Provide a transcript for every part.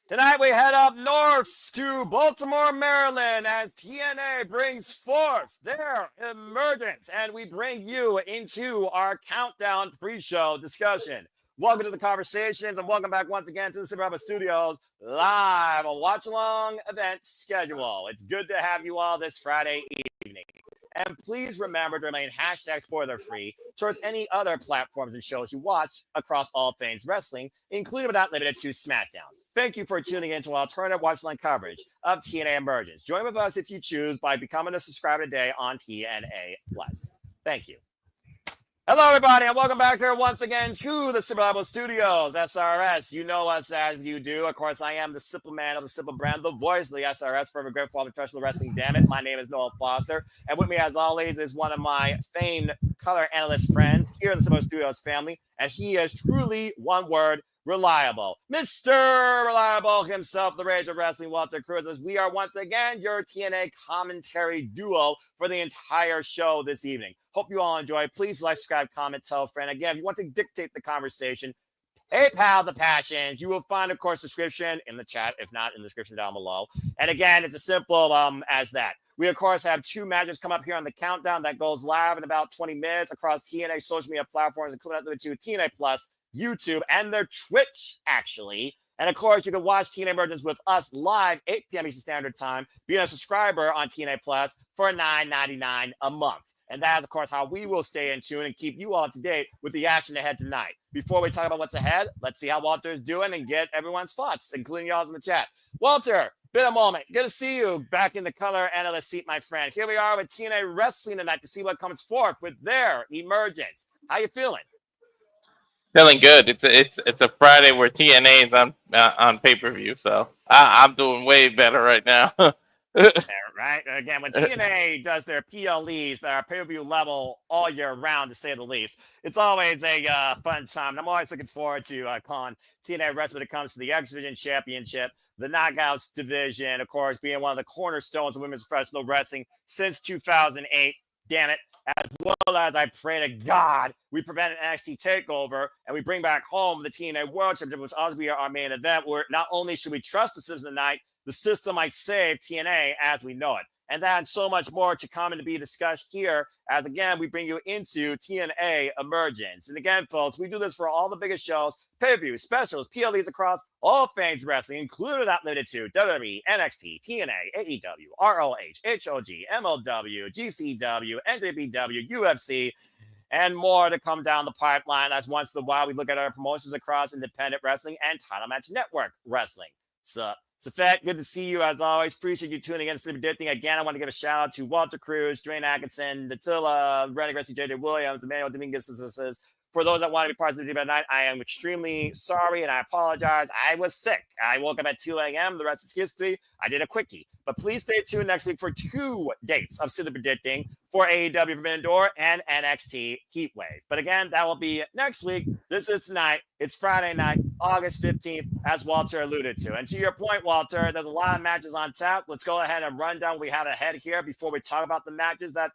Tonight we head up north to Baltimore, Maryland as TNA brings forth their Emergence, and we bring you into our countdown pre-show discussion. Welcome to the conversations and welcome back once again to the Super Alpha Studios live on Watch Along event schedule. It's good to have you all this Friday evening. And please remember to remain hashtag spoiler free towards any other platforms and shows you watch across all things wrestling, including but not limited to SmackDown. Thank you for tuning in to alternative watch-line coverage of TNA Emergence. Join with us if you choose by becoming a subscriber today on TNA+. Thank you. Hello, everybody, and welcome back here once again to the Super Alpha Studios, SRS. You know us as you do. Of course, I am the simple man of the simple brand, the voice of the SRS, forever grateful for professional wrestling, damn it. My name is Noel Foster, and with me, as always, is one of my famed color analyst friends here in the Super Alpha Studios family, and he is truly, one word, reliable. Mr. Reliable himself, the Rage of Wrestling, Walter Cruz. We are once again your TNA commentary duo for the entire show this evening. Hope you all enjoy. Please like, subscribe, comment, tell a friend. Again, if you want to dictate the conversation, PayPal the passions. You will find, of course, description in the chat, if not in the description down below. And again, it's as simple as that. We, of course, have two matches come up here on the countdown that goes live in about 20 minutes across TNA social media platforms, including the two TNA Plus, YouTube, and their Twitch, actually. And of course, you can watch TNA Emergence with us live, 8 p.m. Eastern Standard Time, being a subscriber on TNA Plus for $9.99 a month. And that is, of course, how we will stay in tune and keep you all up to date with the action ahead tonight. Before we talk about what's ahead, let's see how Walter is doing and get everyone's thoughts, including y'all's in the chat. Walter, been a moment. Good to see you back in the color analyst seat, my friend. Here we are with TNA Wrestling tonight to see what comes forth with their Emergence. How you feeling? Feeling good. It's a Friday where TNA is on pay-per-view, so I'm doing way better right now. Right? Again, when TNA does their PLEs, their pay-per-view level all year round, to say the least, it's always a fun time. And I'm always looking forward to calling TNA wrestling when it comes to the X Division Championship, the Knockouts Division, of course, being one of the cornerstones of women's professional wrestling since 2008. Damn it. As well as I pray to God we prevent an NXT takeover and we bring back home the TNA World Championship, which will be our main event, where not only should we trust the system tonight, the system might save TNA as we know it. And that and so much more to come and to be discussed here as, again, we bring you into TNA Emergence. And again, folks, we do this for all the biggest shows, pay-per-views, specials, PLEs across all things wrestling, including not limited to WWE, NXT, TNA, AEW, ROH, HOG, MLW, GCW, NJPW, UFC, and more to come down the pipeline. As once in a while, we look at our promotions across independent wrestling and Title Match Network wrestling. Safet, good to see you as always. Appreciate you tuning in to Sleepy Ditting. Again, I want to give a shout out to Walter Cruz, Dwayne Atkinson, Datilla, Rennie Gracie, JJ Williams, Emmanuel Dominguez. For those that want to be part of the debate tonight, I am extremely sorry and I apologize. I was sick. I woke up at 2 a.m. The rest is history. I did a quickie. But please stay tuned next week for 2 dates of Sleepy Predicting for AEW Forbidden Door and NXT Heatwave. But again, that will be next week. This is tonight. It's Friday night, August 15th, as Walter alluded to. And to your point, Walter, there's a lot of matches on tap. Let's go ahead and run down what we have ahead here before we talk about the matches that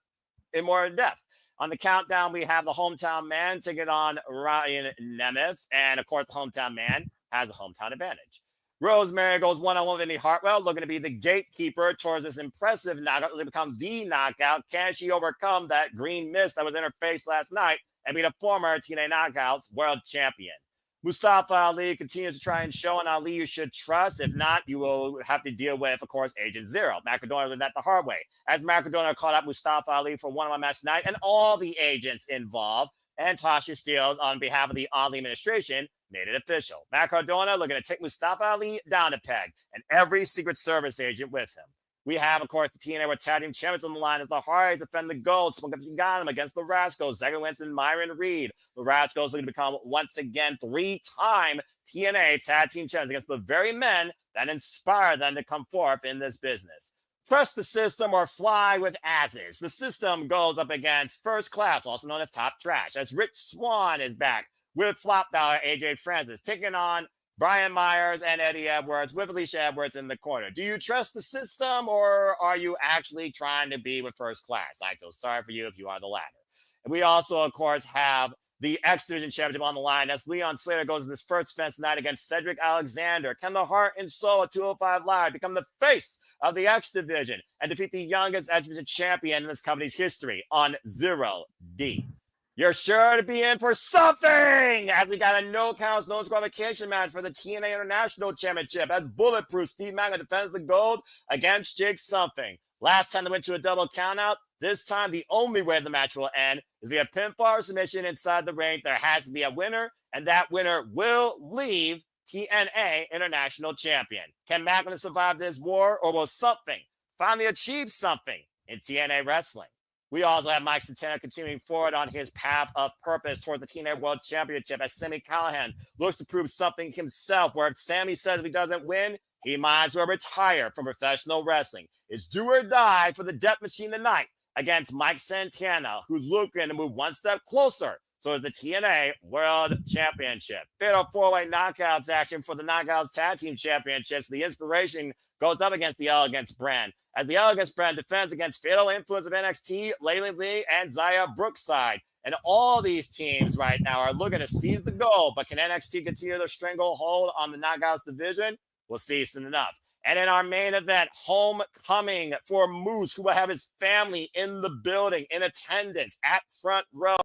in more depth. On the countdown, we have the hometown man taking on Ryan Nemeth. And, of course, the hometown man has the hometown advantage. Rosemary goes one-on-one with Indy Hartwell, looking to be the gatekeeper towards this impressive knockout to become the knockout. Can she overcome that green mist that was in her face last night and be the former TNA Knockouts world champion? Mustafa Ali continues to try and show an Ali you should trust. If not, you will have to deal with, of course, Agent Zero. Macedonia learned that the hard way, as Macedonia called out Mustafa Ali for one-on-one match tonight, and all the agents involved, and Tasha Steele, on behalf of the Ali administration, made it official. Macedonia looking to take Mustafa Ali down a peg, and every Secret Service agent with him. We have, of course, the TNA World Tag Team Champions on the line as the Hardy defend the gold. Smoke got him against the Rascalz. Zachary, Wentz, and Myron Reed. The Rascalz looking to become, once again, 3-time TNA Tag Team Champions against the very men that inspire them to come forth in this business. Trust the system or fly with asses. The system goes up against First Class, also known as Top Trash, as Rich Swann is back with Flop Dollar AJ Francis, taking on Brian Myers and Eddie Edwards with Alicia Edwards in the corner. Do you trust the system, or are you actually trying to be with first class? I feel sorry for you if you are the latter. And we also, of course, have the X Division Championship on the line as Leon Slater goes in this first defense tonight against Cedric Alexander. Can the Heart and Soul at 205 Live become the face of the X Division and defeat the youngest X Division champion in this company's history on 0D? You're sure to be in for something, as we got a no counts, no disqualification match for the TNA International Championship as Bulletproof Steve Maclin defends the gold against Jake Something. Last time they went to a double countout. This time, the only way the match will end is via pinfall or submission inside the ring. There has to be a winner, and that winner will leave TNA International Champion. Can Maclin survive this war, or will Something finally achieve something in TNA Wrestling? We also have Mike Santana continuing forward on his path of purpose towards the TNA World Championship as Sami Callihan looks to prove something himself, where if Sami says if he doesn't win, he might as well retire from professional wrestling. It's do or die for the Death Machine tonight against Mike Santana, who's looking to move one step closer towards the TNA World Championship. Fatal four-way knockouts action for the Knockouts Tag Team Championships. The Inspiration goes up against the Elegance brand, as the Elegance brand defends against Fatal Influence of NXT, Laylee Lee, and Zaya Brookside. And all these teams right now are looking to seize the goal, but can NXT continue their stranglehold on the Knockouts division? We'll see soon enough. And in our main event, homecoming for Moose, who will have his family in the building, in attendance, at front row,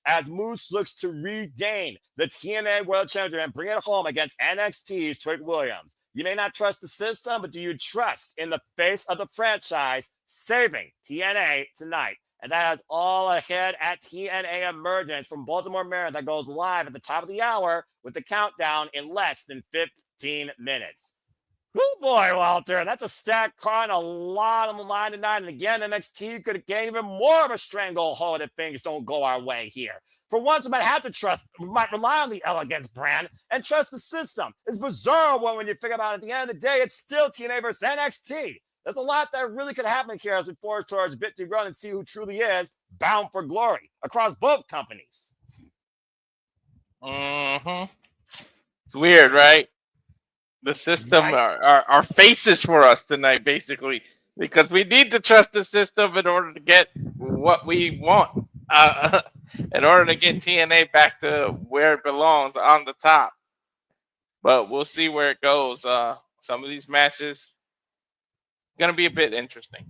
as Moose looks to regain the TNA World Championship and bring it home against NXT's Trick Williams. You may not trust the system, but do you trust in the face of the franchise saving TNA tonight? And that is all ahead at TNA Emergence from Baltimore, Maryland, that goes live at the top of the hour with the countdown in less than 15 minutes. Oh boy, Walter, that's a stacked card and a lot on the line tonight. And again, NXT could gain even more of a stranglehold if things don't go our way here. For once, we might rely on the Elegance brand and trust the system. It's bizarre when you figure about it. At the end of the day, it's still TNA versus NXT. There's a lot that really could happen here as we forge towards victory run and see who truly is bound for glory across both companies. Mm-hmm. It's weird, right? The system are faces for us tonight, basically, because we need to trust the system in order to get what we want, in order to get TNA back to where it belongs on the top. But we'll see where it goes. Some of these matches going to be a bit interesting.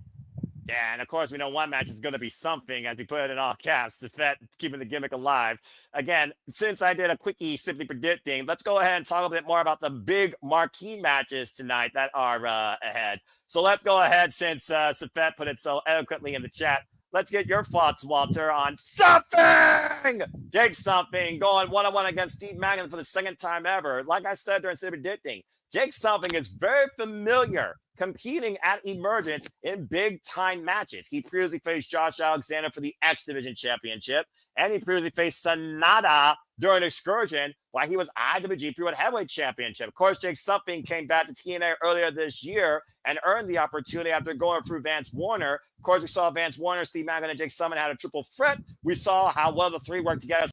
Yeah, and of course, we know one match is going to be something, as he put it in all caps, Safet keeping the gimmick alive. Again, since I did a quickie simply predicting, let's go ahead and talk a bit more about the big marquee matches tonight that are ahead. So let's go ahead, since Safet put it so eloquently in the chat. Let's get your thoughts, Walter, on something! Jake Something going one-on-one against Steve Maclin for the second time ever. Like I said during simply predicting, Jake Something is very familiar competing at Emergence in big-time matches. He previously faced Josh Alexander for the X Division Championship, and he previously faced Sonata during Excursion while he was IWGP World Heavyweight Championship. Of course, Jake Something came back to TNA earlier this year and earned the opportunity after going through Vance Warner. Of course, we saw Vance Warner, Steve Maclin, and Jake Something had a triple threat. We saw how well the three worked together.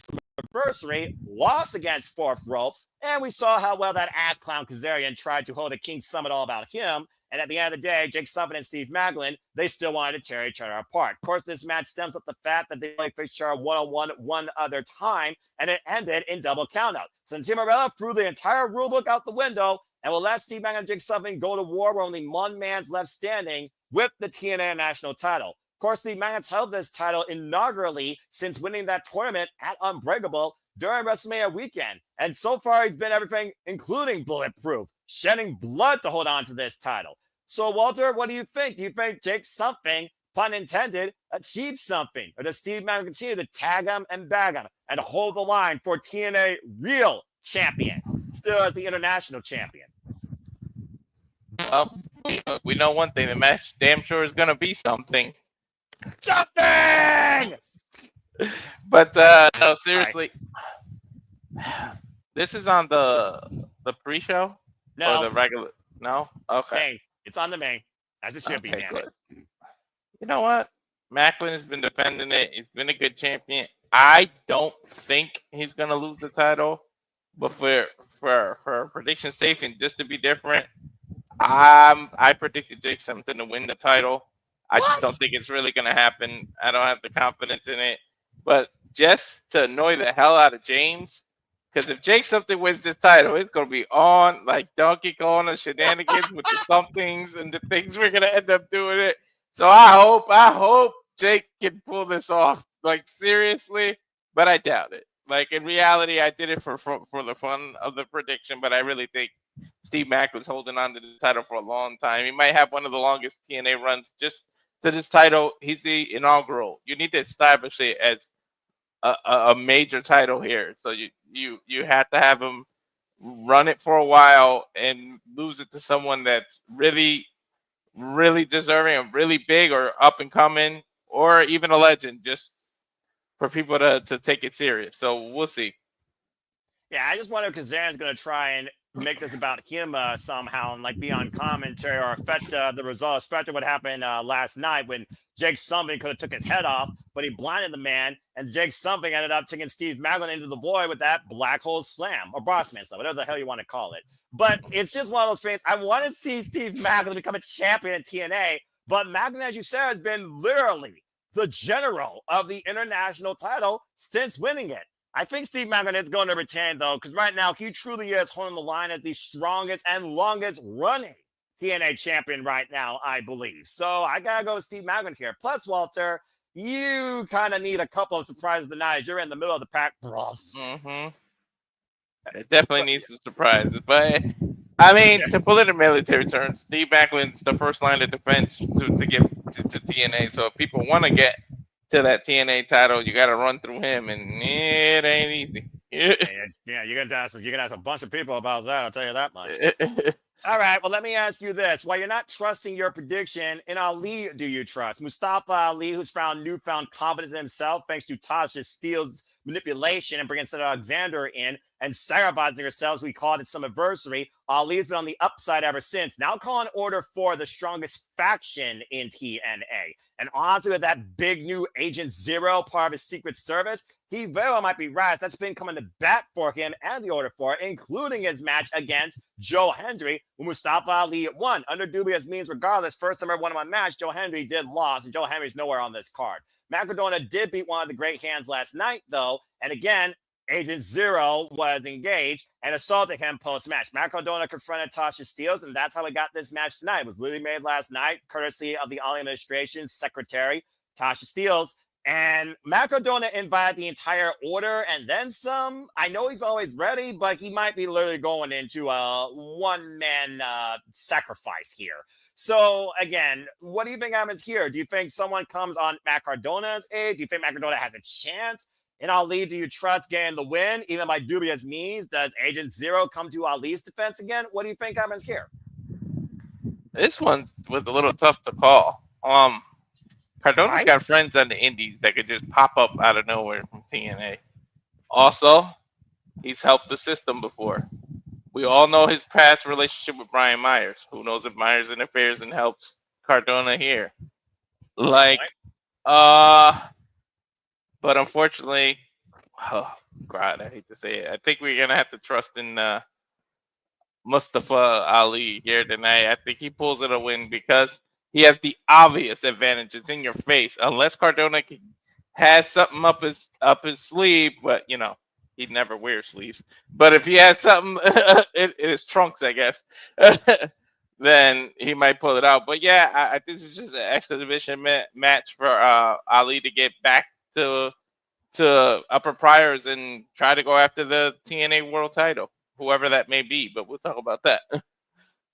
Anniversary, lost against Fourth Rope, and we saw how well that ass clown Kazarian tried to hold a King Summit all about him. And at the end of the day, Jake Something and Steve Maclin, they still wanted to tear each other apart. Of course, this match stems from the fact that they only faced each other one-on-one one other time, and it ended in double countout. Santana Marella threw the entire rulebook out the window and will let Steve Maclin and Jake Something go to war where only one man's left standing with the TNA national title. Of course, Steve Maclin's held this title inaugurally since winning that tournament at Unbreakable during WrestleMania weekend. And so far, he's been everything, including bulletproof, shedding blood to hold on to this title. So, Walter, what do you think? Do you think Jake Something, pun intended, achieved something? Or does Steve Maclin continue to tag him and bag him and hold the line for TNA real champions, still as the international champion? Well, we know one thing. The match damn sure is going to be something. Something! But, no, seriously. This is on the pre-show? No. Or the regular? No? Okay. Main. It's on the main, as it should be, damn it. You know what? Maclin has been defending it. He's been a good champion. I don't think he's going to lose the title. But for prediction safe and just to be different, I predicted Jake something to win the title. I just don't What? think it's really gonna happen. I don't have the confidence in it. But just to annoy the hell out of James, because if Jake something wins this title, it's gonna be on like Donkey Kong and shenanigans with the somethings and the things we're gonna end up doing it. So I hope Jake can pull this off. Like seriously, but I doubt it. Like in reality, I did it for the fun of the prediction, but I really think Steve Maclin's holding on to the title for a long time. He might have one of the longest TNA runs just to this title. He's the inaugural. You need to establish it as a major title here. So you have to have him run it for a while and lose it to someone that's really really deserving and really big or up and coming or even a legend, just for people to take it serious. So we'll see. Yeah, I just wonder because Zaren's going to try and make this about him somehow and like be on commentary or affect the result, especially what happened last night when Jake Something could have took his head off, but he blinded the man, and Jake Something ended up taking Steve Maclin into the void with that black hole slam or Bossman slam, whatever the hell you want to call it. But it's just one of those things. I want to see Steve Maclin become a champion in TNA, but Maclin, as you said, has been literally the general of the international title since winning it. I think Steve Maclin is going to retain, though, because right now he truly is holding the line as the strongest and longest running TNA champion right now, I believe. So I got to go with Steve Maclin here. Plus, Walter, you kind of need a couple of surprises tonight. You're in the middle of the pack, bro. Mm-hmm. It definitely needs some surprises. But, I mean, to pull it in military terms, Steve Macklin's the first line of defense to get to TNA. So if people want to get to that TNA title, you got to run through him, and it ain't easy. Yeah, you're gonna ask a bunch of people about that. I'll tell you that much. All right, well, let me ask you this: while you're not trusting your prediction, in Ali, do you trust Mustafa Ali, who's found newfound confidence in himself thanks to Tasha Steele's manipulation and bringing Cedric Alexander in and sacrificing herself, as we called it, some adversary? Ali's been on the upside ever since. Now calling order for the strongest faction in TNA. And honestly, with that big new Agent Zero, part of his Secret Service, he very well might be right. That's been coming to bat for him and the order for it, including his match against Joe Hendry, who Mustafa Ali won. Under dubious means, regardless, first time I ever won my match, Joe Hendry did lose, and Joe Hendry's nowhere on this card. Macadona did beat one of the great hands last night, though, and again, Agent Zero was engaged and assaulted him post-match. Macadona confronted Tasha Steele, and that's how we got this match tonight. It was literally made last night, courtesy of the IInspiration secretary, Tasha Steele. And Macadona invited the entire order and then some. I know he's always ready, but he might be literally going into a one-man sacrifice here. So, again, what do you think happens here? Do you think someone comes on Macadona's aid? Do you think Macadona has a chance? In Ali, do you trust getting the win, even by dubious means? Does Agent Zero come to Ali's defense again? What do you think happens here? This one was a little tough to call. Cardona's got friends on the indies that could just pop up out of nowhere from TNA. Also, he's helped the system before. We all know his past relationship with Brian Myers. Who knows if Myers interferes and helps Cardona here? But unfortunately, oh God, I hate to say it. I think we're gonna have to trust in Mustafa Ali here tonight. I think he pulls it a win because he has the obvious advantage. It's in your face. Unless Cardona has something up his sleeve, but you know he'd never wear sleeves. But if he has something in his trunks, I guess, then he might pull it out. But yeah, I this is just an exhibition match for Ali to get back to upper priors and try to go after the TNA World Title, whoever that may be. But we'll talk about that.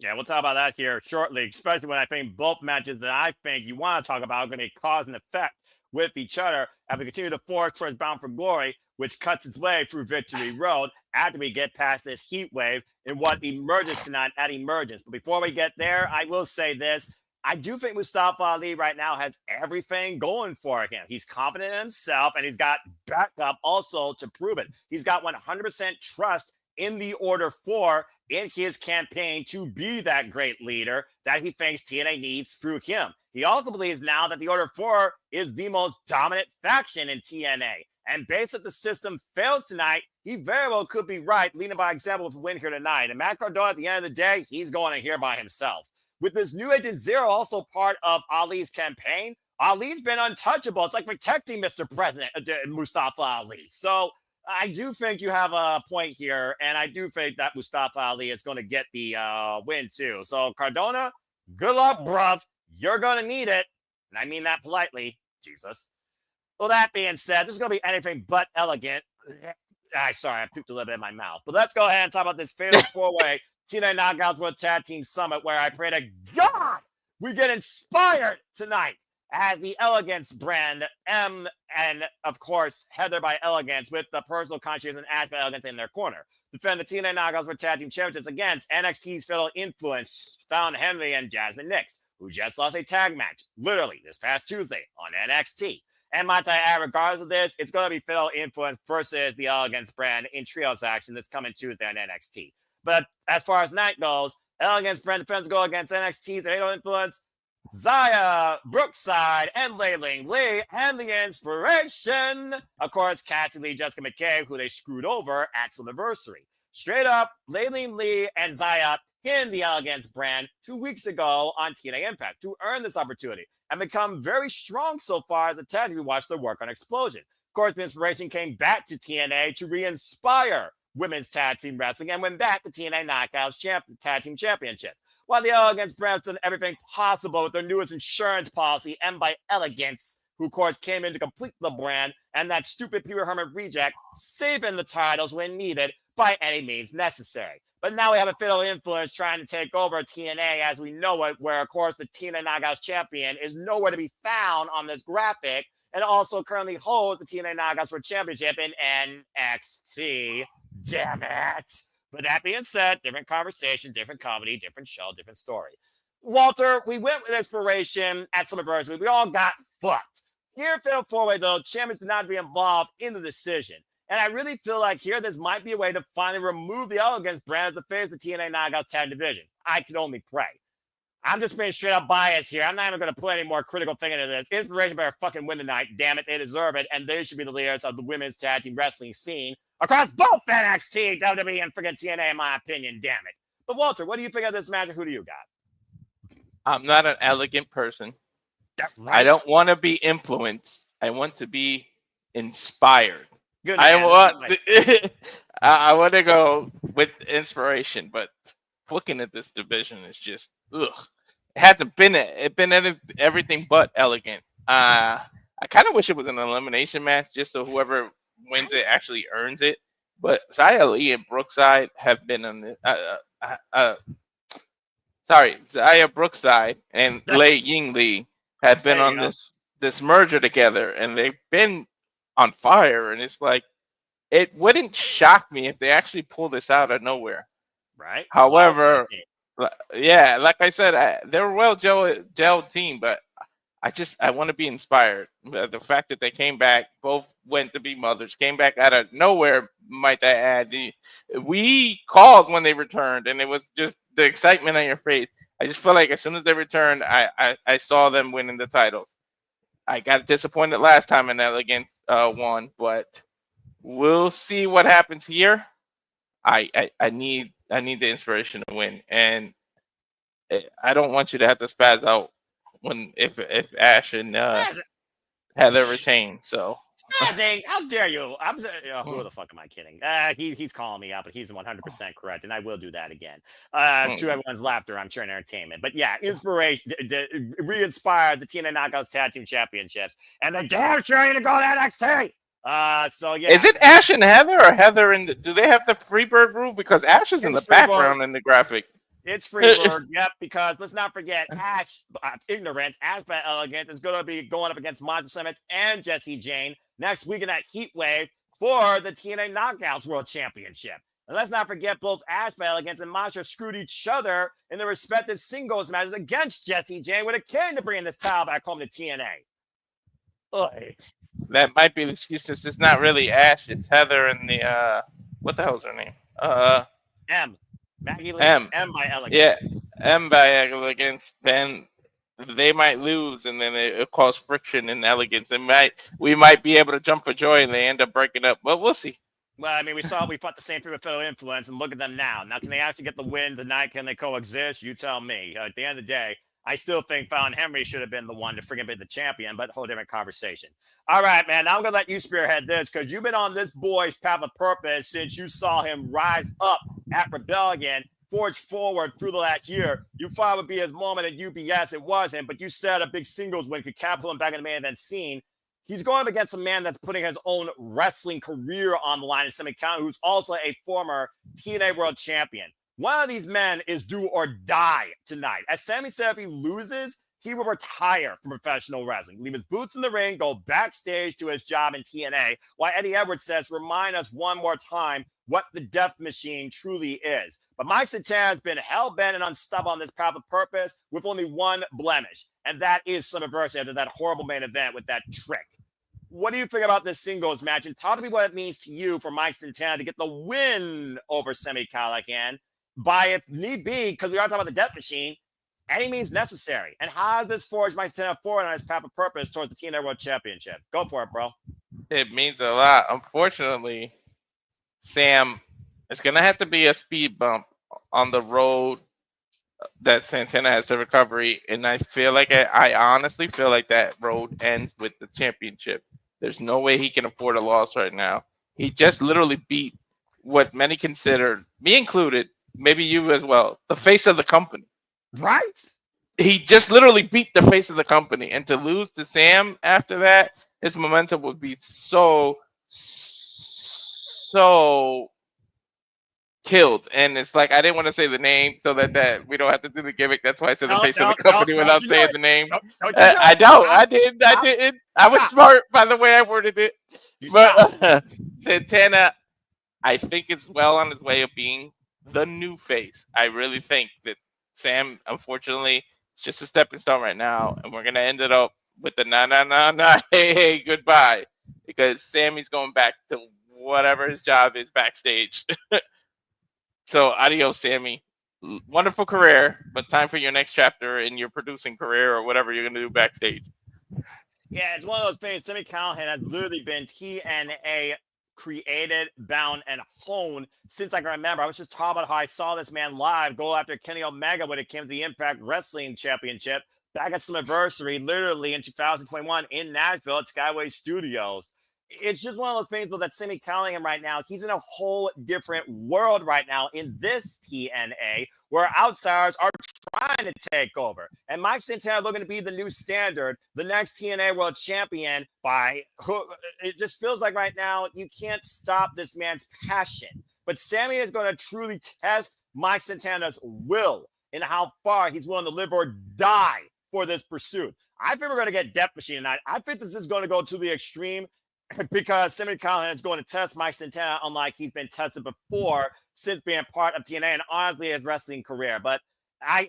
Yeah, we'll talk about that here shortly, especially when I think both matches that I think you want to talk about are going to cause an effect with each other as we continue to forge towards Bound for Glory, which cuts its way through Victory Road after we get past this heat wave in what emerges tonight at Emergence. But before we get there, I will say this. I do think Mustafa Ali right now has everything going for him. He's confident in himself, and he's got backup also to prove it. He's got 100% trust in the Order 4 in his campaign to be that great leader that he thinks TNA needs through him. He also believes now that the Order 4 is the most dominant faction in TNA. And based if the system fails tonight, he very well could be right, leading by example with a win here tonight. And Matt Cardona, at the end of the day, he's going in here by himself. With this new Agent Zero also part of Ali's campaign, Ali's been untouchable. It's like protecting Mr. President, Mustafa Ali. So I do think you have a point here, and I do think that Mustafa Ali is going to get the win too. So Cardona, good luck, bruv. You're going to need it. And I mean that politely. Jesus. Well, that being said, this is going to be anything but elegant. Sorry, I pooped a little bit in my mouth. But let's go ahead and talk about this fatal four-way TNA Knockouts World Tag Team Summit, where I pray to God we get inspired tonight as the Elegance brand, and of course, Heather by Elegance, with the personal conscience and Ash by Elegance in their corner. Defend the TNA Knockouts World Tag Team Championships against NXT's fatal influence, Fallon, Henley, and Jazmyn Nix, who just lost a tag match, literally, this past Tuesday on NXT. And might I add, regardless of this, it's going to be Fatal Influence versus the Elegance brand in trios action that's coming Tuesday on NXT. But as far as night goes, Elegance brand defense go against NXT's Fatal Influence, Zaya, Brookside, and Yǐng Lee, and the Inspiration. Of course, Cassie Lee, Jessica McKay, who they screwed over at Slammiversary. Straight up, Yǐng Lee and Zaya pinned the Elegance brand 2 weeks ago on TNA Impact to earn this opportunity and become very strong so far as a tag team. We watched their work on Explosion. Of course, the Inspiration came back to TNA to re-inspire women's tag team wrestling and win back the TNA Knockouts Tag Team Championship. While the Elegance brand's done everything possible with their newest insurance policy, M by Elegance, who of course came in to complete the brand, and that stupid Peter Herman reject, saving the titles when needed by any means necessary. But now we have a Fatal Influence trying to take over TNA as we know it, where, of course, the TNA Knockouts champion is nowhere to be found on this graphic and also currently holds the TNA Knockouts World Championship in NXT. Damn it. But that being said, different conversation, different comedy, different show, different story. Walter, we went with Inspiration at Slammiversary. We all got fucked. Here, Fatal 4-Way, though, champions did not be involved in the decision. And I really feel like here, this might be a way to finally remove the Elegance brand as the face of the TNA Knockouts Tag Division. I can only pray. I'm just being straight up biased here. I'm not even going to put any more critical thing into this. Inspiration better fucking win tonight. Damn it, they deserve it. And they should be the leaders of the women's tag team wrestling scene across both NXT, WWE, and freaking TNA, in my opinion. Damn it. But Walter, what do you think of this match? Who do you got? I'm not an elegant person. Right. I don't want to be influenced. I want to be inspired. Good I want to go with Inspiration, but looking at this division is just ugh. It hasn't been everything but elegant. I kind of wish it was an elimination match, just so whoever wins it actually earns it. But Zaya Lee and Brookside have been on the Zaya Brookside and Yǐng Lee have been on this merger together, and they've been on fire. And it's like, it wouldn't shock me if they actually pull this out of nowhere. Right. However, yeah, like I said, they're a well-gelled team, but I want to be inspired. The fact that they came back, both went to be mothers, came back out of nowhere, might I add. We called when they returned, and it was just the excitement on your face. I just feel like as soon as they returned, I saw them winning the titles. I got disappointed last time in Elegance won, but we'll see what happens here. I need the Inspiration to win, and I don't want you to have to spaz out if Ash and Heather retain. So spazzing? How dare you? Who the fuck am I kidding? He's calling me out, but he's 100% correct, and I will do that again. To everyone's laughter, I'm sure, and entertainment. But yeah, Inspiration re-inspired the TNA Knockouts Tag Team Championships, and they're damn sure going to go to NXT. So yeah. Is it Ash and Heather, or Heather and do they have the Freebird rule? Because Ash is in the background in the graphic. It's Freebird, yep, because let's not forget Ash, Ignorance, Ash by Elegance is going to be going up against Monster Simmons and Jessie Jane next week in that heat wave for the TNA Knockouts World Championship. And let's not forget both Ash by Elegance and Monster screwed each other in their respective singles matches against Jessie Jane when it came to bringing this title back home to TNA. Oy. That might be the excuse. It's not really Ash, it's Heather and the what the hell's her name? M. Maggie Lee. M by Elegance. Yeah, M by Elegance. Then they might lose, and then it cause friction in Elegance. We might be able to jump for joy, and they end up breaking up. But we'll see. Well, I mean, we fought the same thing with Federal Influence, and look at them now. Now, can they actually get the win tonight? Can they coexist? You tell me. At the end of the day, I still think Fallon Henry should have been the one to freaking be the champion, but whole different conversation. All right, man. Now I'm gonna let you spearhead this because you've been on this boy's path of purpose since you saw him rise up at Rebellion, forge forward through the last year. You thought it would be his moment at UBS. It wasn't, but you said a big singles win could catapult him back in the main event scene. He's going up against a man that's putting his own wrestling career on the line in Sami Callihan, who's also a former TNA World Champion. One of these men is do or die tonight. As Sami said, if he loses, he will retire from professional wrestling, leave his boots in the ring, go backstage to his job in TNA, while Eddie Edwards says, remind us one more time what the Death Machine truly is. But Mike Santana has been hell-bent and unstable on this path of purpose with only one blemish, and that is Slammiversary after that horrible main event with that trick. What do you think about this singles match? And talk to me what it means to you for Mike Santana to get the win over Sami Callihan by, if need be, because we are talking about the Death Machine, any means necessary. And how does this forge Mike Santana forward on his path of purpose towards the TNA World Championship? Go for it, bro. It means a lot. Unfortunately, Sam, it's going to have to be a speed bump on the road that Santana has to recovery. And I feel like I honestly feel like that road ends with the championship. There's no way he can afford a loss right now. He just literally beat what many consider, me included, maybe you as well, the face of the company. Right? He just literally beat the face of the company. And to lose to Sam after that, his momentum would be so killed. And it's like, I didn't want to say the name so that we don't have to do the gimmick. That's why I said the face of the company without saying the name. I didn't. I was smart by the way I worded it. But Santana, I think it's well on his way of being the new face. I really think that Sam, unfortunately, it's just a stepping stone right now. And we're going to end it up with the nah, hey, goodbye. Because Sammy's going back to whatever his job is backstage. So, adios, Sami. Wonderful career, but time for your next chapter in your producing career or whatever you're going to do backstage. Yeah, it's one of those things. Sami Callihan has literally been TNA created, bound, and honed since I can remember. I was just talking about how I saw this man live go after Kenny Omega when it came to the Impact Wrestling Championship back at Slammiversary, literally in 2021 in Nashville at Skyway Studios. It's just one of those things that Sami Callihan right now, he's in a whole different world right now in this TNA where outsiders are trying to take over. And Mike Santana looking to be the new standard, the next TNA World Champion it just feels like right now you can't stop this man's passion. But Sami is going to truly test Mike Santana's will and how far he's willing to live or die for this pursuit. I think we're going to get Death Machine tonight. I think this is going to go to the extreme because Sami Callihan is going to test Mike Santana unlike he's been tested before since being part of TNA and honestly his wrestling career. But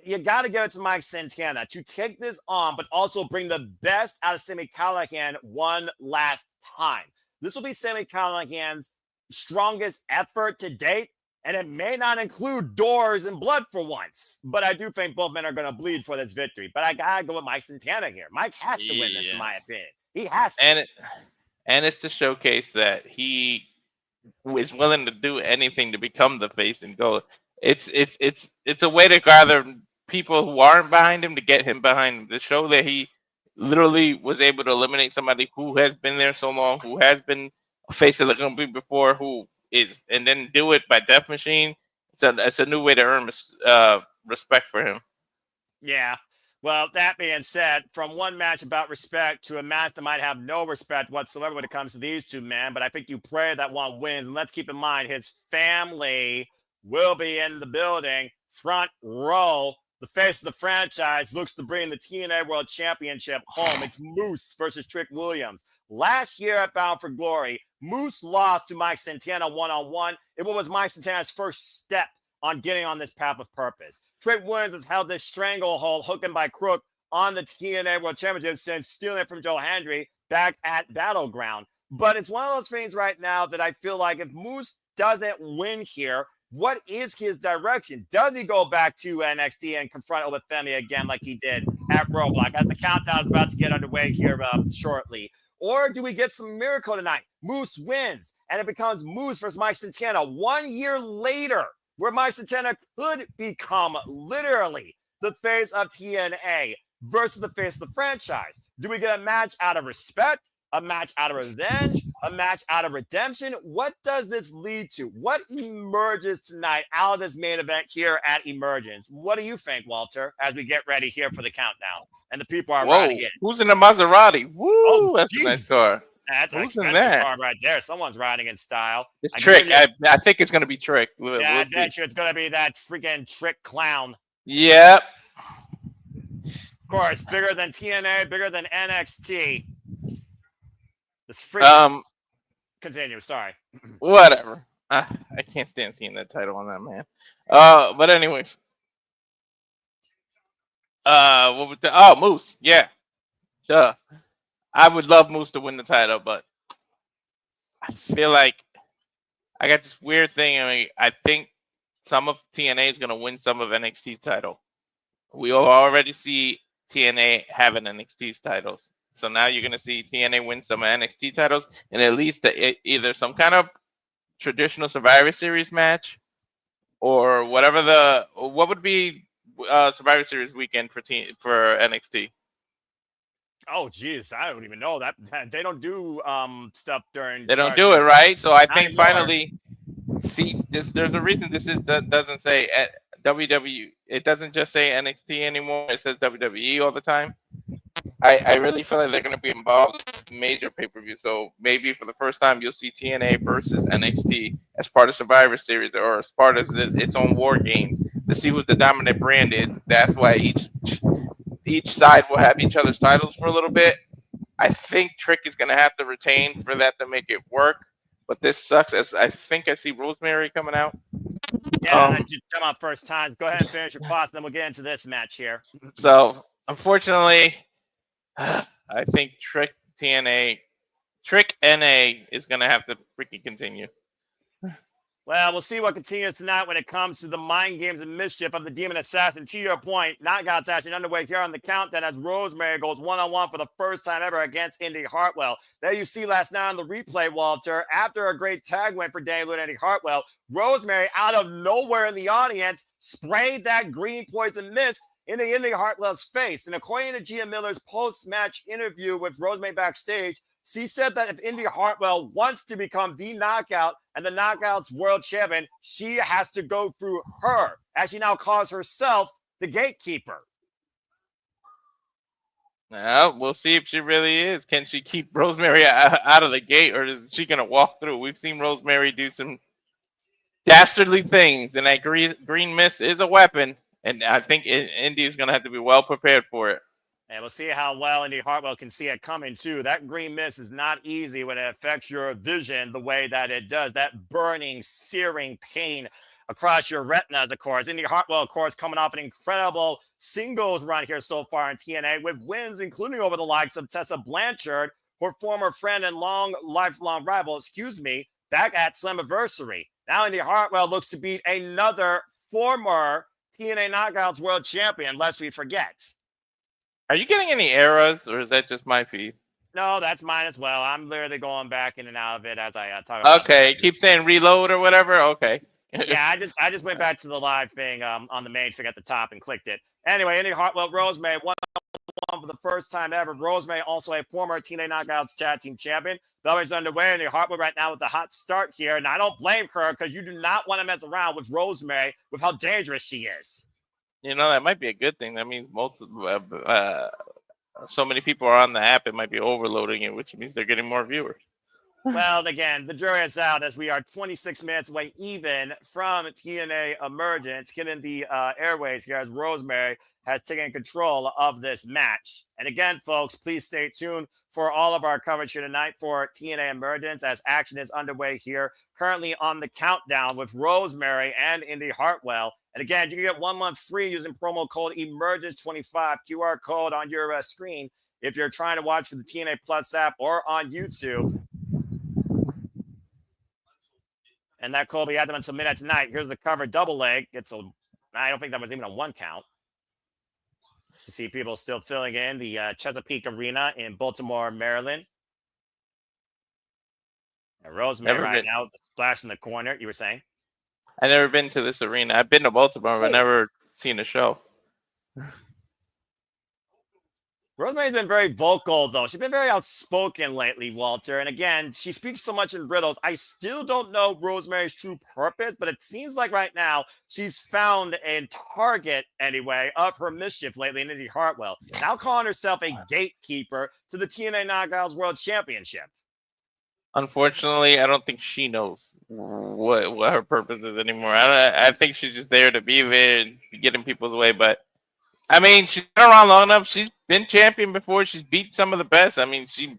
you got to give it to Mike Santana to take this on, but also bring the best out of Sami Callihan one last time. This will be Sami Callihan's strongest effort to date, and it may not include doors and blood for once. But I do think both men are going to bleed for this victory. But I got to go with Mike Santana here. Mike has to win this, in my opinion. He has to. And it's to showcase that he is willing to do anything to become the face and go. It's a way to gather people who aren't behind him to get him behind him, to show that he literally was able to eliminate somebody who has been there so long, who has been a face of the company before, and then do it by Death Machine. It's a new way to earn respect for him. Yeah. Well, that being said, from one match about respect to a match that might have no respect whatsoever when it comes to these two men, but I think you pray that one wins. And let's keep in mind, his family will be in the building, front row. The face of the franchise looks to bring the TNA World Championship home. It's Moose versus Trick Williams. Last year at Bound for Glory, Moose lost to Mike Santana one-on-one. It was Mike Santana's first step on getting on this path of purpose. Trick Williams has held this stranglehold, hook and by crook, on the TNA World Championship since stealing it from Joe Hendry back at Battleground. But it's one of those things right now that I feel like if Moose doesn't win here, what is his direction? Does he go back to NXT and confront Olafemi again like he did at Roadblock as the countdown is about to get underway here shortly? Or do we get some miracle tonight? Moose wins, and it becomes Moose versus Mike Santana 1 year later, where Mike Santana could become literally the face of TNA versus the face of the franchise. Do we get a match out of respect, a match out of revenge, a match out of redemption? What does this lead to? What emerges tonight out of this main event here at Emergence? What do you think, Walter, as we get ready here for the countdown and the people are riding in? Who's in the Maserati? Woo, Oh, that's a nice car. That's an Who's in expensive that? car right there. Someone's riding in style. It's Trick. I think it's going to be Trick. We'll I see. bet you it's going to be that freaking Trick clown. Yep. Of course, bigger than TNA, bigger than NXT. This freaking... Continue, sorry. Whatever. I can't stand seeing that title on that man. But anyways. What was the... Moose. Yeah. Duh. I would love Moose to win the title, but I feel like I got this weird thing. I mean, I think some of TNA is going to win some of NXT's title. We already see TNA having NXT's titles. So now you're going to see TNA win some NXT titles, and at least either some kind of traditional Survivor Series match or whatever what would be Survivor Series weekend for NXT. Oh, geez, I don't even know that they don't do stuff during. They don't do it, right? So I think finally, see, there's a reason that doesn't say WWE. It doesn't just say NXT anymore. It says WWE all the time. I really feel like they're going to be involved in major pay-per-view. So maybe for the first time, you'll see TNA versus NXT as part of Survivor Series or as part of its own war game to see what the dominant brand is. That's why each side will have each other's titles for a little bit. I think Trick is going to have to retain for that to make it work. But this sucks, as I think I see Rosemary coming out. Yeah, just come out first time. Go ahead and finish your thoughts, then we'll get into this match here. So, unfortunately, I think Trick NA is going to have to freaking continue. Well, we'll see what continues tonight when it comes to the mind games and mischief of the Demon Assassin. To your point, knockouts action underway here on the countdown as Rosemary goes one-on-one for the first time ever against Indy Hartwell. There you see last night on the replay, Walter, after a great tag win for Daniel and Indy Hartwell, Rosemary out of nowhere in the audience sprayed that green poison mist into Indy Hartwell's face. And according to Gia Miller's post-match interview with Rosemary backstage, she said that if Indy Hartwell wants to become the knockout and the knockouts world champion, she has to go through her, as she now calls herself the gatekeeper. Well, we'll see if she really is. Can she keep Rosemary out of the gate, or is she going to walk through? We've seen Rosemary do some dastardly things, and that green mist is a weapon, and I think Indy is going to have to be well prepared for it. And we'll see how well Indy Hartwell can see it coming, too. That green mist is not easy when it affects your vision the way that it does. That burning, searing pain across your retinas, of course. Indy Hartwell, of course, coming off an incredible singles run here so far in TNA with wins, including over the likes of Tessa Blanchard, her former friend and lifelong rival, back at Slammiversary. Now Indy Hartwell looks to beat another former TNA Knockouts world champion, lest we forget. Are you getting any errors, or is that just my feed? No, that's mine as well. I'm literally going back in and out of it as I talk about it. Keep saying reload or whatever? Okay. Yeah, I just went back to the live thing on the main thing at the top and clicked it. Anyway, Indy Hartwell, Rosemary, one for the first time ever. Rosemary, also a former TNA Knockouts Tag Team Champion. The other's underway. Indy Hartwell right now with the hot start here. And I don't blame her because you do not want to mess around with Rosemary with how dangerous she is. You know, that might be a good thing. That means so many people are on the app, it might be overloading it, which means they're getting more viewers. Well, again, the jury is out as we are 26 minutes away even from TNA Emergence, hitting the airways here as Rosemary has taken control of this match. And again, folks, please stay tuned for all of our coverage here tonight for TNA Emergence as action is underway here, currently on the countdown with Rosemary and Indy Hartwell. And again, you can get 1 month free using promo code Emergence25, QR code on your screen if you're trying to watch for the TNA Plus app or on YouTube. And that code will be active until midnight tonight. Here's the cover double leg. I don't think that was even a one count. You see people still filling in the Chesapeake Arena in Baltimore, Maryland. And Rosemary Never right been. now with the splash in the corner. You were saying? I never been to this arena. I've been to Baltimore, but Oh. never seen a show. Rosemary's been very vocal, though. She's been very outspoken lately, Walter. And again, she speaks so much in riddles. I still don't know Rosemary's true purpose, but it seems like right now she's found a target, anyway, of her mischief lately in Indy Hartwell. Now calling herself a gatekeeper to the TNA Knockouts World Championship. Unfortunately, I don't think she knows what her purpose is anymore. I think she's just there to be there and be getting people's way. But I mean, she's been around long enough. She's been champion before. She's beat some of the best. I mean, she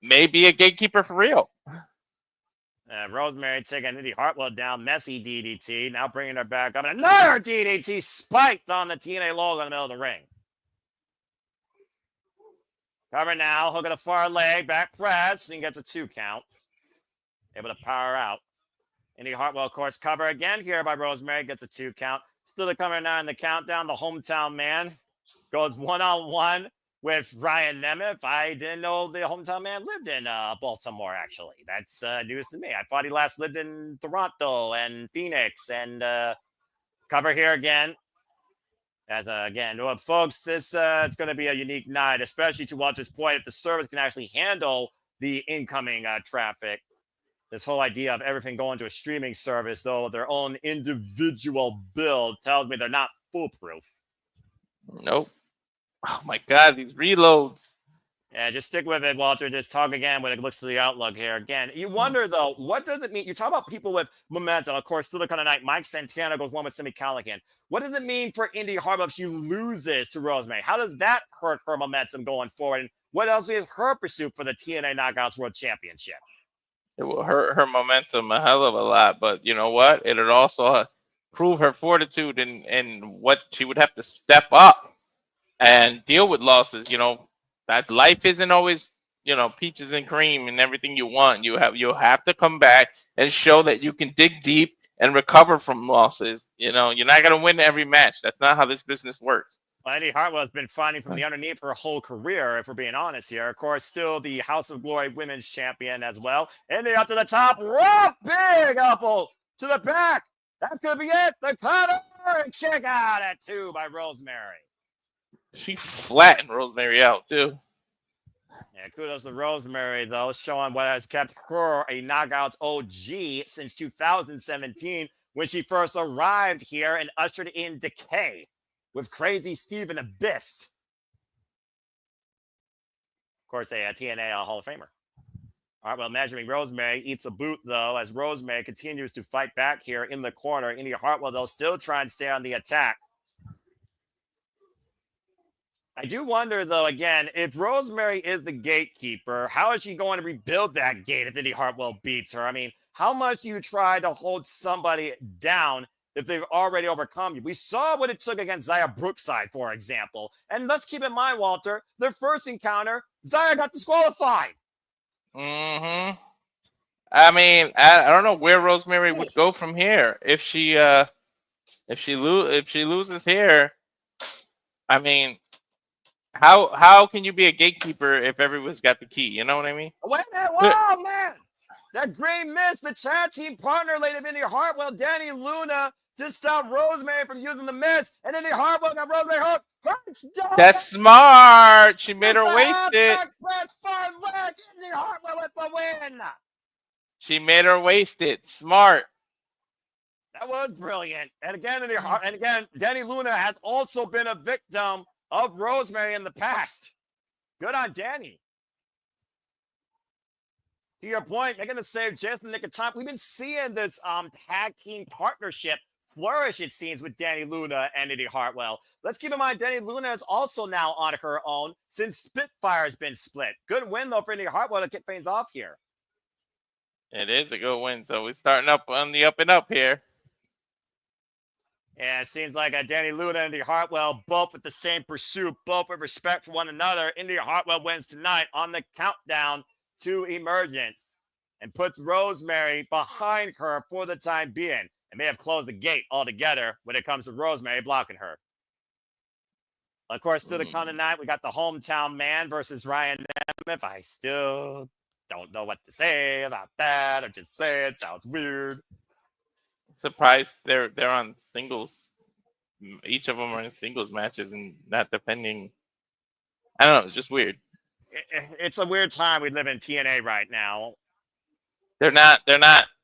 may be a gatekeeper for real. Rosemary taking Indy Hartwell down. Messy DDT. Now bringing her back up. And another DDT spiked on the TNA logo in the middle of the ring. Cover now. Hook of the far leg. Back press. And gets a 2 count. Able to power out. Indy Hartwell, of course, cover again here by Rosemary. Gets a 2 count. Still the cover now in the countdown. The hometown man goes one-on-one with Ryan Nemeth. I didn't know the hometown man lived in Baltimore, actually. That's news to me. I thought he last lived in Toronto and Phoenix. And cover here again. As again, well, folks, this it's going to be a unique night, especially to Walter's point, if the service can actually handle the incoming traffic. This whole idea of everything going to a streaming service, though their own individual build tells me they're not foolproof. Nope. Oh my God, these reloads. Yeah, just stick with it, Walter. Just talk again when it looks to the outlook here. Again, you wonder, though, what does it mean? You talk about people with momentum. Of course, still the kind of night. Mike Santana goes one with Sami Callihan. What does it mean for Indy Hartwell if she loses to Rosemary? How does that hurt her momentum going forward? And what else is her pursuit for the TNA Knockouts World Championship? It will hurt her momentum a hell of a lot, but you know what? It'll also prove her fortitude and what she would have to step up and deal with losses. You know, that life isn't always, you know, peaches and cream and everything you want. You'll have to come back and show that you can dig deep and recover from losses. You know, you're not gonna win every match. That's not how this business works. Well, Indy Hartwell has been fighting from the underneath her whole career, if we're being honest here. Of course, still the House of Glory Women's Champion as well. Indy up to the top. Rough, big elbow to the back. That could be it. The cutter and check out at 2 by Rosemary. She flattened Rosemary out too. Yeah, kudos to Rosemary, though, showing what has kept her a Knockouts OG since 2017 when she first arrived here and ushered in Decay with Crazy Steve Abyss. Of course, a TNA Hall of Famer. All right, well, imagining Rosemary eats a boot, though, as Rosemary continues to fight back here in the corner. Indy Hartwell, though, still trying to stay on the attack. I do wonder, though, again, if Rosemary is the gatekeeper, how is she going to rebuild that gate if Indy Hartwell beats her? I mean, how much do you try to hold somebody down if they've already overcome you? We saw what it took against Xia Brookside, for example. And let's keep in mind, Walter, their first encounter, Xia got disqualified. I mean, I don't know where Rosemary would go from here if she loses here. I mean, how can you be a gatekeeper if everyone's got the key? You know what I mean? Wait a minute, whoa, man! That great miss, the tag team partner late of Indy Hartwell, Danny Luna, to stop Rosemary from using the miss, and Indy Hartwell got Rosemary hooked. That's smart. She made her waste it. Press far leg. Indy Hartwell with the win. She made her waste it. Smart. That was brilliant. And again, Danny Luna has also been a victim of Rosemary in the past. Good on Danny. To your point, making the save just in the nick of time. We've been seeing this tag team partnership flourish, it seems, with Danny Luna and Indy Hartwell. Let's keep in mind, Danny Luna is also now on her own since Spitfire has been split. Good win, though, for Indy Hartwell to kick things off here. It is a good win, so we're starting up on the up and up here. Yeah, it seems like Danny Luna and Indy Hartwell both with the same pursuit, both with respect for one another. Indy Hartwell wins tonight on the countdown to Emergence and puts Rosemary behind her for the time being. And may have closed the gate altogether when it comes to Rosemary blocking her. Of course, still to come tonight, we got the hometown man versus Ryan Nemeth. I still don't know what to say about that. I'm just saying it sounds weird. Surprised they're on singles. Each of them are in singles matches and not defending. I don't know. It's just weird. It's a weird time we live in TNA right now. They're not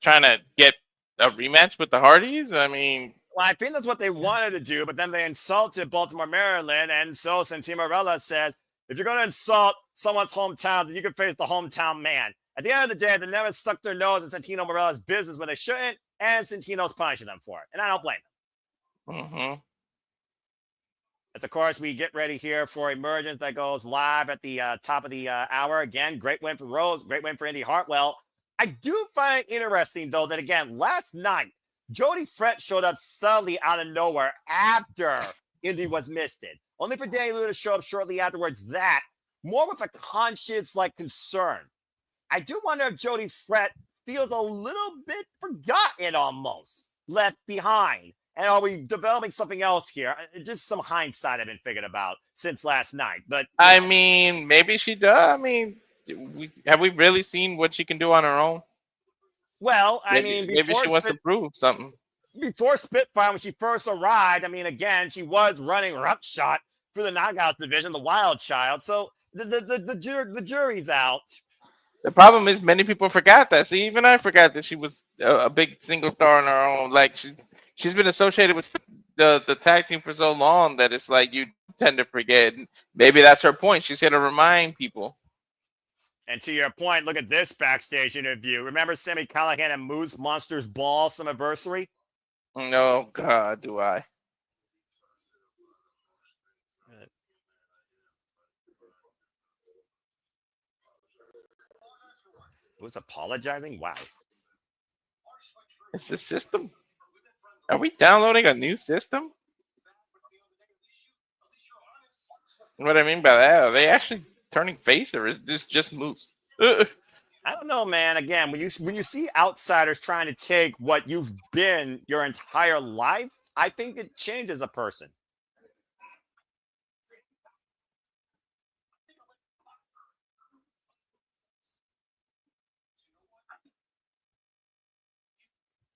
trying to get a rematch with the Hardys. I mean, well, I think that's what they wanted to do, but then they insulted Baltimore, Maryland, and so Santana says, if you're going to insult someone's hometown, then you can face the hometown man. At the end of the day, the Nemeth stuck their nose in Santino Marella's business when they shouldn't, and Santino's punishing them for it. And I don't blame them. Mm-hmm. As, of course, we get ready here for Emergence that goes live at the top of the hour. Again, great win for Rose, great win for Indy Hartwell. I do find it interesting, though, that, again, last night, Jody Fret showed up suddenly out of nowhere after Indy was misted. Only for Danny Luna to show up shortly afterwards. That, more with a conscious, concern. I do wonder if Jody Fret feels a little bit forgotten almost, left behind. And are we developing something else here? Just some hindsight I've been thinking about since last night. But I mean, maybe she does. I mean, have we really seen what she can do on her own? Well, maybe she wants to prove something. Before Spitfire, when she first arrived, again, she was running roughshod through the Knockouts division, the Wild Child. So the jury's out. The problem is many people forgot that. See, even I forgot that she was a big single star on her own. Like she's been associated with the tag team for so long that it's like you tend to forget. Maybe that's her point. She's here to remind people. And to your point, look at this backstage interview. Remember Sami Callihan and Moose Monsters Ball anniversary? No, God, do I. Who's apologizing? Wow. It's the system. Are we downloading a new system? What I mean by that, are they actually turning face, or is this just Moose? I don't know, man. Again, when you see outsiders trying to take what you've been your entire life, I think it changes a person.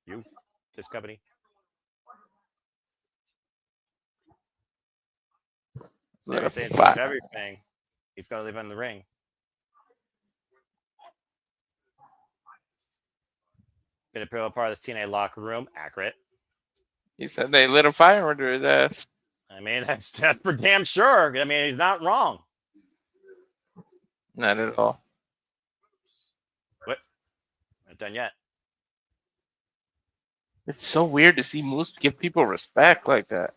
You, this company. Sami saying everything. He's got to live in the ring. Been a pivotal part of this TNA locker room. Accurate. He said they lit a fire under his ass. That's for damn sure. He's not wrong. Not at all. What? Not done yet. It's so weird to see Moose give people respect like that.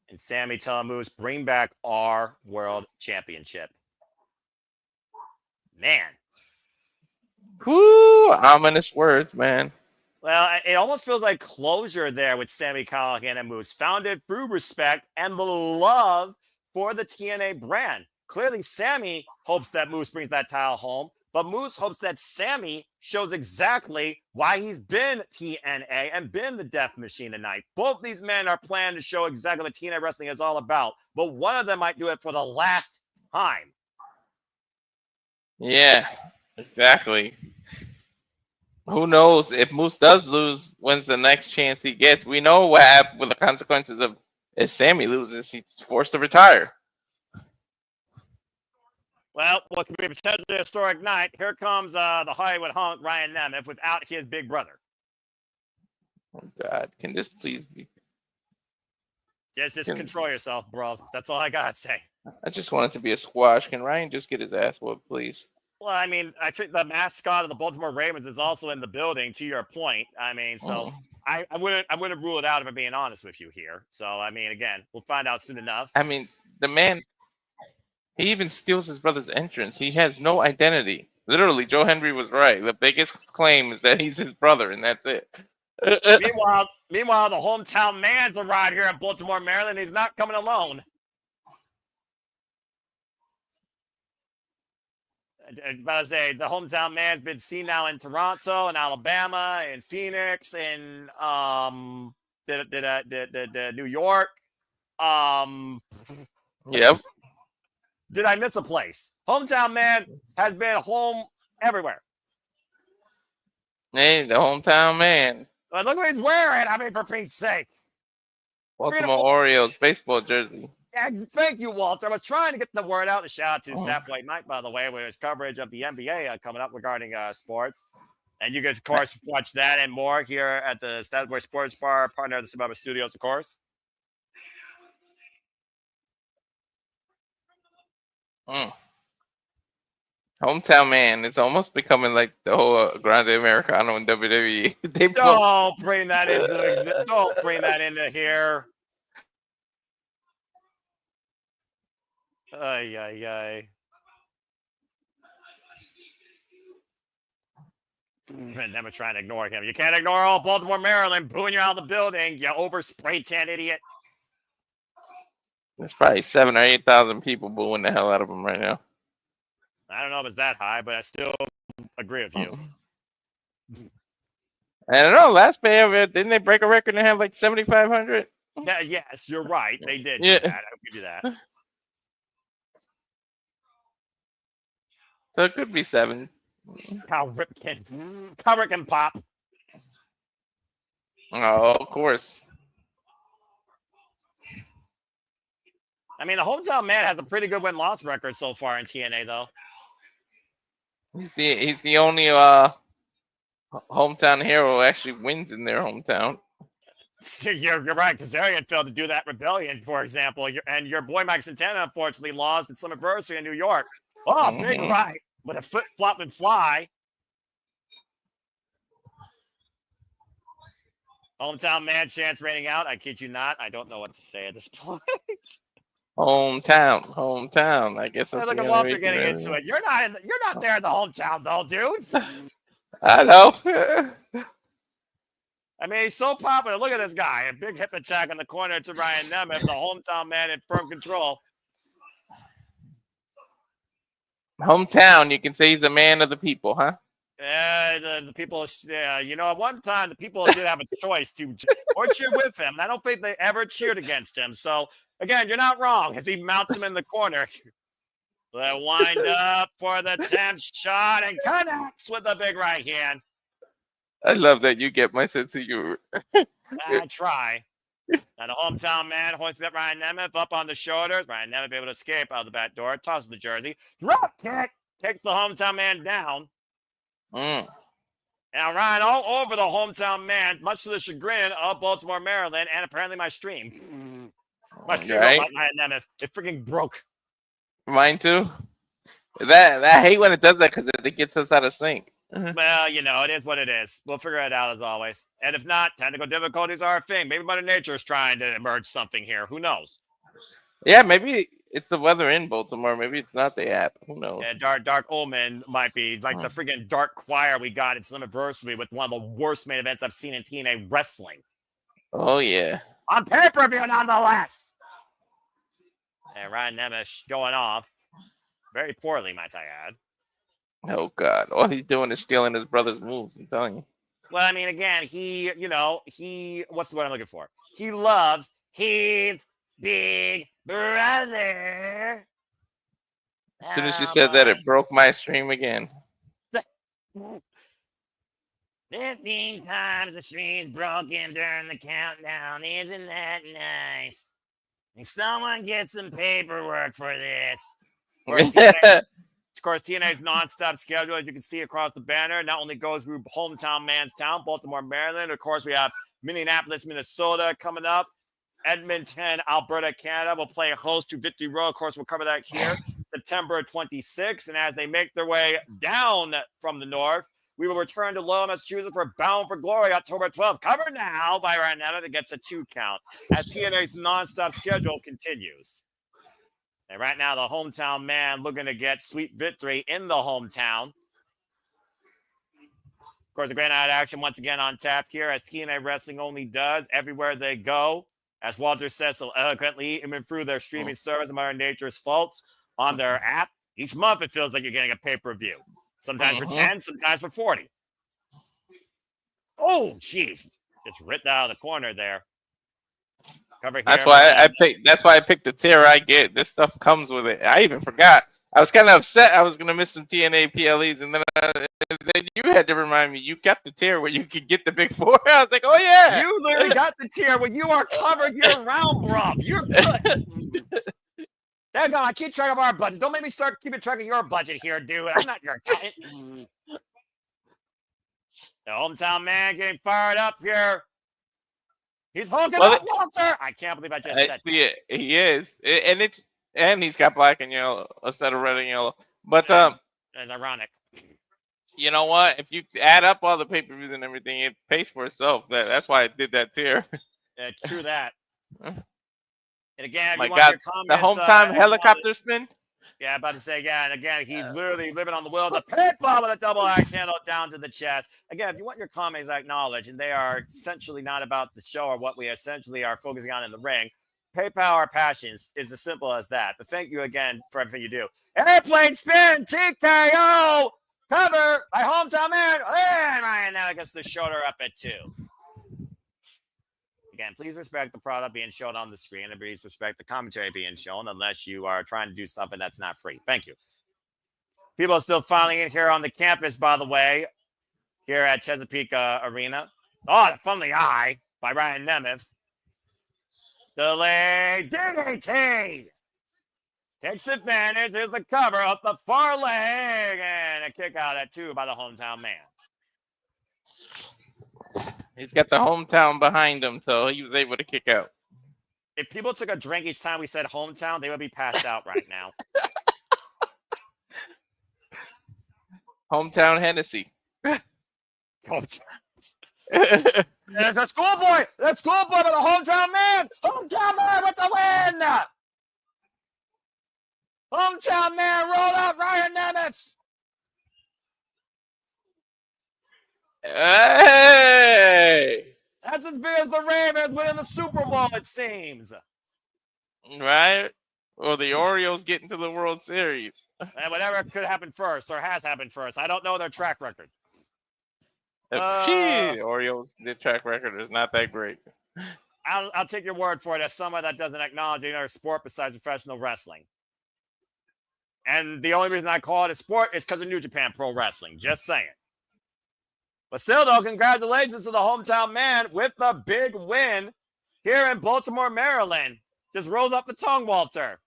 And Sami telling Moose, bring back our world championship. Man. Whoo, ominous words, man. Well, it almost feels like closure there with Sami Callihan and Moose, founded through respect and the love for the TNA brand. Clearly, Sami hopes that Moose brings that title home, but Moose hopes that Sami shows exactly why he's been TNA and been the Death Machine tonight. Both these men are planning to show exactly what TNA wrestling is all about, but one of them might do it for the last time. Yeah, exactly. Who knows if Moose does lose? When's the next chance he gets? We know what happened with the consequences of if Sami loses, he's forced to retire. Well, what could be a potentially historic night? Here comes the Hollywood hunk, Ryan Nemeth, without his big brother. Oh, God. Can this please be? Just control yourself, bro. That's all I got to say. I just want it to be a squash. Can Ryan just get his ass whooped, please? Well, I think the mascot of the Baltimore Ravens is also in the building, to your point. So I wouldn't rule it out if I'm being honest with you here. So, again, we'll find out soon enough. The man... He even steals his brother's entrance. He has no identity. Literally, Joe Henry was right. The biggest claim is that he's his brother, and that's it. Meanwhile, the hometown man's arrived here in Baltimore, Maryland. He's not coming alone. About to say, the hometown man's been seen now in Toronto, in Alabama, in Phoenix, in New York. Yep. did I miss a place? Hometown man has been home everywhere. Hey, the hometown man. But look what he's wearing. I mean, for Pete's sake. Baltimore Orioles baseball jersey. Yeah, thank you, Walter. I was trying to get the word out. A shout out to Statboy Mike, by the way, with his coverage of the NBA coming up regarding sports. And you can, of course, watch that and more here at the Statboy Sports Bar, partner of the Suburban Studios, of course. Hometown man is almost becoming like the whole Grande Americano in WWE. Don't bring that into Don't bring that into here. Ay, ay, ay. Never trying to ignore him. You can't ignore all Baltimore, Maryland booing you out of the building. You over spray tan idiot. There's probably 7,000 or 8,000 people booing the hell out of him right now. I don't know if it's that high, but I still agree with you. I don't know. Last pay, didn't they break a record and have like 7,500? Yes, you're right. They did. Yeah. Do that. I'll give you that. So it could be 7. How Rick can pop. Oh, of course. I mean, the hometown man has a pretty good win-loss record so far in TNA, though. He's the only hometown hero who actually wins in their hometown. You're right. Kazarian failed to do that rebellion, for example. And your boy Mike Santana, unfortunately, lost at Summerversary in New York. Oh, big right. With a flip-flop and fly. Hometown man chance raining out. I kid you not. I don't know what to say at this point. Hometown. I guess that's look at Walter getting into it. You're not there in the hometown, though, dude. I know. I mean, he's so popular. Look at this guy. A big hip attack in the corner to Ryan Nemeth, the hometown man in firm control. Hometown, you can say he's a man of the people, huh? The people, you know, at one time, the people did have a choice to or cheer with him. And I don't think they ever cheered against him. So, again, you're not wrong as he mounts him in the corner. The wind up for the 10th shot and connects with the big right hand. I love that you get my sense of humor. I try. Now, the hometown man hoists up Ryan Nemeth up on the shoulders. Ryan Nemeth able to escape out of the back door, tosses the jersey. Drop kick takes the hometown man down. Now, Ryan all over the hometown man, much to the chagrin of Baltimore, Maryland, and apparently my stream. My stream right. Like Ryan Nemeth. It freaking broke. Mine too. I hate when it does that because it gets us out of sync. Well, you know, it is what it is. We'll figure it out as always. And if not, technical difficulties are a thing. Maybe Mother Nature is trying to emerge something here. Who knows? Yeah, maybe it's the weather in Baltimore. Maybe it's not the app. Who knows? Yeah, Dark Omen might be like the freaking Dark Choir we got at Summerversary with one of the worst main events I've seen in TNA wrestling. Oh, yeah. On pay-per-view, nonetheless. And Ryan Nemeth going off very poorly, might I add. Oh, God. All he's doing is stealing his brother's moves, I'm telling you. Well, I mean, again, what's the word I'm looking for? He loves his big brother. As soon as you said that, it broke my stream again. 15 times the stream's broken during the countdown. Isn't that nice? And someone get some paperwork for this. Of course, TNA's non-stop schedule, as you can see across the banner, not only goes through hometown man's town, Baltimore, Maryland. Of course, we have Minneapolis, Minnesota coming up. Edmonton, Alberta, Canada will play host to Victory Road. Of course, we'll cover that here September 26th. And as they make their way down from the north, we will return to Lowell, Massachusetts for Bound for Glory October 12th. Covered now by Ryan Nemeth that gets a 2 count as TNA's non-stop schedule continues. And right now, the hometown man looking to get sweet victory in the hometown. Of course, a great night of action once again on tap here, as TNA Wrestling only does everywhere they go. As Walter says so eloquently, even through their streaming service, Modern Nature's faults on their app. Each month, it feels like you're getting a pay-per-view. Sometimes for 10, sometimes for 40. Oh, jeez. Just ripped out of the corner there. Cover here. That's why I picked the tier I get. This stuff comes with it. I even forgot. I was kind of upset I was gonna miss some TNA PLEs, and then you had to remind me. You got the tier where you could get the big four. I was like, oh yeah. You literally got the tier when you are covered year round, bro. You're good. Daggone, I keep track of our budget. Don't make me start keeping track of your budget here, dude. I'm not your accountant. The hometown man getting fired up here. He's hulking up, Walter. I can't believe I just said that. He is. And he's got black and yellow instead of red and yellow. But it's ironic. You know what? If you add up all the pay-per-views and everything, it pays for itself. That's why I did that tier. True that. And again, if my you want God, your comments, the hometown helicopter spin. Yeah, about to say again. Again, he's literally living on the wheel. The pit bomb with a double axe handle down to the chest. Again, if you want your comments acknowledged, and they are essentially not about the show or what we essentially are focusing on in the ring, PayPal or passions is as simple as that. But thank you again for everything you do. Airplane spin, TKO, cover by hometown man. And Ryan now gets the shoulder up at 2. Again, please respect the product being shown on the screen and please respect the commentary being shown unless you are trying to do something that's not free. Thank you. People are still filing in here on the campus, by the way, here at Chesapeake Arena. Oh, the Friendly Eye by Ryan Nemeth. Delay DDT. Takes advantage. Here's the cover up the far leg and a kick out at 2 by the hometown man. He's got the hometown behind him, so he was able to kick out. If people took a drink each time we said hometown, they would be passed out right now. Hometown Hennessy. There's a schoolboy. That's schoolboy by the hometown man. Hometown man with the win. Hometown man roll out Ryan Nemeth. Hey! That's as big as the Ravens winning the Super Bowl, it seems. Right? Or the Orioles getting to the World Series. And whatever could happen first or has happened first. I don't know their track record. The Orioles, their track record is not that great. I'll take your word for it as someone that doesn't acknowledge any other sport besides professional wrestling. And the only reason I call it a sport is because of New Japan Pro Wrestling. Just saying. But still, though, congratulations to the hometown man with the big win here in Baltimore, Maryland. Just rolled up the tongue, Walter.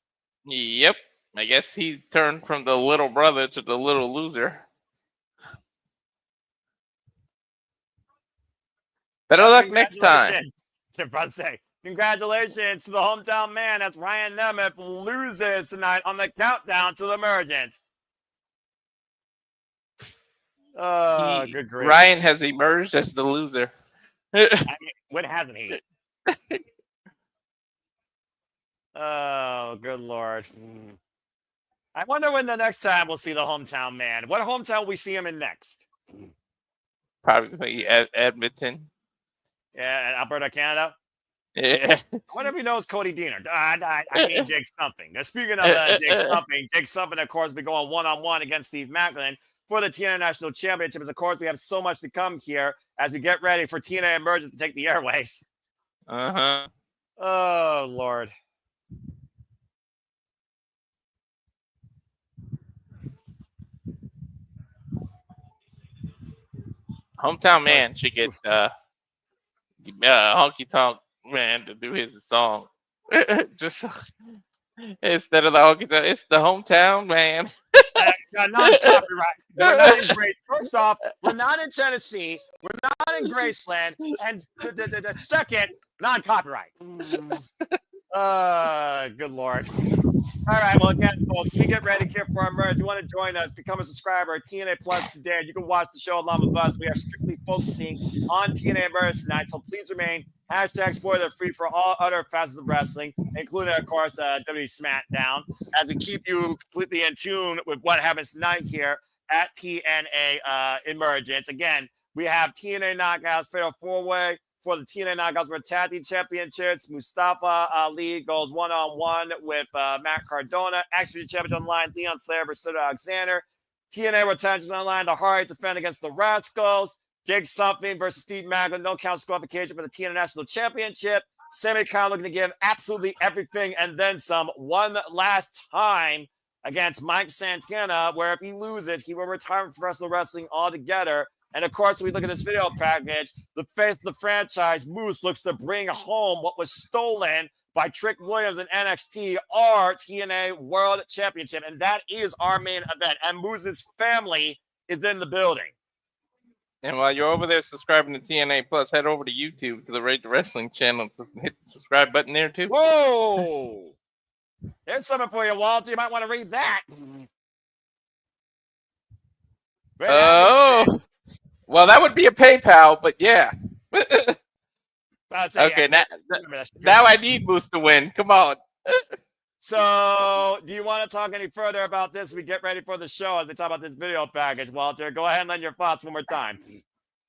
Yep. I guess he turned from the little brother to the little loser. Better luck next time. I'm about to say, congratulations to the hometown man as Ryan Nemeth loses tonight on the countdown to the Emergence. Good grief. Ryan has emerged as the loser. I mean, when hasn't he? Oh, good Lord. I wonder when the next time we'll see the hometown man. What hometown will we see him in next? Probably Edmonton. Yeah, Alberta, Canada? Yeah. I wonder if he knows Cody Deaner. I mean Jake Stumping. Now, speaking of Jake Stumping, of course, be going one-on-one against Steve Maclin for the TNA National Championship. As of course, we have so much to come here as we get ready for TNA Emergence to take the airways. Uh-huh. Oh, Lord. Hometown man should get Honky Tonk Man to do his song. Just instead of the Honky Tonk, it's the hometown man. Non-copyright. We're not in First off, we're not in Tennessee. We're not in Graceland. And the second, non-copyright. Good Lord. All right, well, again, folks, we get ready here for our merge. If you want to join us, become a subscriber at TNA Plus today. You can watch the show along with us. We are strictly focusing on TNA Emergence tonight, so please remain #spoiler free for all other facets of wrestling, including, of course, WWE SmackDown, as we keep you completely in tune with what happens tonight here at TNA Emergence. Again, we have TNA Knockouts Fatal 4-Way. For the TNA Knockouts World Tag Team Championships, Mustafa Ali goes one-on-one with Matt Cardona. Actually, Championship Online, Leon Slater versus Cedric Alexander. TNA World Tag Team Online, the Hardys defend against the Rascalz. Jake Something versus Steve Maclin, no count disqualification for the TNA National Championship. Sami kind of looking to give absolutely everything and then some one last time against Mike Santana, where if he loses, he will retire from professional wrestling altogether. And of course, we look at this video package, the face of the franchise, Moose, looks to bring home what was stolen by Trick Williams and NXT, our TNA World Championship. And that is our main event. And Moose's family is in the building. And while you're over there subscribing to TNA Plus, head over to YouTube to the Rate the Wrestling channel to hit the subscribe button there too. Whoa! There's something for you, Walter. You might want to read that. Oh, well, that would be a PayPal, but yeah. Okay, now I need Moose to win. Come on. So, do you want to talk any further about this? We get ready for the show as we talk about this video package, Walter. Go ahead and lend your thoughts one more time.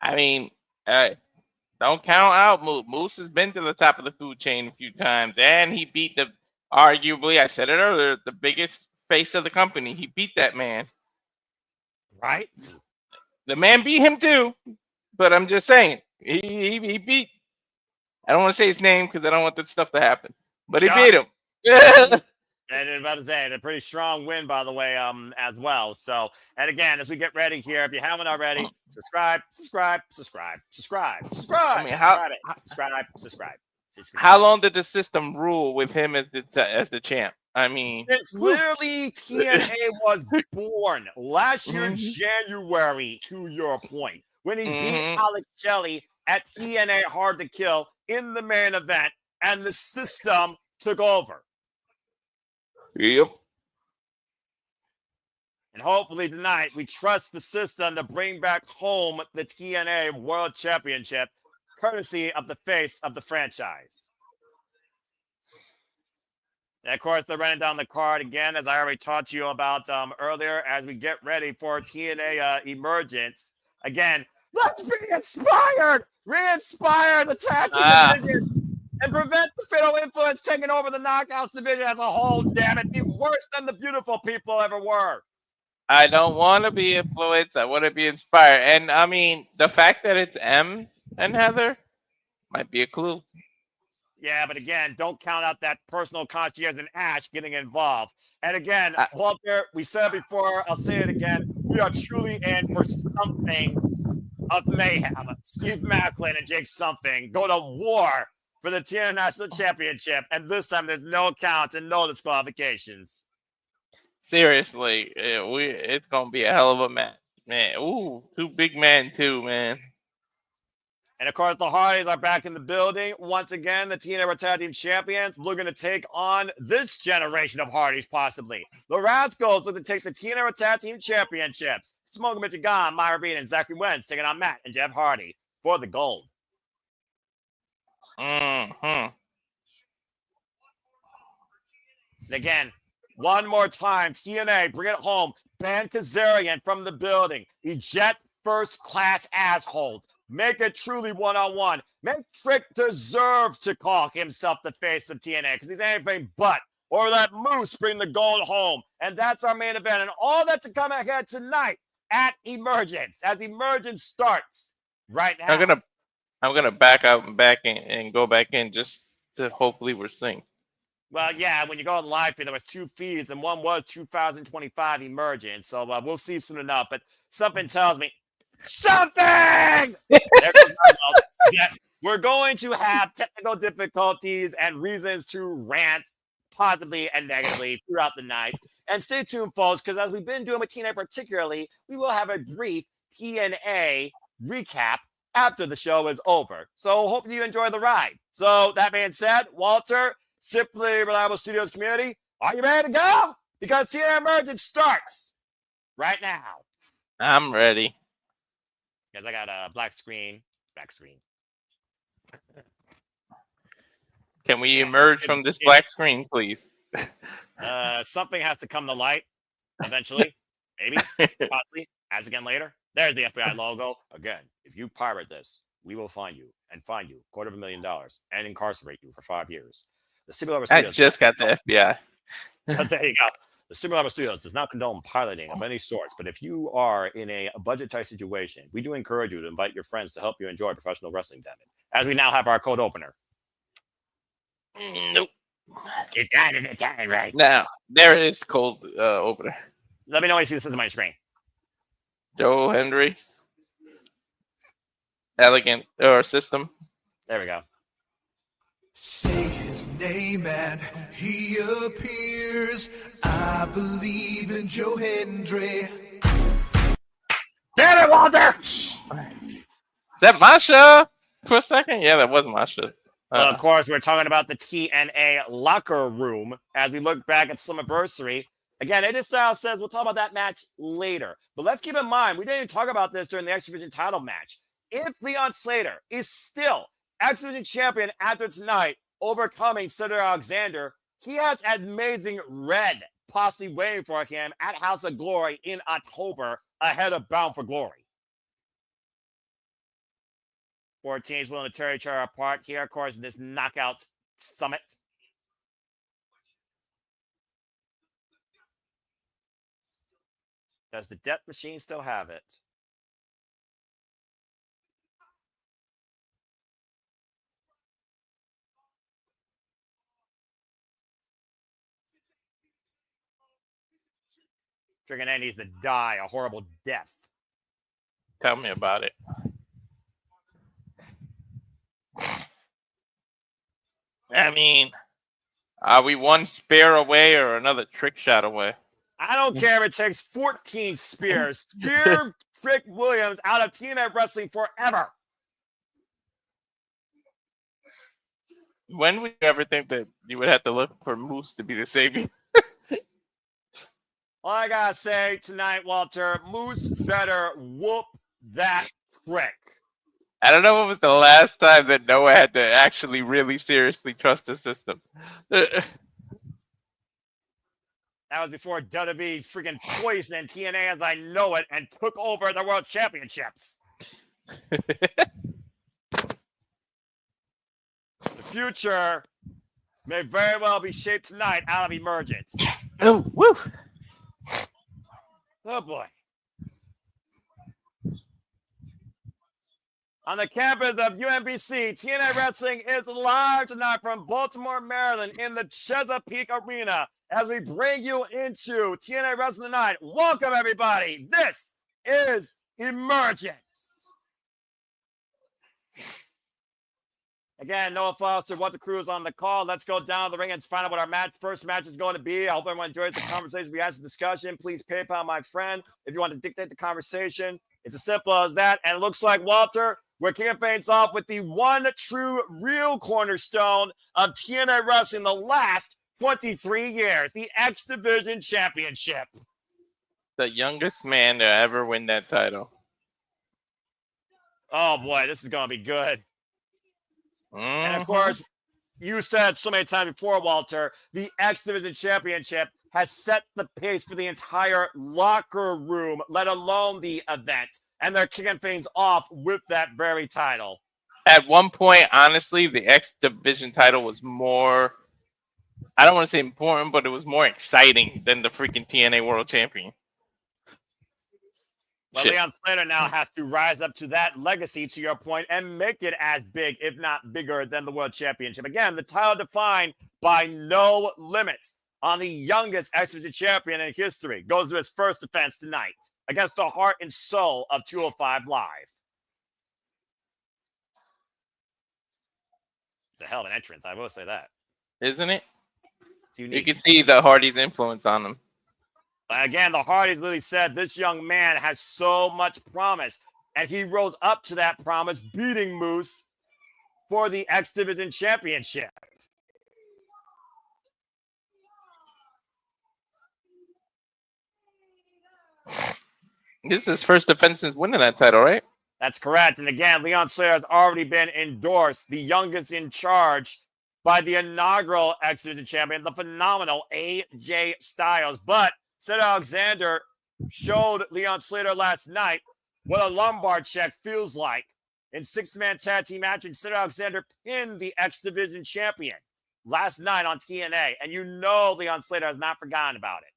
I mean, don't count out Moose. Moose has been to the top of the food chain a few times, and he beat arguably, I said it earlier, the biggest face of the company. He beat that man. Right? The man beat him too, but I'm just saying, he beat. I don't want to say his name because I don't want that stuff to happen, but he beat him. And I'm about to say, a pretty strong win, by the way, as well. So, and again, as we get ready here, if you haven't already, subscribe. I mean, subscribe. How long did the system rule with him as the champ? I mean, since literally TNA was born last year, January, to your point, when he beat Alex Shelley at TNA Hard to Kill in the main event, and the system took over. Yep. And hopefully tonight we trust the system to bring back home the TNA World Championship, courtesy of the face of the franchise. And of course, they're running down the card again, as I already talked to you about earlier, as we get ready for TNA Emergence. Again, let's be inspired! Re-inspire the tag team division and prevent the fatal influence taking over the knockouts division as a whole, damn it. Be worse than the beautiful people ever were. I don't want to be influenced. I want to be inspired. And I mean, the fact that it's M and Heather might be a clue. Yeah, but again, don't count out that personal concierge and Ash getting involved. And again, Walter, we said it before, I'll say it again. We are truly in for something of mayhem. Steve Maclin and Jake Something go to war for the TNA National Championship. And this time there's no counts and no disqualifications. Seriously, it's going to be a hell of a match. Man, ooh, two big men too, man. And of course, the Hardys are back in the building. Once again, the TNA Tag Team Champions looking to take on this generation of Hardys, possibly. The Rascalz looking to take the TNA Tag Team Championships. Smoking Michigan, Myron, and Zachary Wentz taking on Matt and Jeff Hardy for the gold. And again, one more time, TNA, bring it home. Ban Kazarian from the building. Eject first-class assholes. Make it truly one-on-one. Make Trick deserve to call himself the face of TNA because he's anything but. Or let Moose bring the gold home. And that's our main event. And all that to come ahead tonight at Emergence as Emergence starts right now. I'm gonna back out and back in and go back in just to hopefully we're synced. Well, yeah, when you go on live feed, there was 2 feeds, and one was 2025 Emergence. So we'll see soon enough. But something tells me, something! Yeah, we're going to have technical difficulties and reasons to rant positively and negatively throughout the night. And stay tuned, folks, because as we've been doing with TNA particularly, we will have a brief TNA recap after the show is over. So hopefully you enjoy the ride. So that being said, Walter, Simply Reliable Studios community, are you ready to go? Because TNA Emergence starts right now. I'm ready. Because I got a black screen. Can we emerge from this black screen, please? Something has to come to light eventually. Maybe. Possibly. As again later. There's the FBI logo. Again, if you pirate this, we will find you and fine you $250,000 and incarcerate you for 5 years. The Simulator Studios. I just got the FBI. There you go. The Simulator Studios does not condone piloting of any sorts, but if you are in a budget-tight situation, we do encourage you to invite your friends to help you enjoy professional wrestling, damn it. As we now have our code opener. Nope. It's time, right? Now, there it is, cold opener. Let me know when you see this on my screen. Joe Henry. Elegant or system. There we go. Say his name and he appears. I believe in Joe Hendry. Damn it, Walter! Is that Masha for a second? Yeah, that was Masha. Well, of course, we're talking about the TNA locker room as we look back at Slammiversary. Again, AJ Styles says we'll talk about that match later. But let's keep in mind, we didn't even talk about this during the X Division title match. If Leon Slater is still X Division champion after tonight, overcoming Cedric Alexander, he has amazing red possibly waiting for him at House of Glory in October ahead of Bound for Glory. 4 teams willing to tear each other apart here, of course, in this Knockouts Summit. Does the Death Machine still have it? Dragon Ed needs to die a horrible death. Tell me about it. I mean, are we one spear away or another trick shot away? I don't care if it takes 14 spears. Spear Trick Williams out of TNA Wrestling forever. When would you ever think that you would have to look for Moose to be the savior? All I gotta say tonight, Walter, Moose better whoop that trick. I don't know when was the last time that Noah had to actually really seriously trust the system. That was before WWE freaking poisoned TNA as I know it and took over the World Championships. The future may very well be shaped tonight out of Emergence. Oh, woo! Oh boy. On the campus of UMBC, TNA Wrestling is live tonight from Baltimore, Maryland in the Chesapeake Arena as we bring you into TNA Wrestling tonight. Welcome, everybody. This is Emergence. Again, Noah Foster, what the Cruz on the call. Let's go down the ring and find out what our first match is going to be. I hope everyone enjoys the conversation. We had some discussion. Please PayPal my friend if you want to dictate the conversation. It's as simple as that. And it looks like, Walter, we're kicking things off with the one true real cornerstone of TNA Wrestling the last 23 years, the X Division Championship. The youngest man to ever win that title. Oh, boy, this is going to be good. Mm-hmm. And, of course, you said so many times before, Walter, the X Division Championship has set the pace for the entire locker room, let alone the event. And they're kicking things off with that very title. At one point, honestly, the X Division title was more, I don't want to say important, but it was more exciting than the freaking TNA World Champion. Well, Leon Slater now has to rise up to that legacy, to your point, and make it as big, if not bigger, than the World Championship. Again, the title defined by no limits on the youngest X Division champion in history. Goes to his first defense tonight against the heart and soul of 205 Live. It's a hell of an entrance, I will say that. Isn't it? It's unique. You can see the Hardy's influence on him. Again, the Hardys really said this young man has so much promise, and he rose up to that promise, beating Moose for the X Division Championship. This is his first defense since winning that title, right? That's correct. And again, Leon Slater has already been endorsed, the youngest in charge, by the inaugural X Division champion, the phenomenal AJ Styles. But Cedric Alexander showed Leon Slater last night what a lumbar check feels like. In six-man tag team matching, Cedric Alexander pinned the X Division champion last night on TNA. And you know Leon Slater has not forgotten about it.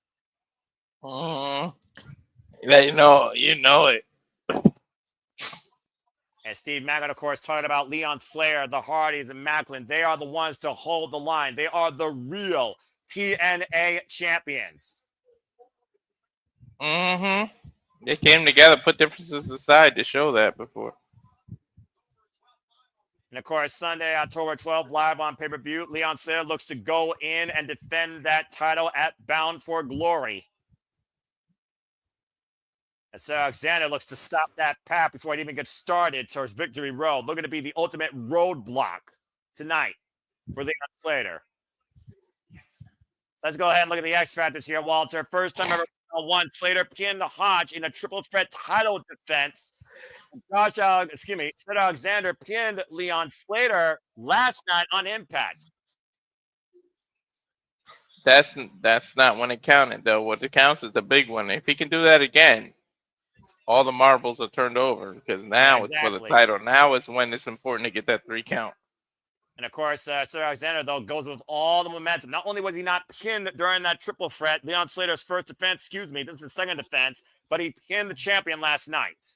You know it. And Steve Maclin, of course, talking about Leon Slater, the Hardys, and Maclin. They are the ones to hold the line. They are the real TNA champions. Mm-hmm. They came together, put differences aside to show that before. And of course, Sunday, October 12th, live on pay-per-view, Leon Slater looks to go in and defend that title at Bound for Glory. And Cedric Alexander looks to stop that path before it even gets started towards Victory Road. Looking to be the ultimate roadblock tonight for Leon Slater. Let's go ahead and look at the X Factors here, Walter. First time ever won. Slater pinned Hodge in a triple threat title defense. Cedric Alexander pinned Leon Slater last night on Impact. That's not when it counted, though. What it counts is the big one. If he can do that again, all the marbles are turned over because now it's for the title. Now is when it's important to get that 3 count. And of course, Cedric Alexander, though, goes with all the momentum. Not only was he not pinned during that triple threat, Leon Slater's first defense, this is his second defense, but he pinned the champion last night.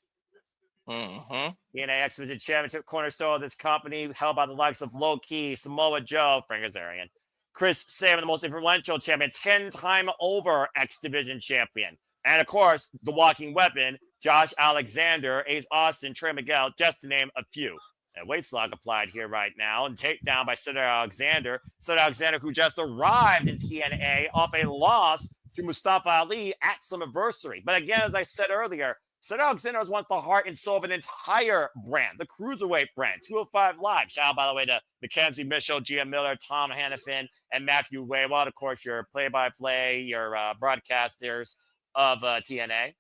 Mm-hmm. TNA X Division Championship cornerstone of this company, held by the likes of Low Key, Samoa Joe, Frank Kazarian, Chris Sabin, the most influential champion, 10-time over X Division champion. And of course, the walking weapon, Josh Alexander, Ace Austin, Trey Miguel, just to name a few. And weight slog applied here right now, and takedown by Cedric Alexander. Cedric Alexander, who just arrived in TNA off a loss to Mustafa Ali at Slammiversary. But again, as I said earlier, Cedric Alexander was once the heart and soul of an entire brand, the Cruiserweight brand, 205 Live. Shout out, by the way, to Mackenzie Mitchell, Gia Miller, Tom Hannafin, and Matthew Waywald, of course, your play-by-play, your broadcasters of TNA.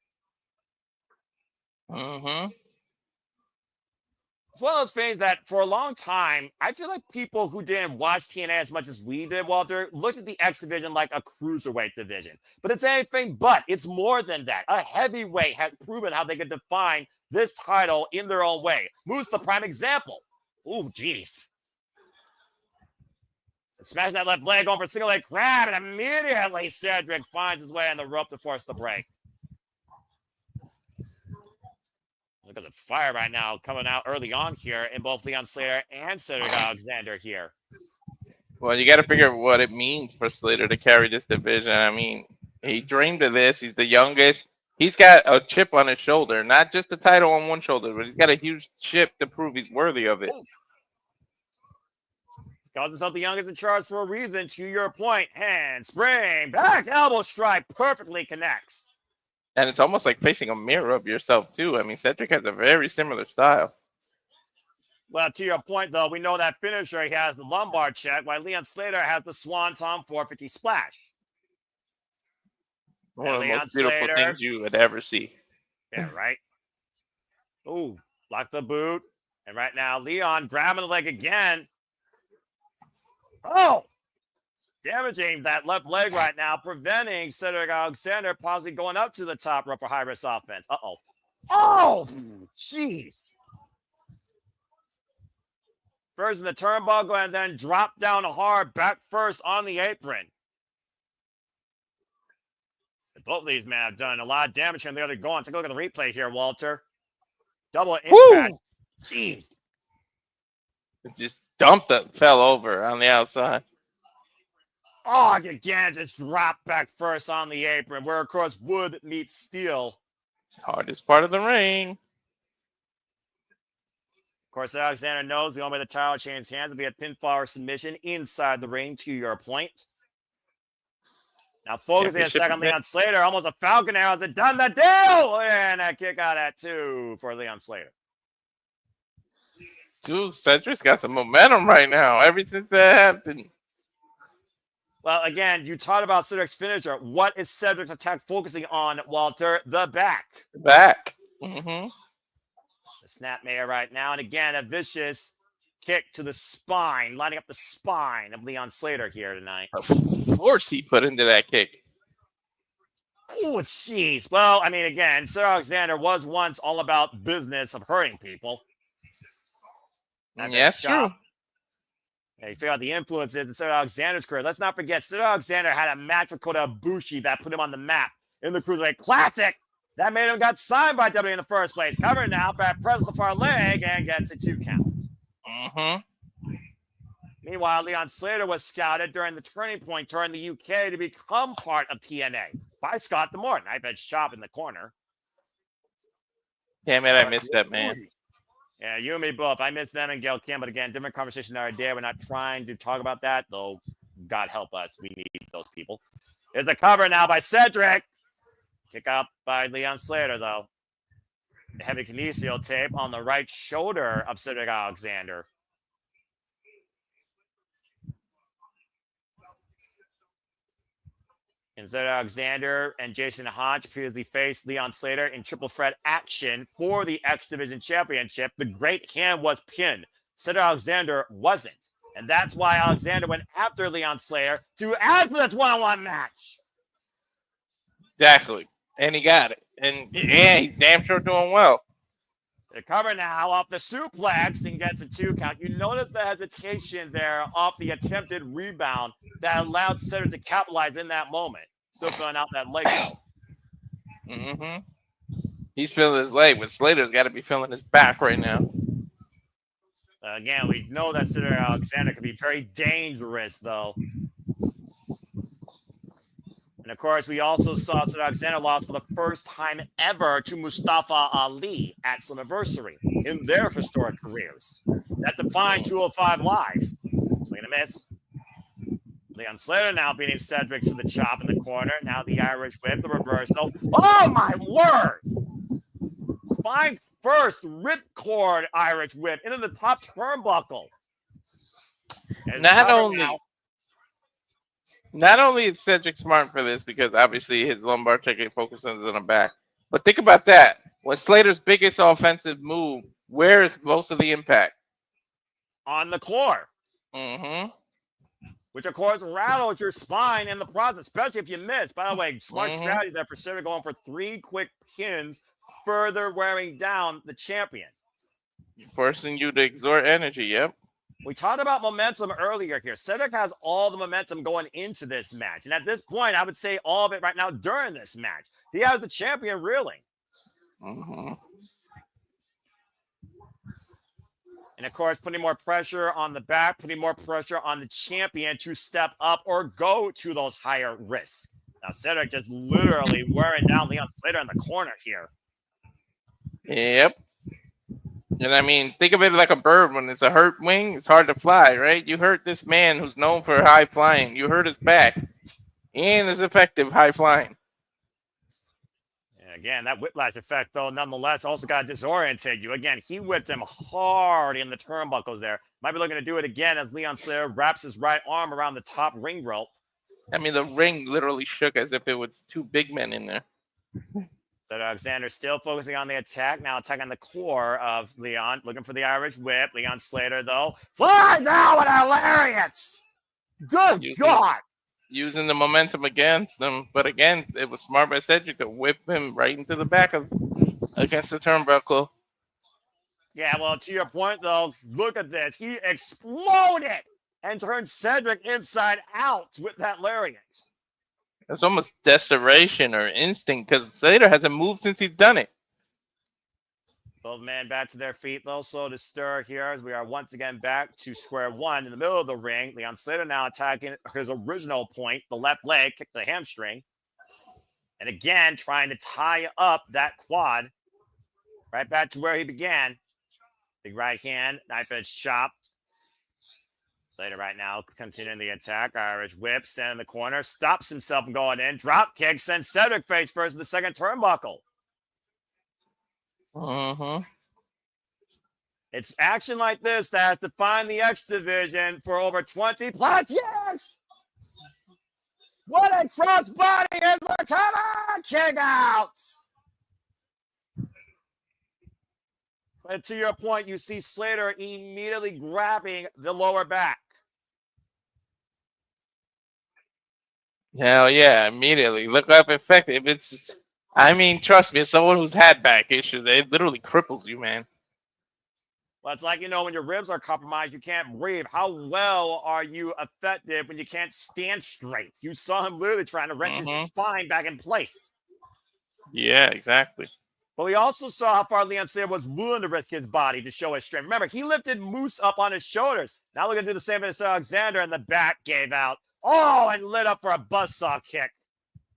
Mm-hmm. It's one of those things that for a long time, I feel like people who didn't watch TNA as much as we did, Walter, looked at the X division like a cruiserweight division. But it's anything but. It's more than that. A heavyweight has proven how they could define this title in their own way. Moose, the prime example. Ooh, jeez. Smash that left leg, going for a single leg grab, and immediately Cedric finds his way on the rope to force the break. Look at the fire right now coming out early on here in both Leon Slater and Cedric Alexander here. Well, you got to figure out what it means for Slater to carry this division. I mean, he dreamed of this. He's the youngest. He's got a chip on his shoulder, not just a title on one shoulder, but he's got a huge chip to prove he's worthy of it. Calls himself the youngest in charge for a reason. To your point, handspring, back elbow strike perfectly connects. And it's almost like facing a mirror of yourself, too. I mean, Cedric has a very similar style. Well, to your point, though, we know that finisher, he has the lumbar check, while Leon Slater has the Swanton 450 splash. One of the most beautiful things you would ever see. Yeah, right? Ooh, block the boot. And right now, Leon grabbing the leg again. Oh! Damaging that left leg right now, preventing Cedric Alexander possibly going up to the top rope for high-risk offense. Uh-oh. Oh, jeez. First in the turnbuckle and then drop down hard, back first on the apron. And both of these men have done a lot of damage here, and they're going. Take a look at the replay here, Walter. Double impact. Woo! Jeez. It just dumped it, fell over on the outside. Oh, again, just drop back first on the apron, where, of course, wood meets steel. Hardest part of the ring. Of course, Alexander knows the only way the title changes hands will be a pinfall or submission inside the ring, to your point. Now, focusing a second on Leon Slater, almost a Falcon Arrow has done the deal! And a kick out at 2 for Leon Slater. Dude, Cedric's got some momentum right now, ever since that happened. Well, again, you talked about Cedric's finisher. What is Cedric's attack focusing on, Walter? The back. The back. Mm-hmm. The snapmare right now. And again, a vicious kick to the spine, lining up the spine of Leon Slater here tonight. The force he put into that kick. Oh, jeez. Well, I mean, again, Cedric Alexander was once all about business of hurting people. Yeah, that's true. Yeah, you figure out the influences in Cedric Alexander's career. Let's not forget, Cedric Alexander had a match with Kota Ibushi that put him on the map in the Cruiserweight Classic. That made him got signed by WWE in the first place. Covered now, back presses the far leg and gets a 2 count. Meanwhile, Leon Slater was scouted during the Turning Point tour in the UK to become part of TNA by Scott D'Amore. Knife edge chop in the corner. Damn it, I missed that, man. Yeah, you and me both. I missed them and Gail Kim, but again, different conversation the other day. We're not trying to talk about that, though. God help us. We need those people. There's the cover now by Cedric. Kick out by Leon Slater, though. The heavy kinesio tape on the right shoulder of Cedric Alexander. And Cedric Alexander and Jason Hodge previously faced Leon Slater in triple threat action for the X Division Championship. The great hand was pinned. Cedric Alexander wasn't. And that's why Alexander went after Leon Slater to ask for this one-on-one match. Exactly. And he got it. And yeah, he's damn sure doing well. The cover now off the suplex and gets a 2 count. You notice the hesitation there off the attempted rebound that allowed Cedric to capitalize in that moment. Still filling out that leg though. He's feeling his leg, but Slater's got to be feeling his back right now. Again, we know that Cedric Alexander can be very dangerous, though. And of course, we also saw Cedric Alexander lost for the first time ever to Mustafa Ali at Slammiversary in their historic careers. That defined 205 Live. Swing and a miss. Leon Slater now beating Cedric to the chop in the corner. Now the Irish whip, the reversal. Oh my word! Spine first, ripcord Irish whip into the top turnbuckle. And Not only is Cedric smart for this because obviously his lumbar check focuses on the back, but think about that. When Slater's biggest offensive move, where is most of the impact? On the core. Which, of course, rattles your spine in the process, especially if you miss. By the way, smart strategy there for Cedric going for 3 quick pins, further wearing down the champion. Forcing you to exert energy, yep. We talked about momentum earlier here. Cedric has all the momentum going into this match. And at this point, I would say all of it right now during this match. He has the champion reeling. And, of course, putting more pressure on the back, putting more pressure on the champion to step up or go to those higher risks. Now, Cedric just literally wearing down Leon Slater in the corner here. Yep. And I mean, think of it like a bird. When it's a hurt wing, it's hard to fly, right? You hurt this man who's known for high flying. You hurt his back. And his effective high flying. And again, that whiplash effect, though, nonetheless, also got to disorient you. Again, he whipped him hard in the turnbuckles there. Might be looking to do it again as Leon Slater wraps his right arm around the top ring rope. I mean, the ring literally shook as if it was 2 big men in there. So Alexander still focusing on the attack. Now attacking the core of Leon. Looking for the Irish whip. Leon Slater, though, flies out with a lariat. Good God. Using the momentum against them. But again, it was smart by Cedric to whip him right into the back against the turnbuckle. Yeah, well, to your point, though, look at this. He exploded and turned Cedric inside out with that lariat. It's almost desperation or instinct because Slater hasn't moved since he's done it. Both men back to their feet, though, slow to stir here as we are once again back to square one in the middle of the ring. Leon Slater now attacking his original point, the left leg, kick the hamstring. And again, trying to tie up that quad right back to where he began. Big right hand, knife edge chop. Slater right now continuing the attack. Irish whip, stand in the corner, stops himself from going in. Drop kick, sends Cedric face first in the second turnbuckle. It's action like this that has defined the X Division for over 20 plus years. What a crossbody is the cover! Kick out! But to your point, you see Slater immediately grabbing the lower back. Hell yeah, immediately. Look up effective. I mean, trust me, as someone who's had back issues, it literally cripples you, man. Well, it's like, when your ribs are compromised, you can't breathe. How well are you effective when you can't stand straight? You saw him literally trying to wrench his spine back in place. Yeah, exactly. But we also saw how far Leon Slater was willing to risk his body to show his strength. Remember, he lifted Moose up on his shoulders. Now we're going to do the same as Alexander, and the back gave out. Oh, and lit up for a buzzsaw kick.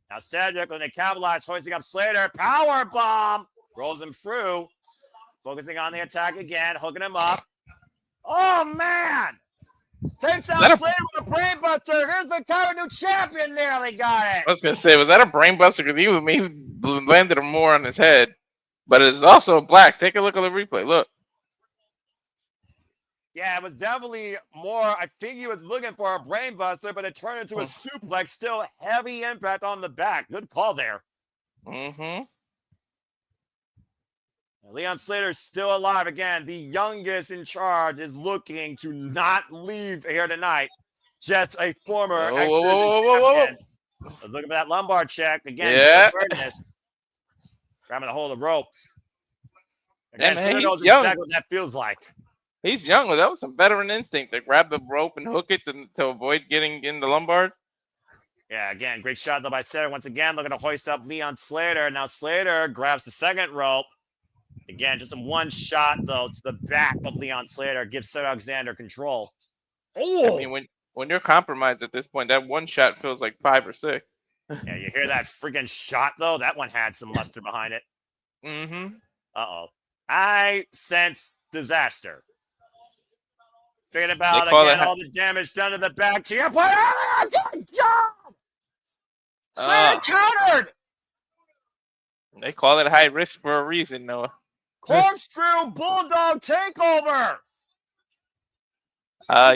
Now Cedric, when they capitalize, hoisting up Slater. Power bomb. Rolls him through. Focusing on the attack again, hooking him up. Oh, man. Takes out Slater with a brainbuster. Here's the current new champion. Nearly got it. I was going to say, was that a brainbuster? Because he landed him more on his head. But it's also black. Take a look at the replay. Look. Yeah, it was definitely more. I think he was looking for a brainbuster, but it turned into a suplex. Still heavy impact on the back. Good call there. Mm-hmm. Leon Slater is still alive. Again, the youngest in charge is looking to not leave here tonight. Just a former champion. Looking for that lumbar check. Again, yeah. Grabbing a hold of ropes. Again, man, knows exactly what that feels like. He's young. Well, that was some veteran instinct to grab the rope and hook it to avoid getting in the lumbar. Yeah, again, great shot though by Slater. Once again, looking to hoist up Leon Slater. Now Slater grabs the second rope. Again, just a one shot though to the back of Leon Slater. Gives Cedric Alexander control. Oh! I mean, when you're compromised at this point, that one shot feels like 5 or 6. Yeah, you hear that freaking shot though? That one had some luster behind it. Mm-hmm. Uh-oh. I sense disaster. Thinking about again all the damage done to the back. To your player. Good job! Slater countered! They call it high risk for a reason, Noah. Corkscrew Bulldog takeover!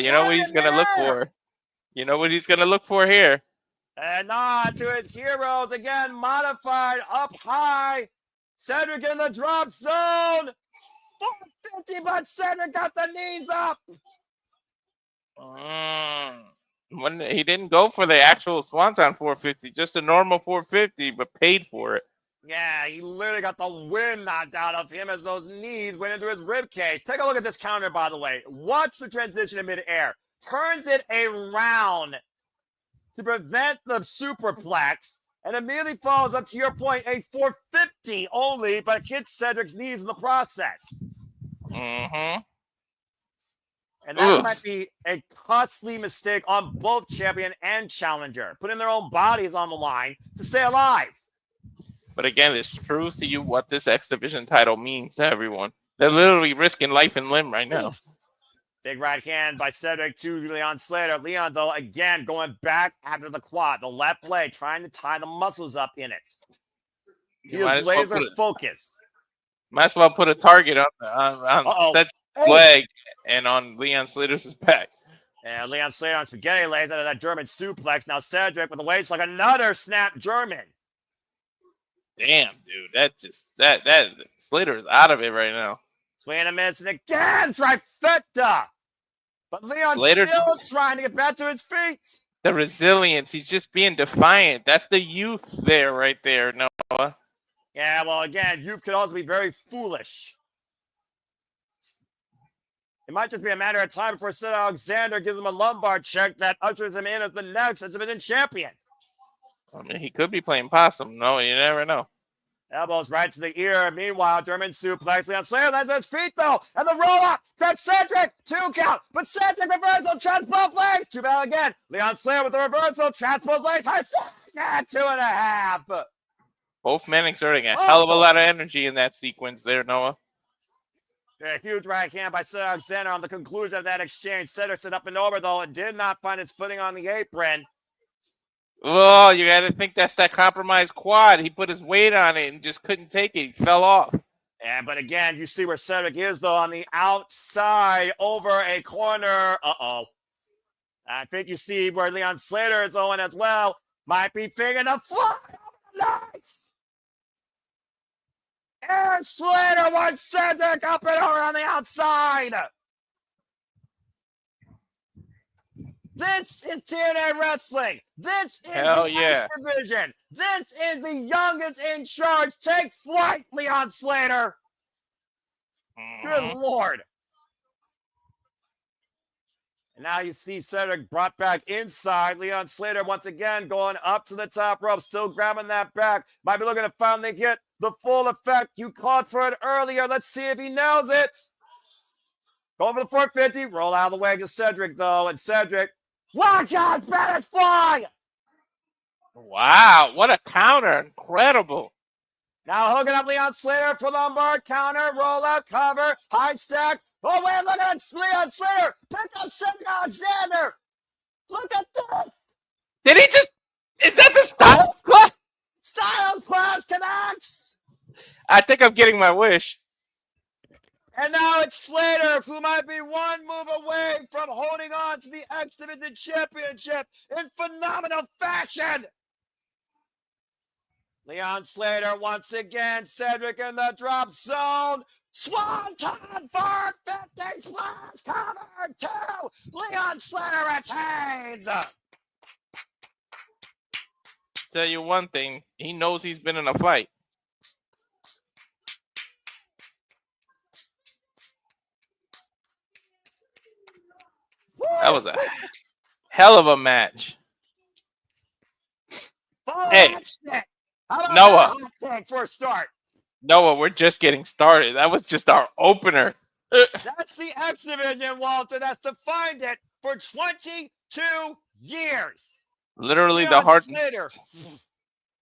You know what he's going to look for. You know what he's going to look for here. And on to his heroes again, modified up high. Cedric in the drop zone. 450, but Cedric got the knees up. When he didn't go for the actual Swanton 450, just a normal 450, but paid for it. Yeah, he literally got the wind knocked out of him as those knees went into his ribcage. Take a look at this counter, by the way. Watch the transition in midair. Turns it around to prevent the superplex, and immediately falls up to your point, a 450 only, but hits Cedric's knees in the process. Mm-hmm. And that might be a costly mistake on both champion and challenger, putting their own bodies on the line to stay alive. But again, this proves to you what this X Division title means to everyone. They're literally risking life and limb right now. Big right hand by Cedric to Leon Slater. Leon, though, again, going back after the quad. The left leg, trying to tie the muscles up in it. He is laser focused. Might as well put a target on Cedric's leg and on Leon Slater's back. And Leon Slater on spaghetti legs out of that German suplex. Now Cedric with the waist like another snap German. Damn, dude. That Slater is out of it right now. Swing and a miss, and again, trifecta. But Leon's still trying to get back to his feet. The resilience. He's just being defiant. That's the youth there, right there, Noah. Yeah, well, again, youth could also be very foolish. It might just be a matter of time before Cedric Alexander gives him a lumbar check that ushers him in as the next X Division champion. I mean, he could be playing possum. No, you never know. Elbows right to the ear. Meanwhile, German suplex. Leon Slater lands on his feet, though. And the roll-up. That's Cedric. 2 count. But Cedric reversal. Traps both legs. 2 bell again. Leon Slater with the reversal. Traps both legs. High 2.5. Both men exerting a hell of a lot of energy in that sequence there, Noah. A huge right hand by Cedric Alexander on the conclusion of that exchange. Cedric stood up and over, though, and did not find his footing on the apron. Oh, you got to think that's that compromised quad. He put his weight on it and just couldn't take it. He fell off. Yeah, but again, you see where Cedric is, though, on the outside over a corner. Uh-oh. I think you see where Leon Slater is going as well. Might be figuring to fly over the lights. And Slater wants Cedric up and over on the outside. This is TNA Wrestling. This is the X Division. This is the youngest in charge. Take flight, Leon Slater. Good Lord. And now you see Cedric brought back inside. Leon Slater once again going up to the top rope, still grabbing that back. Might be looking to finally get the full effect. You called for it earlier. Let's see if he nails it. Going for the 450. Roll out of the way to Cedric, though. And Cedric, watch out, Spanish fly! Wow, what a counter. Incredible. Now hooking up Leon Slater for Lombard counter, roll out, cover, high stack. Oh, wait, look at Leon Slater. Pick up Cedric Alexander. Look at this. Did he just... Is that the Styles Clash? Styles Clash connects. I think I'm getting my wish. And now it's Slater, who might be one move away from holding on to the X Division Championship in phenomenal fashion. Leon Slater once again, Cedric in the drop zone. Swanton for 50 splash cover 2. Leon Slater retains. Tell you one thing, he knows he's been in a fight. That was a hell of a match. Hey, Noah. For a start. Noah, we're just getting started. That was just our opener. That's the X Division, Walter. That's defined it for 22 years. Literally the heart.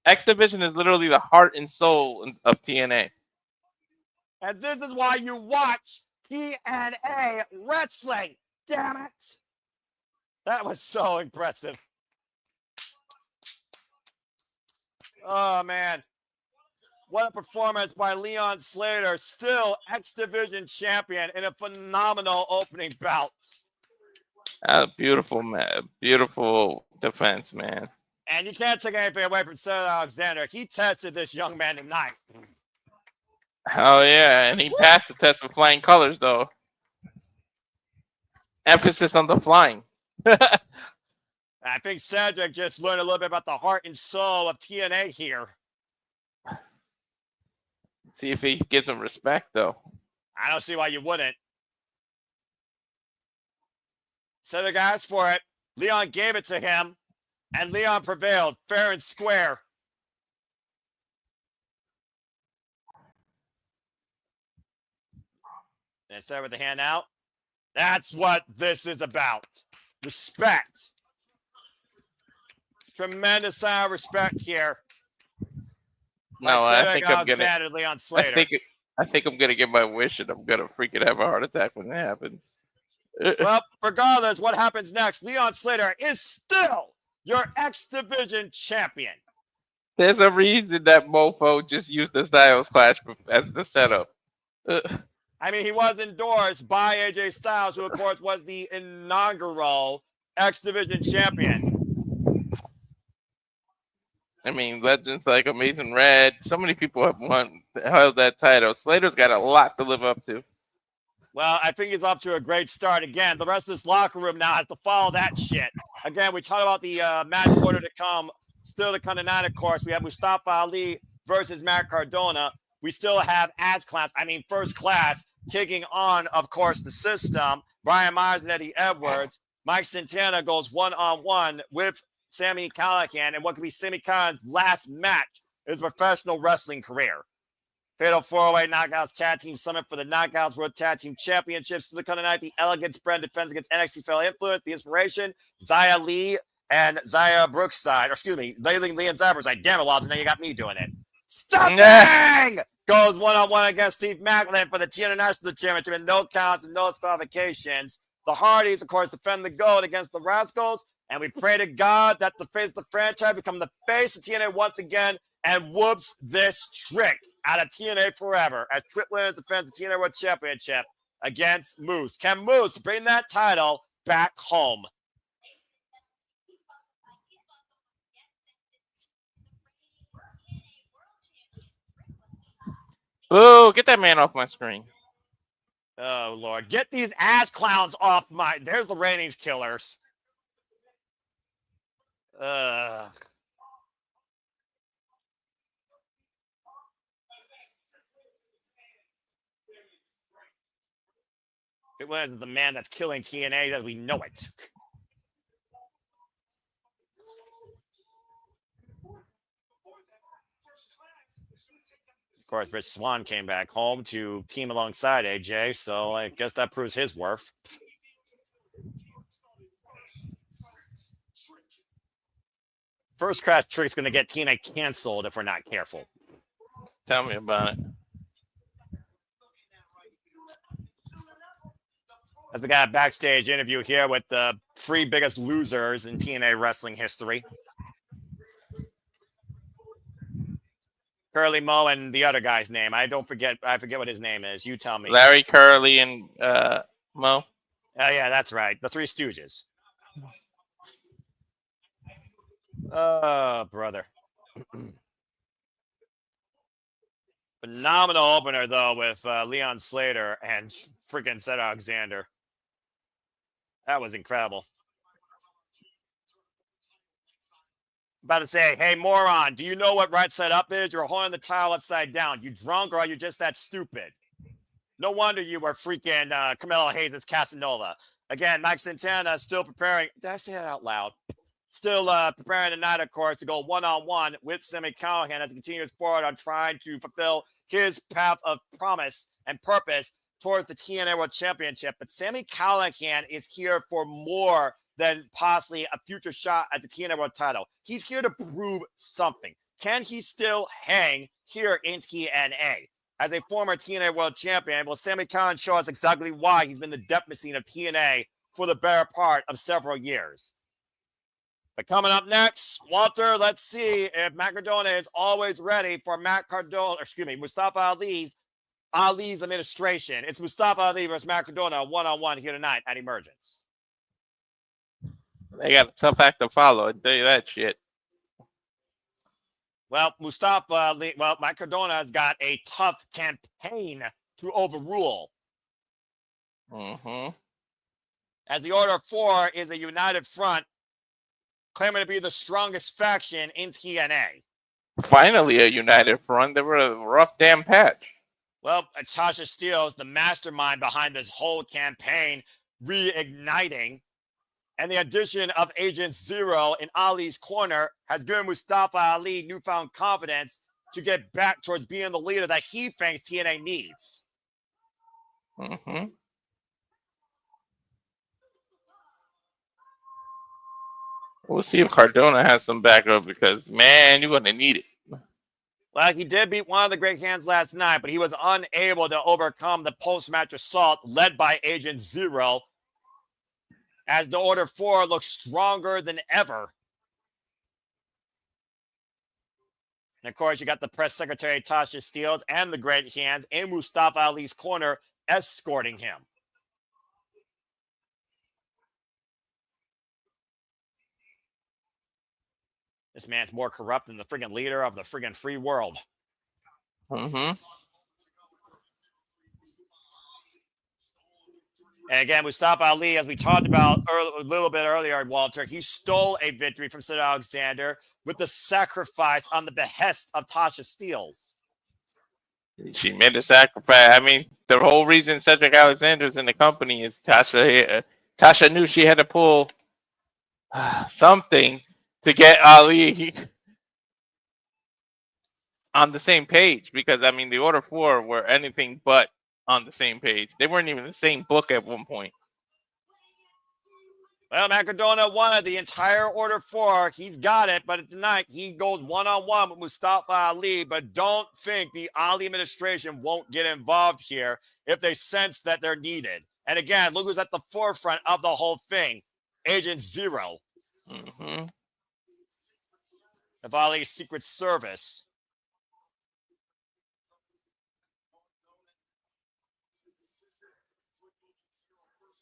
X Division is literally the heart and soul of TNA. And this is why you watch TNA wrestling. Damn it. That was so impressive. Oh, man. What a performance by Leon Slater, still X Division champion in a phenomenal opening bout. Beautiful, man. Beautiful defense, man. And you can't take anything away from Cedric Alexander. He tested this young man tonight. Oh, yeah. And he passed the test with flying colors, though. Emphasis on the flying. I think Cedric just learned a little bit about the heart and soul of TNA here. See if he gives him respect, though. I don't see why you wouldn't. Cedric asked for it. Leon gave it to him. And Leon prevailed, fair and square. And start with the hand out. That's what this is about. Respect. Tremendous sign of respect here. No, I think I'm gonna. Leon Slater. I think I'm gonna get my wish, and I'm gonna freaking have a heart attack when it happens. Well, regardless, what happens next? Leon Slater is still your X Division champion. There's a reason that mofo just used the Styles Clash as the setup. I mean, he was endorsed by AJ Styles, who, of course, was the inaugural X Division champion. I mean, legends like Amazing Red, so many people have held that title. Slater's got a lot to live up to. Well, I think he's up to a great start. Again, the rest of this locker room now has to follow that shit. Again, we talked about the match order to come. Still to come tonight, of course. We have Mustafa Ali versus Matt Cardona. We still have First Class taking on, of course, the System. Brian Myers and Eddie Edwards. Mike Santana goes one-on-one with Sami Callihan, and what could be Sami Callihan's last match in his professional wrestling career. Fatal 4-Way Knockouts Tag Team Summit for the Knockouts World Tag Team Championships. To the tonight, the Elegance brand defends against NXT Fatal Influence, the Inspiration, Zia Lee, and Zia Brookside. Or excuse me, Lee and Zavers. Damn it, Walter, now you got me doing it. Stopping! Goes one-on-one against Steve Maclin for the TNA National Championship in no counts and no disqualifications. The Hardys, of course, defend the gold against the Rascalz. And we pray to God that the face of the franchise become the face of TNA once again and whoops this trick out of TNA forever as Trick Williams defends the TNA World Championship against Moose. Can Moose bring that title back home? Oh, get that man off my screen. Oh, Lord. Get these ass clowns off my... There's the ratings killers. It was the man that's killing TNA as we know it. Of course, Rich Swann came back home to team alongside AJ, so I guess that proves his worth. First crash trick's going to get TNA canceled if we're not careful. Tell me about it. As we got a backstage interview here with the three biggest losers in TNA wrestling history. Curly Mo and the other guy's name. I forget what his name is. You tell me. Larry, Curly, and Mo. Oh, yeah, that's right. The Three Stooges. Oh, brother. Phenomenal opener, though, with Leon Slater and freaking Cedric Alexander. That was incredible. About to say, hey, moron, do you know what right side up is? You're holding the towel upside down. You drunk or are you just that stupid? No wonder you were freaking Carmelo Hayes' Casanova. Again, Mike Santana still preparing. Did I say that out loud? Still preparing tonight, of course, to go one-on-one with Sami Callihan as he continues forward on trying to fulfill his path of promise and purpose towards the TNA World Championship. But Sami Callihan is here for more than possibly a future shot at the TNA World title. He's here to prove something. Can he still hang here in TNA? As a former TNA World Champion, will Sami Callihan show us exactly why he's been the depth machine of TNA for the better part of several years? But coming up next, Walter, let's see if Matt Cardona is always ready for Mustafa Ali's administration. It's Mustafa Ali versus Matt Cardona one-on-one here tonight at Emergence. They got a tough act to follow. I tell you that shit. Well, Matt Cardona has got a tough campaign to overrule. Mm-hmm. As the Order 4 is a united front, claiming to be the strongest faction in TNA. Finally, a united front. They were a rough damn patch. Well, Tasha Steele's the mastermind behind this whole campaign, reigniting. And the addition of Agent Zero in Ali's corner has given Mustafa Ali newfound confidence to get back towards being the leader that he thinks TNA needs. Mm-hmm. We'll see if Cardona has some backup because, man, you're going to need it. Well, he did beat one of the Great Hands last night, but he was unable to overcome the post-match assault led by Agent Zero, as the Order 4 looks stronger than ever. And of course, you got the press secretary Tasha Steele and the Great Hands in Mustafa Ali's corner escorting him. This man's more corrupt than the friggin' leader of the friggin' free world. Mm-hmm. And again, Mustafa Ali, as we talked about a little bit earlier, Walter, he stole a victory from Cedric Alexander with the sacrifice on the behest of Tasha Steele. She made a sacrifice. I mean, the whole reason Cedric Alexander's in the company is Tasha. Tasha knew she had to pull something to get Ali on the same page, because I mean the Order 4 were anything but on the same page. They weren't even the same book at one point. Well, Matt Cardona won the entire Order 4. He's got it, but tonight he goes one-on-one with Mustafa Ali. But don't think the Ali administration won't get involved here if they sense that they're needed. And again, look who's at the forefront of the whole thing. Agent Zero. Mm-hmm. Of Ali's Secret Service.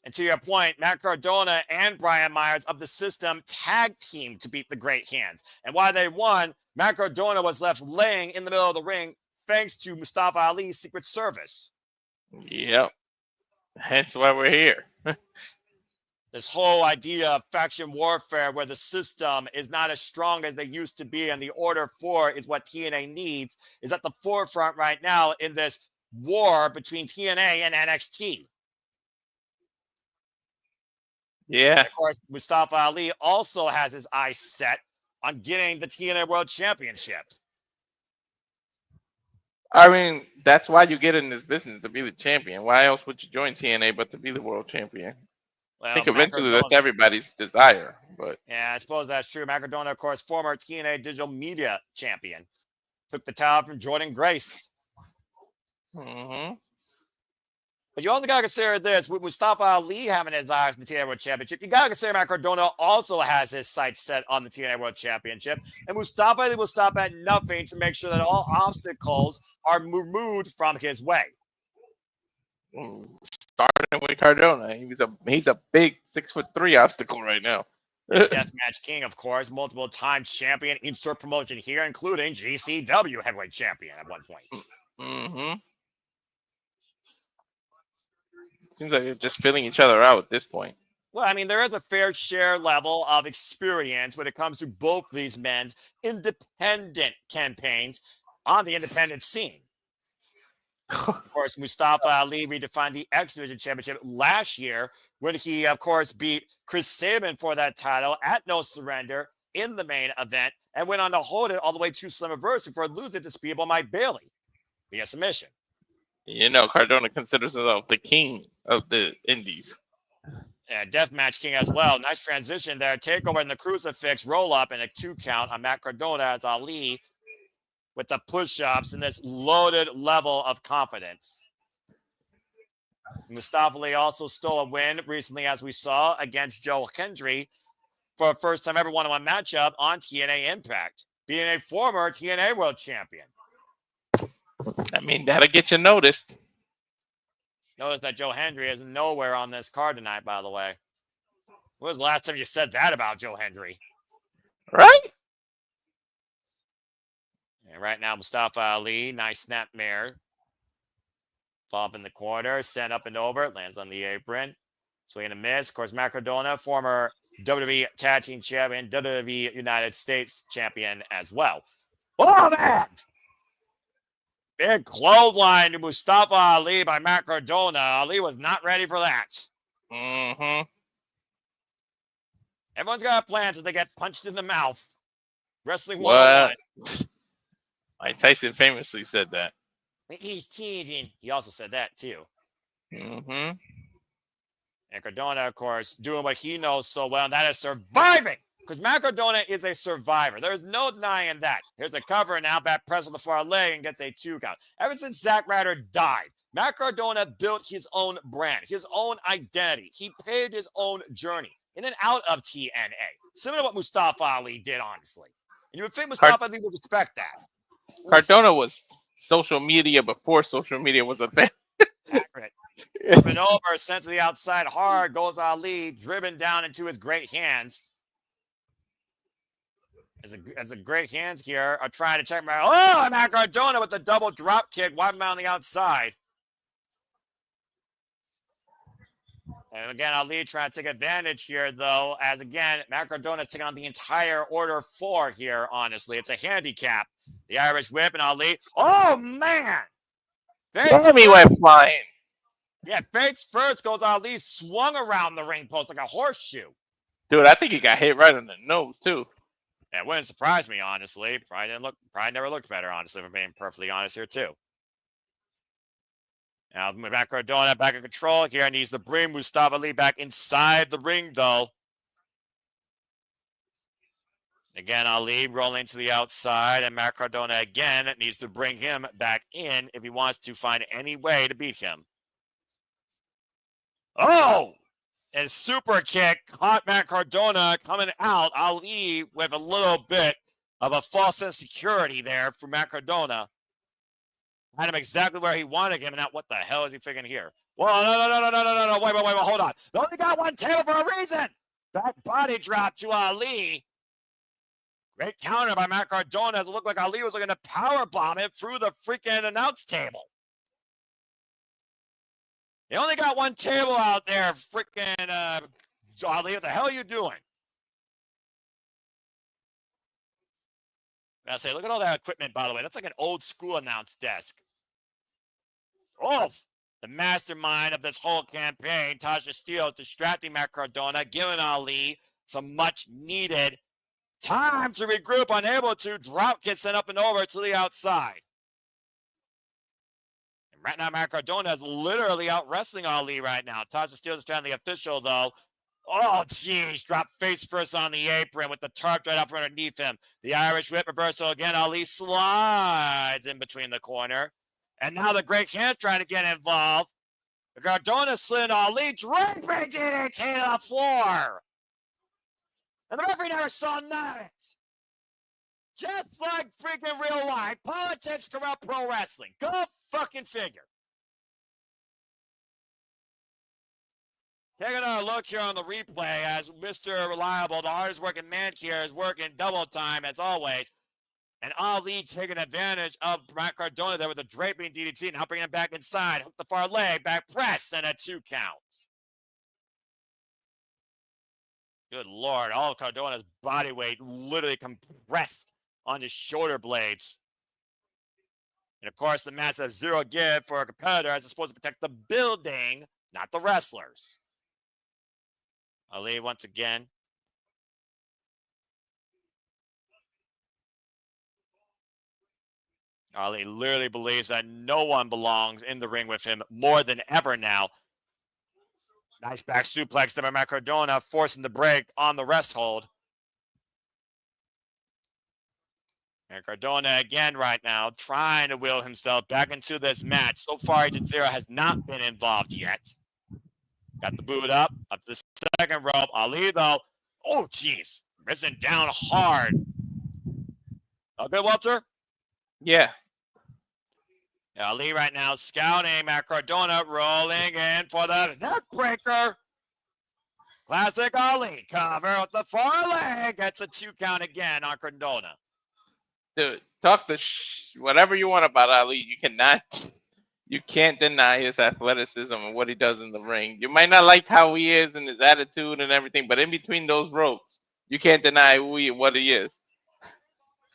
And to your point, Matt Cardona and Brian Myers of the System tag team to beat the Great Hands. And while they won, Matt Cardona was left laying in the middle of the ring thanks to Mustafa Ali's Secret Service. Yep. That's why we're here. This whole idea of faction warfare where the System is not as strong as they used to be and the Order 4 is what TNA needs is at the forefront right now in this war between TNA and NXT. Yeah. And of course, Mustafa Ali also has his eyes set on getting the TNA World Championship. I mean, that's why you get in this business, to be the champion. Why else would you join TNA but to be the world champion? I Well, think eventually that's everybody's desire, but yeah, I suppose that's true. Macardona, of course, former TNA digital media champion, took the title from Jordan Grace. mm-hmm. But you also got to consider this, with Mustafa Ali having his eyes on the TNA World Championship, you got to consider Macardona also has his sights set on the TNA World Championship. And Mustafa Ali will stop at nothing to make sure that all obstacles are removed from his way. Starting with Cardona, he's a big 6'3" obstacle right now. Deathmatch King, of course, multiple-time champion, insert promotion here, including GCW heavyweight champion at one point. Mm-hmm. Seems like they're just filling each other out at this point. Well, I mean, there is a fair share level of experience when it comes to both these men's independent campaigns on the independent scene. Of course, Mustafa Ali redefined the X Division Championship last year when he, of course, beat Chris Sabin for that title at No Surrender in the main event and went on to hold it all the way to Slammiversary before losing to Speedball Mike Bailey via submission. You know, Cardona considers himself the king of the indies. Yeah, Deathmatch King as well. Nice transition there. Takeover in the crucifix, roll up, and a 2 count on Matt Cardona as Ali with the push-ups and this loaded level of confidence. Mustafa Ali also stole a win recently, as we saw, against Joe Hendry for a first-time ever one-on-one matchup on TNA Impact, being a former TNA World Champion. I mean, that'll get you noticed. Notice that Joe Hendry is nowhere on this card tonight, by the way. When was the last time you said that about Joe Hendry? Right? And right now, Mustafa Ali, nice snap mare. Fall up in the corner, sent up and over, lands on the apron. Swing and a miss. Of course, Matt Cardona, former WWE Tag Team Champion, WWE United States Champion as well. Oh, man! Big clothesline to Mustafa Ali by Matt Cardona. Ali was not ready for that. Mm-hmm. Everyone's got a plan until they get punched in the mouth. Wrestling What? 101. Mike Tyson famously said that. He's teasing. He also said that, too. Mm-hmm. And Cardona, of course, doing what he knows so well, and that is surviving. Because Matt Cardona is a survivor. There's no denying that. Here's the cover now, back press on the far leg and gets a 2 count. Ever since Zack Ryder died, Matt Cardona built his own brand, his own identity. He paved his own journey in and out of TNA. Similar to what Mustafa Ali did, honestly. And you would think Mustafa Ali would respect that. Cardona was social media before social media was a thing. Accurate. Up and over, sent to the outside hard, goes Ali, driven down into his great hands. As a great hands here are trying to check my. Oh, Matt Cardona with the double drop kick, wiping on the outside. And again, Ali trying to take advantage here, though, as again, Matt Cardona is taking on the entire Order 4 here, honestly. It's a handicap. The Irish whip and Ali. Oh, man! Sami went flying. Yeah, face first goes Ali, swung around the ring post like a horseshoe. Dude, I think he got hit right on the nose, too. It wouldn't surprise me, honestly. Probably never looked better, honestly, if I'm being perfectly honest here, too. Now, Matt Cardona back in control here. Needs to bring Mustafa Ali back inside the ring, though. Again, Ali rolling to the outside, and Matt Cardona again needs to bring him back in if he wants to find any way to beat him. Oh! And super kick caught Matt Cardona coming out. Ali with a little bit of a false sense of security there for Matt Cardona. Had him exactly where he wanted him. And now, what the hell is he figuring here? Whoa, no. Wait, hold on. They only got one table for a reason. That body drop to Ali. Great counter by Matt Cardona. It looked like Ali was looking to powerbomb it through the freaking announce table. They only got one table out there, freaking Ali. What the hell are you doing? I say, look at all that equipment, by the way. That's like an old school announce desk. Oh, the mastermind of this whole campaign, Tasha Steele, distracting Matt Cardona, giving Ali some much-needed time to regroup, unable to. Drought gets sent up and over to the outside. And right now, Matt Cardona is literally out wrestling Ali right now. Tasha Steele is trying the official, though. Oh, geez, dropped face first on the apron with the tarp right up underneath him. The Irish whip reversal again. Ali slides in between the corner. And now the Great Hand trying to get involved. Cardona slid Ali, draping DDT to the floor. And the referee never saw Nemeth. Just like freaking real life, politics corrupt pro wrestling. Go fucking figure. Taking a look here on the replay as Mr. Reliable, the hardest working man here, is working double time as always. And Ali taking advantage of Matt Cardona there with a draping DDT. Now bringing him back inside. Hook the far leg, back press, and a 2 count. Good Lord. All of Cardona's body weight literally compressed on his shoulder blades. And of course, the match has zero give for a competitor as it's supposed to protect the building, not the wrestlers. Ali once again. Ali literally believes that no one belongs in the ring with him more than ever now. Nice back suplex to Matt Cardona, forcing the break on the rest hold. And Cardona again right now trying to will himself back into this match. So far, Agent Zero has not been involved yet. Got the boot up to the second rope. Ali, though, oh, jeez, risen down hard. Okay, Walter? Yeah. Ali right now scouting Matt Cardona, rolling in for the neck breaker. Classic Ali cover with the far leg. Gets a 2 count again on Cardona. Dude, talk the whatever you want about Ali. You can't deny his athleticism and what he does in the ring. You might not like how he is and his attitude and everything, but in between those ropes, you can't deny what he is.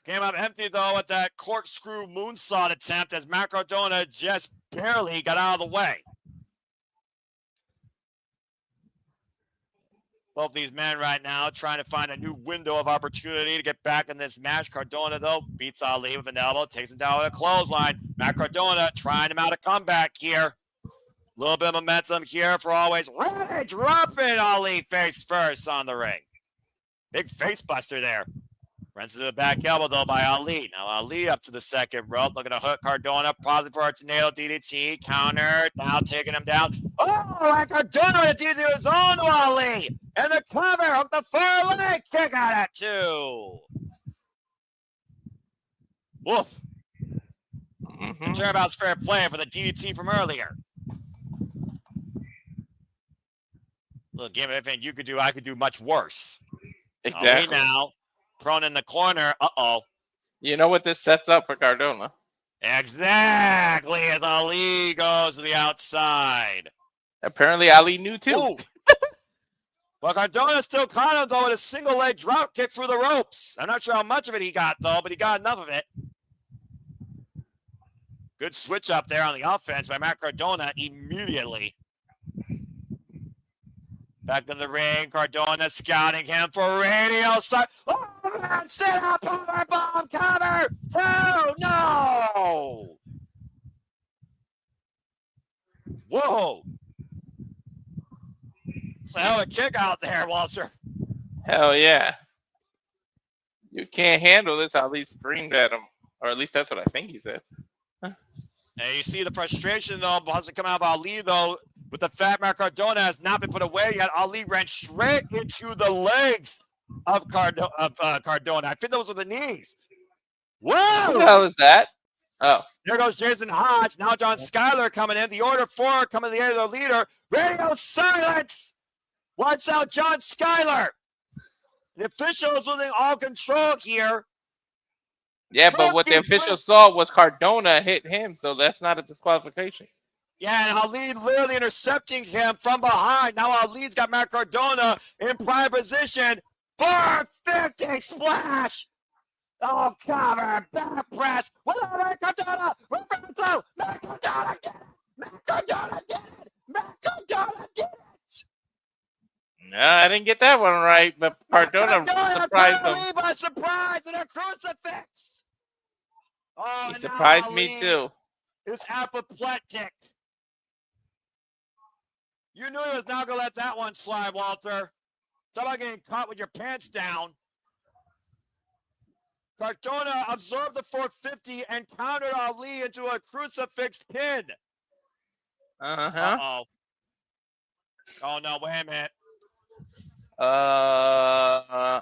Came up empty, though, with that corkscrew moonsault attempt as Matt Cardona just barely got out of the way. Both these men right now trying to find a new window of opportunity to get back in this match. Cardona, though, beats Ali with an elbow, takes him down with a clothesline. Matt Cardona trying to mount a comeback here. A little bit of momentum here for always really dropping Ali face first on the ring. Big face buster there. Runs to the back elbow, though, by Ali. Now Ali up to the second rope, looking to hook Cardona, pausing for a tornado DDT. Counter, now taking him down. Oh, and Cardona with a DDT of his own to Ali. And the cover, hook the far leg, kick out at 2. Woof. Turnabout's fair play for the DDT from earlier. Little game of anything you could do, I could do much worse. Exactly. Ali now. Thrown in the corner. Uh-oh. You know what this sets up for Cardona? Exactly. As Ali goes to the outside. Apparently, Ali knew too. But Cardona still caught him, though, with a single leg drop kick through the ropes. I'm not sure how much of it he got, though, but he got enough of it. Good switch up there on the offense by Matt Cardona immediately. Back in the ring, Cardona scouting him for radio side. Oh, man, sit up, power bomb, cover, 2, no! Whoa. It's a hell of a kick out there, Walter. Hell yeah. You can't handle this, Ali screamed at him. Or at least that's what I think he said. And you see the frustration, though, doesn't come out of Ali, though. With the fat Matt Cardona has not been put away yet. Ali ran straight into the legs of Cardona. I think those were the knees. Whoa! What the hell is that? Oh. There goes Jason Hodge. Now John Schuyler coming in. The order 4 coming to the end of the leader. Radio silence. Watch out, John Schuyler. The officials losing all control here. Yeah, but what the officials saw was Cardona hit him, so that's not a disqualification. Yeah, and Ali literally intercepting him from behind. Now Ali's got Matt Cardona in prime position. 450 splash. Oh, cover, back press. Matt Cardona, reversal. Matt Cardona I didn't get that one right, but Cardona surprised him. Ali by surprise in a crucifix. Oh, He surprised me too. It's apoplectic. You knew he was not going to let that one slide, Walter. Talk about getting caught with your pants down. Cardona absorbed the 450 and countered Ali into a crucifix pin. Uh-huh. Uh-oh. Oh, no, wait a minute.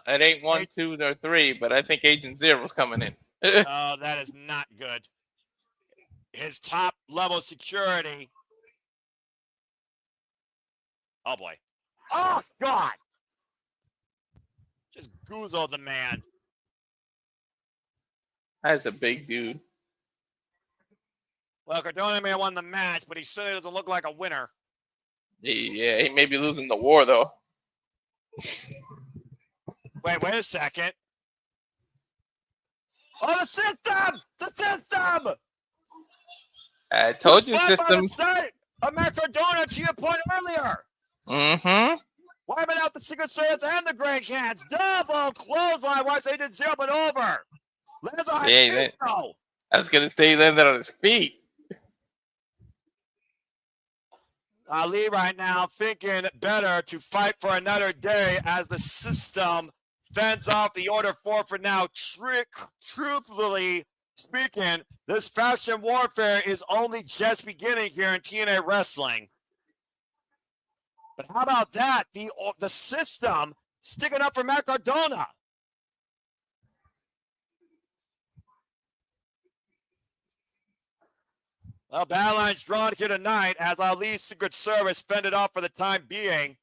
It ain't 1, 2, or 3, but I think Agent Zero's coming in. Oh, that is not good. His top level security. Oh, boy. Oh, God. Just goozled the man. That's a big dude. Well, Cardona may have won the match, but he certainly doesn't look like a winner. He may be losing the war, though. Wait a second. Oh, the system! The system! I told you, system. A Cardona to your point earlier. Mm-hmm. Wiping out the Secret Service and the Great Chance. Double clothesline. Watch they did zero but over. Lands on his feet, though. I was going to say he landed on his feet. Ali right now thinking better to fight for another day as the system fends off the Order 4 for now. Truthfully speaking, this faction warfare is only just beginning here in TNA Wrestling. But how about that? The system sticking up for Matt Cardona. Well, battle line's drawn here tonight as Ali's Secret Service fended off for the time being.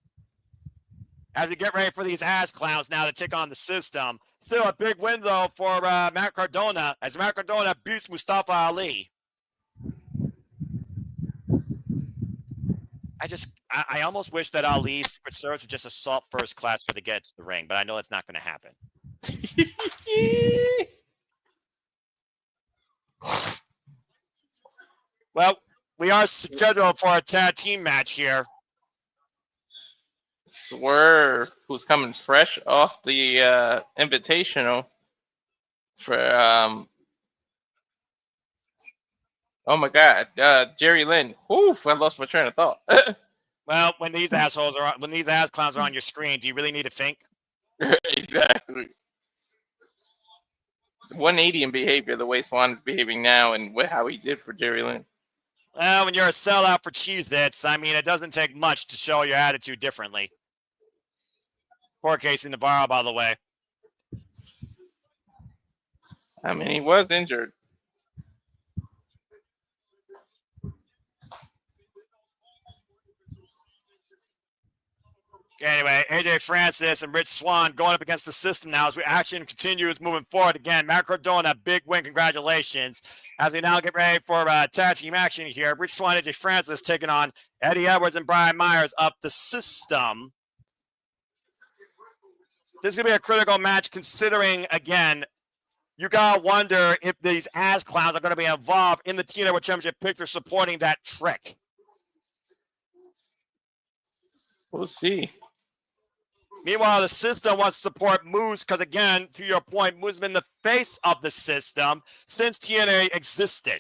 As we get ready for these ass clowns now to take on the system. Still a big win, though, for Matt Cardona as Matt Cardona beats Mustafa Ali. I almost wish that Ali's Secret Service would just assault first class for the get to the ring, but I know that's not going to happen. Well, we are scheduled for a tag team match here. Swerve, who's coming fresh off the invitational for oh my God, Jerry Lynn. Oof, I lost my train of thought. Well, when these ass clowns are on your screen, do you really need to think? Exactly. 180 in behavior, the way Swan is behaving now, and how he did for Jerry Lynn. Well, when you're a sellout for Cheez-Its, I mean, it doesn't take much to show your attitude differently. Poor Casey Navarro, by the way. I mean, he was injured. Anyway, AJ Francis and Rich Swann going up against the system now as we action continues moving forward. Again, Matt Cardona, big win. Congratulations. As we now get ready for tag team action here. Rich Swann and AJ Francis taking on Eddie Edwards and Brian Myers up the system. This is going to be a critical match considering, again, you got to wonder if these ass clowns are going to be involved in the TNA World Championship picture supporting that trick. We'll see. Meanwhile, the system wants to support Moose because, again, to your point, Moose has been the face of the system since TNA existed.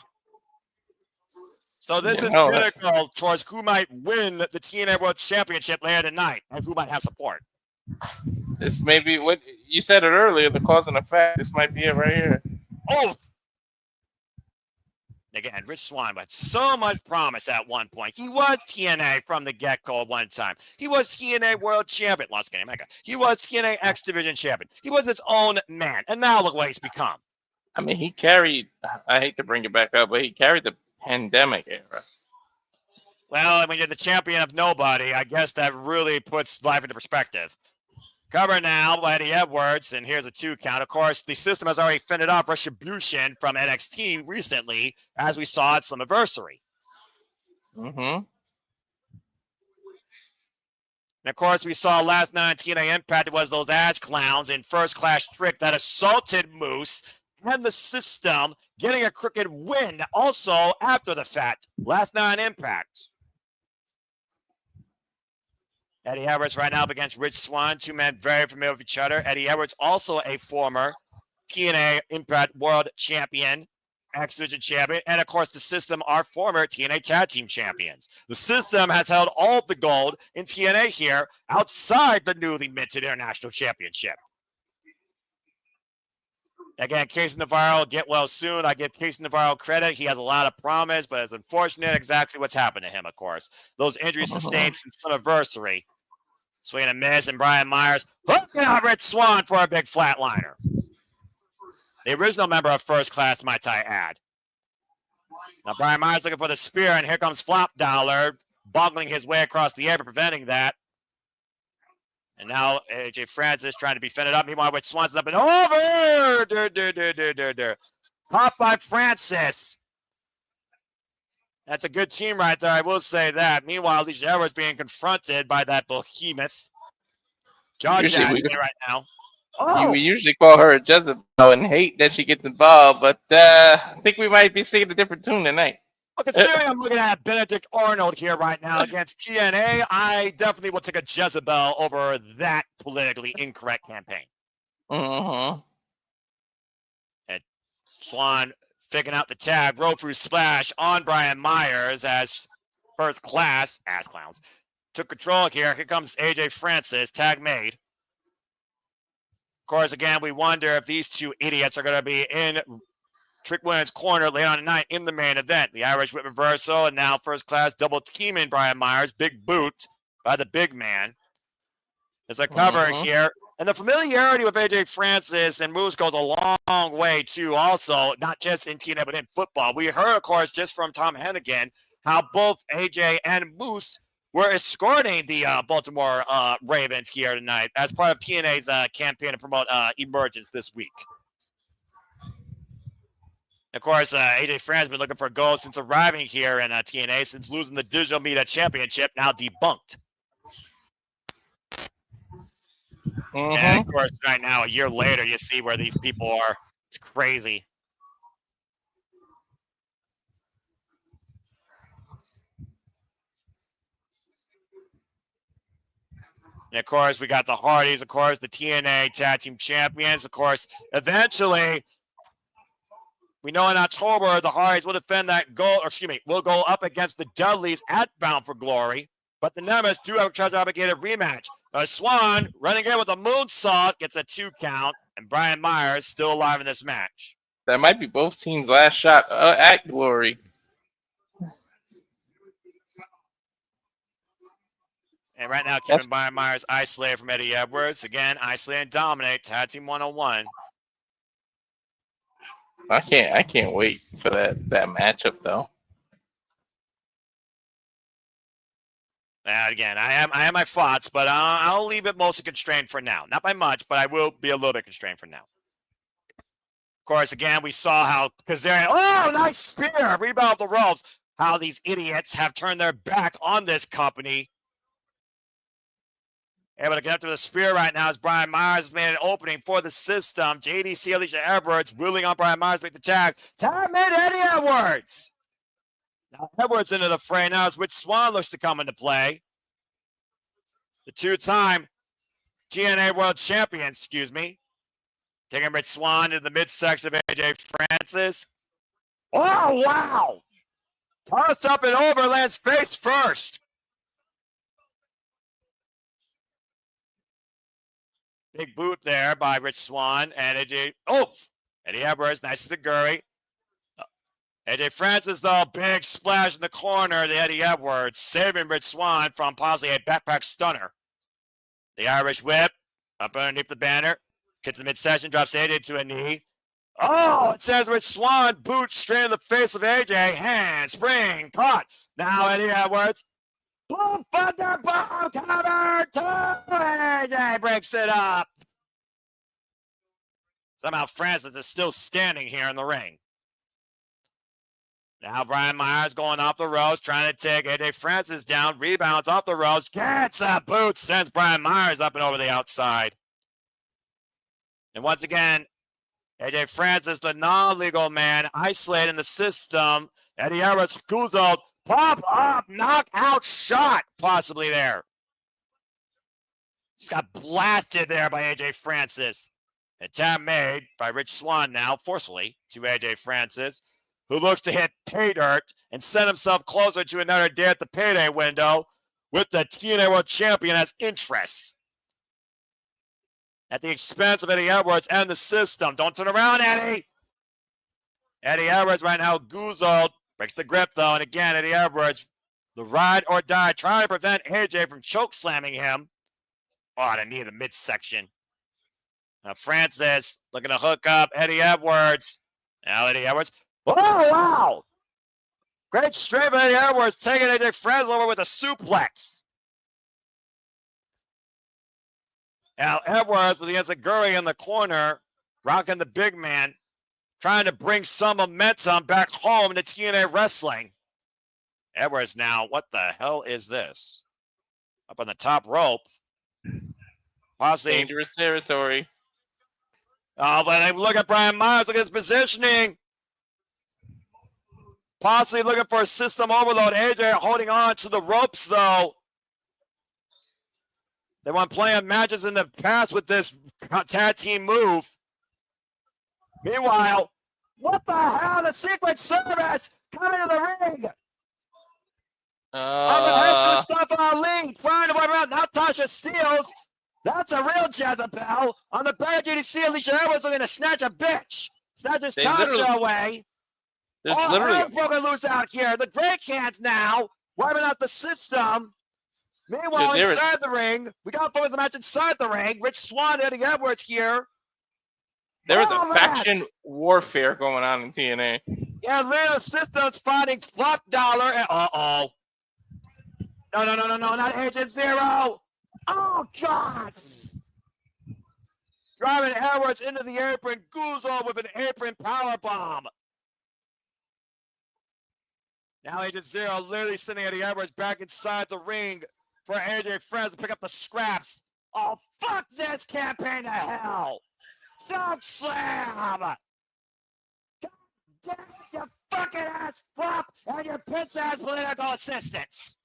So this is critical towards who might win the TNA World Championship later tonight and who might have support. This may be what you said it earlier, the cause and effect. This might be it right here. Oh! Again, Rich Swann had so much promise at one point. He was TNA from the get-go at one time. He was TNA World Champion. Lost game, he was TNA X Division Champion. He was his own man. And now look what he's become. I mean, he carried, I hate to bring it back up, but he carried the pandemic era. Well, when you're the champion of nobody, I guess that really puts life into perspective. Covered now by Eddie Edwards, and here's a 2 count. Of course, the system has already fended off Retribution from NXT recently, as we saw at Slammiversary. Mm-hmm. And of course, we saw last night on TNA Impact, it was those ass clowns in First Class Trick that assaulted Moose and the system, getting a crooked win also after the fact. Last night on Impact. Eddie Edwards right now up against Rich Swann. Two men very familiar with each other. Eddie Edwards, also a former TNA Impact World Champion, X-Division Champion, and of course the System are former TNA Tag Team Champions. The System has held all of the gold in TNA here outside the newly minted International Championship. Again, Casey Navarro, get well soon. I give Casey Navarro credit. He has a lot of promise, but it's unfortunate exactly what's happened to him, of course. Those injuries sustained since anniversary. Swing and miss, and Brian Myers hooking out Rich Swann for a big flatliner. The original member of First Class, might I add. Now, Brian Myers looking for the spear, and here comes Flop Dollar, boggling his way across the air, but preventing that. And now AJ Francis trying to be fended up. Meanwhile, Rich Swann's up and over. Caught by Francis. That's a good team right there, I will say that. Meanwhile, Alicia Edwards being confronted by that behemoth. John Jackson right now. We usually call her a Jezebel and hate that she gets involved, but I think we might be singing a different tune tonight. Well, considering I'm looking at Benedict Arnold here right now against TNA, I definitely will take a Jezebel over that politically incorrect campaign. Mm-hmm. And Swann figuring out the tag, roll through splash on Brian Myers as First Class, ass clowns, took control here. Here comes AJ Francis, tag made. Of course, again, we wonder if these two idiots are going to be in Trick Williams' corner later on tonight in the main event. The Irish whip reversal, and now First Class double teaming Brian Myers. Big boot by the big man. There's a cover here. And the familiarity with AJ Francis and Moose goes a long way, too, also, not just in TNA, but in football. We heard, of course, just from Tom Hennigan, how both AJ and Moose were escorting the Baltimore Ravens here tonight as part of TNA's campaign to promote Emergence this week. Of course, AJ Francis has been looking for gold since arriving here in TNA, since losing the Digital Media Championship, now debunked. And, of course, right now, a year later, you see where these people are. It's crazy. And, of course, we got the Hardys, of course, the TNA Tag Team Champions. Of course, eventually, we know in October, the Hardys will defend that goal, will go up against the Dudleys at Bound for Glory. But the Nemeth do have a treasure-obligated rematch. Swann running in with a moonsault, gets a 2 count, and Brian Myers still alive in this match. That might be both teams' last shot at Glory. And right now, keeping Brian Myers isolated from Eddie Edwards. Again, isolate and dominate. Tag Team 101. I can't wait for that matchup though. Again, I have my thoughts, but I'll leave it mostly constrained for now. Not by much, but I will be a little bit constrained for now. Of course, again, we saw how Kazarian, nice spear, rebound the ropes. How these idiots have turned their back on this company. Able to get up to the spear right now as Brian Myers has made an opening for the System. JDC Alicia Edwards willing on Brian Myers to make the tag. Tag made Eddie Edwards. Now Edwards into the fray now as Rich Swann looks to come into play. The two-time TNA World Champion, Taking Rich Swann into the midsection of AJ Francis. Oh, wow. Tossed up and over, lands face first. Big boot there by Rich Swann and AJ. Eddie Edwards, nice as a Gurry. AJ Francis, though, big splash in the corner. The Eddie Edwards saving Rich Swann from possibly a backpack stunner. The Irish whip up underneath the banner. Kick to the midsection, drops AJ to a knee. It says Rich Swann, boot straight in the face of AJ. Hand, spring, caught. Now Eddie Edwards. Boom, thunderbolt, cover, 2, and AJ breaks it up. Somehow Francis is still standing here in the ring. Now Brian Myers going off the ropes, trying to take AJ Francis down, rebounds off the ropes, gets a boot, sends Brian Myers up and over the outside. And once again, AJ Francis, the non-legal man, isolated in the System. Eddie Edwards, Kuzo, pop up, knockout shot, possibly there. Just got blasted there by AJ Francis. Attack made by Rich Swann now, forcefully, to AJ Francis, who looks to hit pay dirt and set himself closer to another day at the payday window with the TNA World Champion as interests. At the expense of Eddie Edwards and the system. Don't turn around, Eddie. Eddie Edwards right now goozled. Breaks the grip, though. And again, Eddie Edwards, the ride or die, trying to prevent AJ from choke slamming him. Oh, the knee in the midsection. Now Francis looking to hook up Eddie Edwards. Now Eddie Edwards. Oh, wow. Great straight by Eddie Edwards, taking AJ Francis over with a suplex. Now Edwards with the Zachary in the corner, rocking the big man, trying to bring some momentum back home to TNA Wrestling. Edwards now, what the hell is this? Up on the top rope. Possibly Dangerous territory. Oh, but look at Brian Myers. Look at his positioning. Possibly looking for a system overload. AJ holding on to the ropes, though. They want playing matches in the past with this tag team move. Meanwhile, what the hell? The Secret Service coming to the ring. On the head of Mustafa Ali, trying to wipe out Natasha Steeles. That's a real Jezebel. On the back, you see Alicia Edwards looking to snatch a bitch. Snatch his Tasha away. There's Oh, literally hell's broken loose out here. The Drake hands now, wiping out the system. Meanwhile, inside the ring, we got focus the match inside the ring. Rich Swann, Eddie Edwards here. There was a faction warfare going on in TNA. Yeah, Little System spotting Flop Dollar. And, uh-oh. No, not Agent Zero. Oh, God. Driving Edwards into the apron. Goozle with an apron powerbomb. Now Agent Zero literally sending Eddie Edwards back inside the ring for AJ Friends to pick up the scraps. Oh, fuck this campaign to hell. Choke slam. God damn it, you fucking ass flop and your bitch ass political assistants.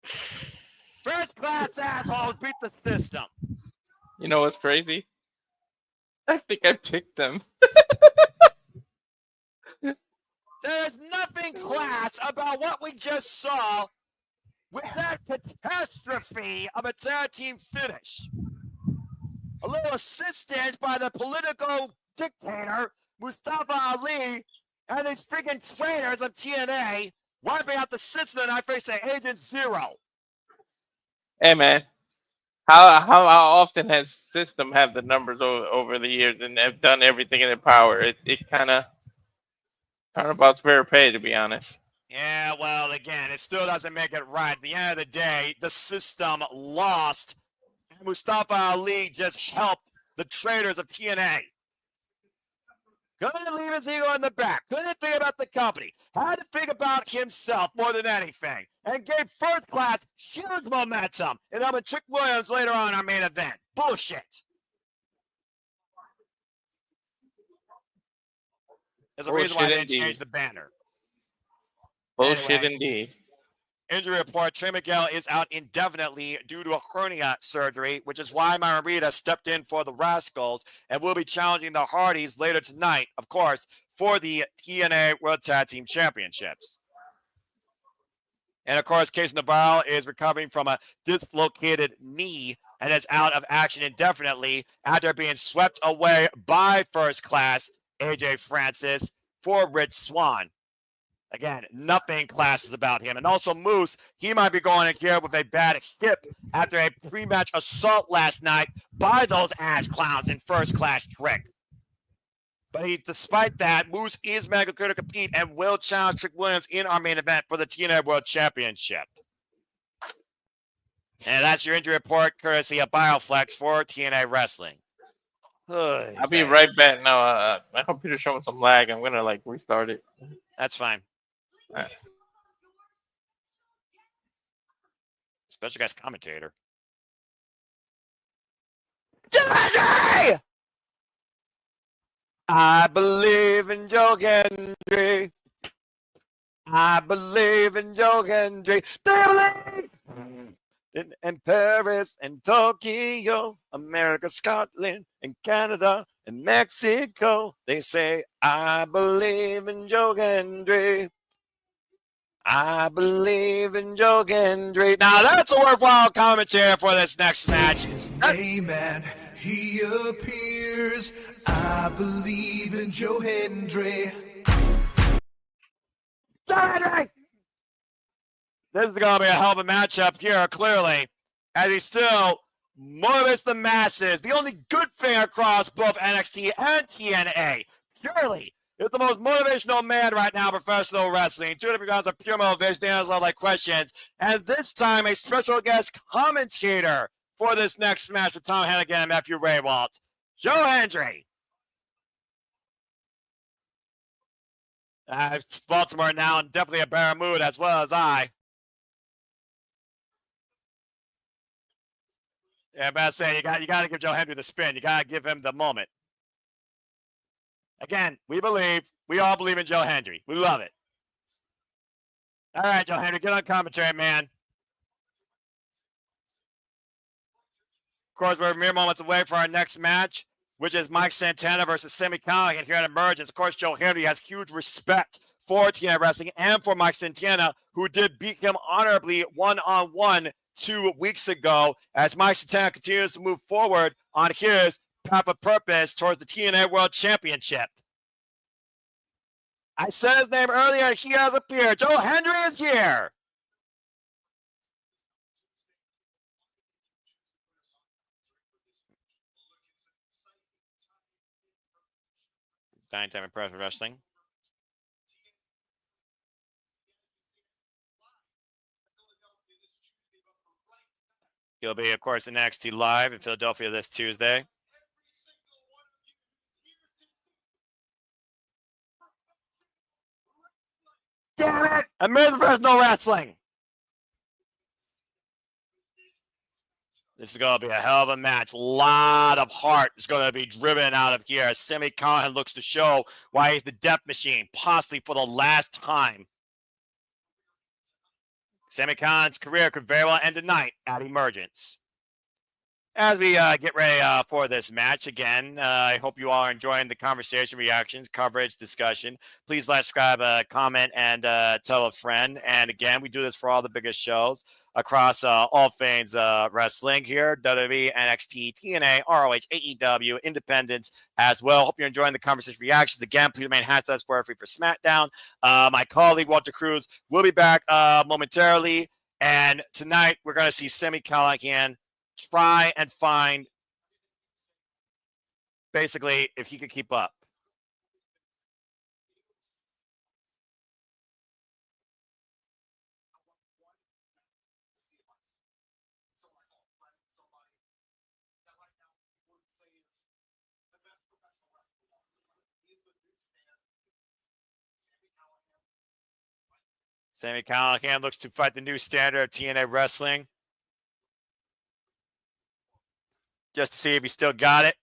First class assholes beat the system. You know what's crazy? I think I picked them. There's nothing class about what we just saw with that catastrophe of a tag team finish. A little assistance by the political dictator, Mustafa Ali, and these freaking trainers of TNA wiping out the system and I face Agent Zero. Hey, man. How often has System had the numbers over the years and have done everything in their power? It kind of about fair pay, to be honest. Yeah, well, again, it still doesn't make it right. At the end of the day, the system lost. Mustafa Ali just helped the traders of TNA. Couldn't leave his ego in the back. Couldn't think about the company. Had to think about himself more than anything. And gave First Class huge momentum. And I'm with Trick Williams later on in our main event. Bullshit. There's a reason why they didn't change the banner. Bullshit anyway, indeed. Injury report, Trey Miguel is out indefinitely due to a hernia surgery, which is why Myron Rita stepped in for the Rascalz and will be challenging the Hardys later tonight, of course, for the TNA World Tag Team Championships. And, of course, Casey Navarro is recovering from a dislocated knee and is out of action indefinitely after being swept away by First Class AJ Francis for Rich Swann. Again, nothing classes about him. And also Moose, he might be going in here with a bad hip after a pre-match assault last night by those ass clowns in First Class Trick. But despite that, Moose is mega clear to compete and will challenge Trick Williams in our main event for the TNA World Championship. And that's your injury report, courtesy of Bioflex for TNA Wrestling. I'll be right back now. My computer's showing some lag. I'm gonna restart it. That's fine. All right. Special guest commentator. Jazmyn! I believe in Joe Hendry. I believe in Joe Hendry. Do you believe? in Paris and Tokyo, America, Scotland, and Canada, and Mexico. They say, I believe in Joe Hendry. I believe in Joe Hendry. Now that's a worthwhile commentary for this next match. His name and he appears. I believe in Joe Hendry. Cedric! This is going to be a hell of a matchup here, clearly, as he still motivates the masses. The only good thing across both NXT and TNA, purely, is the most motivational man right now in professional wrestling. 2 different rounds of pure motivation, they answer all like questions. And this time, a special guest commentator for this next match with Tom Hennigan and Matthew Raywalt, Joe Hendry. Baltimore now in definitely a better mood, as well as I. Yeah, I'm about to say, you got to give Joe Hendry the spin. You got to give him the moment. Again, we all believe in Joe Hendry. We love it. All right, Joe Hendry, get on commentary, man. Of course, we're mere moments away for our next match, which is Mike Santana versus Sami Callihan here at Emergence. Of course, Joe Hendry has huge respect for TNA Wrestling and for Mike Santana, who did beat him honorably one-on-one 2 weeks ago, as Mike Santana continues to move forward on his path of purpose towards the TNA World Championship. I said his name earlier, he has appeared. Joe Hendry is here. Time in Pro Wrestling. He'll be, of course, in NXT Live in Philadelphia this Tuesday. Damn it! American Professional Wrestling. This is going to be a hell of a match. A lot of heart is going to be driven out of here as Sami Callihan looks to show why he's the Death Machine, possibly for the last time. Sami Callihan's career could very well end tonight at Emergence. As we get ready for this match, again, I hope you all are enjoying the conversation, reactions, coverage, discussion. Please like, subscribe, comment, and tell a friend. And again, we do this for all the biggest shows across all things wrestling here, WWE, NXT, TNA, ROH, AEW, Independence as well. Hope you're enjoying the conversation, reactions. Again, please remain #4 for SmackDown. My colleague, Walter Cruz, will be back momentarily. And tonight, we're going to see Sami Callihan try and find, basically, if he could keep up. Sami Callihan looks to fight the new standard of TNA Wrestling. Just to see if he still got it.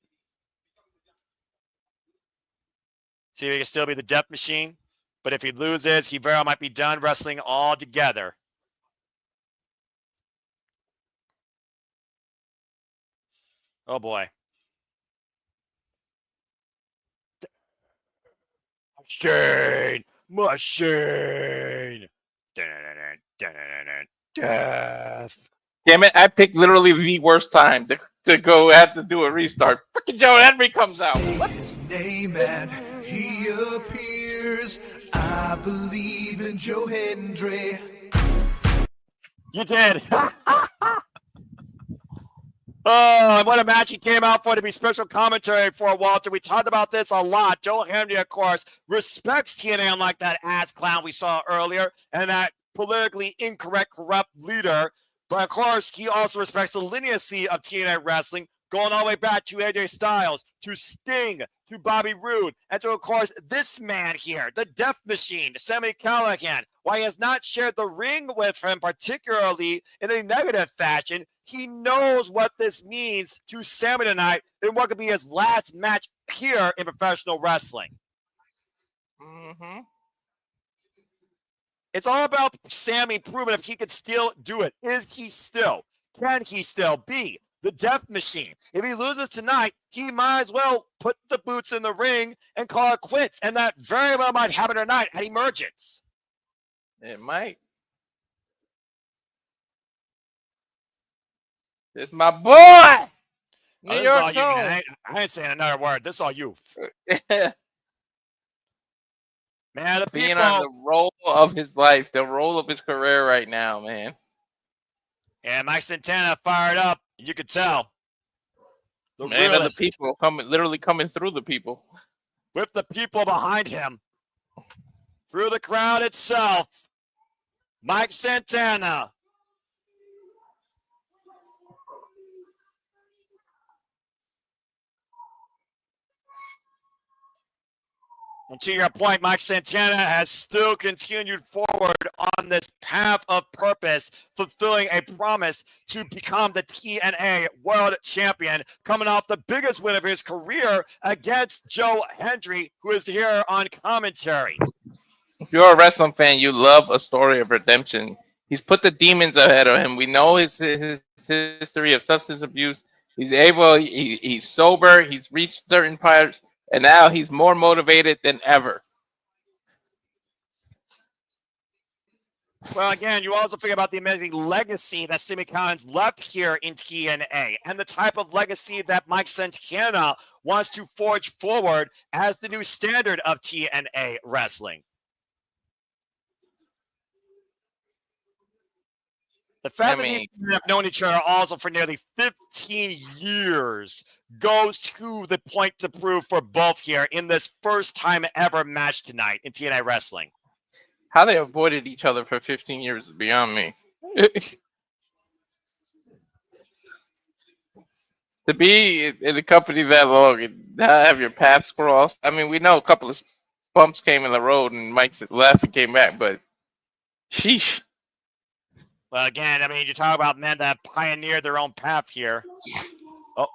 See if he can still be the Death Machine. But if he loses, he very well might be done wrestling altogether. Oh, boy. Machine! Death! Damn it, I picked literally the worst time to go have to do a restart. Freaking Joe Hendry comes out. Say his name and he appears. I believe in Joe Hendry. You did. Oh, what a match he came out for to be special commentary for, Walter. We talked about this a lot. Joe Hendry, of course, respects TNA unlike that ass clown we saw earlier and that politically incorrect, corrupt leader. But, of course, he also respects the lineage of TNA Wrestling, going all the way back to AJ Styles, to Sting, to Bobby Roode, and to, of course, this man here, the Death Machine, Sami Callihan. While he has not shared the ring with him, particularly in a negative fashion, he knows what this means to Sami tonight in what could be his last match here in professional wrestling. Mm-hmm. It's all about Sami proving if he can still do it. Is he still Can he still be the Death Machine? If he loses tonight, he might as well put the boots in the ring and call it quits. And that very well might happen tonight at Emergence. It might. This is my boy. New York's you, own. I ain't saying another word. This is all you. Man, the Being people. on the role of his life, the role of his career right now, man. And Mike Santana fired up. You could tell. The Man of the realist, people, literally coming through the people. with the people behind him. Through the crowd itself. Mike Santana. And to your point, Mike Santana has still continued forward on this path of purpose, fulfilling a promise to become the TNA World Champion, coming off the biggest win of his career against Joe Hendry, who is here on commentary. If you're a wrestling fan, you love a story of redemption. He's put the demons ahead of him. We know his history of substance abuse. He's sober. He's reached certain parts. And now he's more motivated than ever. Well, again, you also think about the amazing legacy that Sami Callihan's left here in TNA and the type of legacy that Mike Santana wants to forge forward as the new standard of TNA wrestling. The fact that these two have known each other also for nearly 15 years goes to the point to prove for both here in this first time ever match tonight in TNA wrestling. How they avoided each other for 15 years is beyond me. To be in a company that long and not have your paths crossed. I mean, we know a couple of bumps came in the road and Mike left and came back, but sheesh. Well, again, I mean, you talk about men that pioneered their own path here. Oh.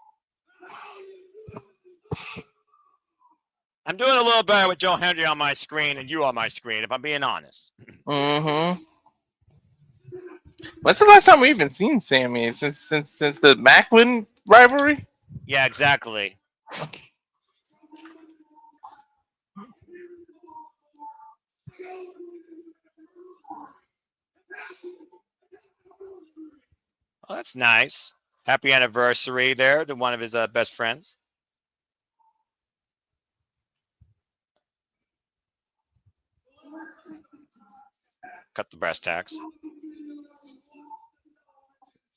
I'm doing a little better with Joe Hendry on my screen and you on my screen, if I'm being honest. Mm-hmm. When's the last time we even seen Sami? Since the Maclin rivalry? Yeah, exactly. Oh, that's nice. Happy anniversary there to one of his best friends. Cut the brass tacks.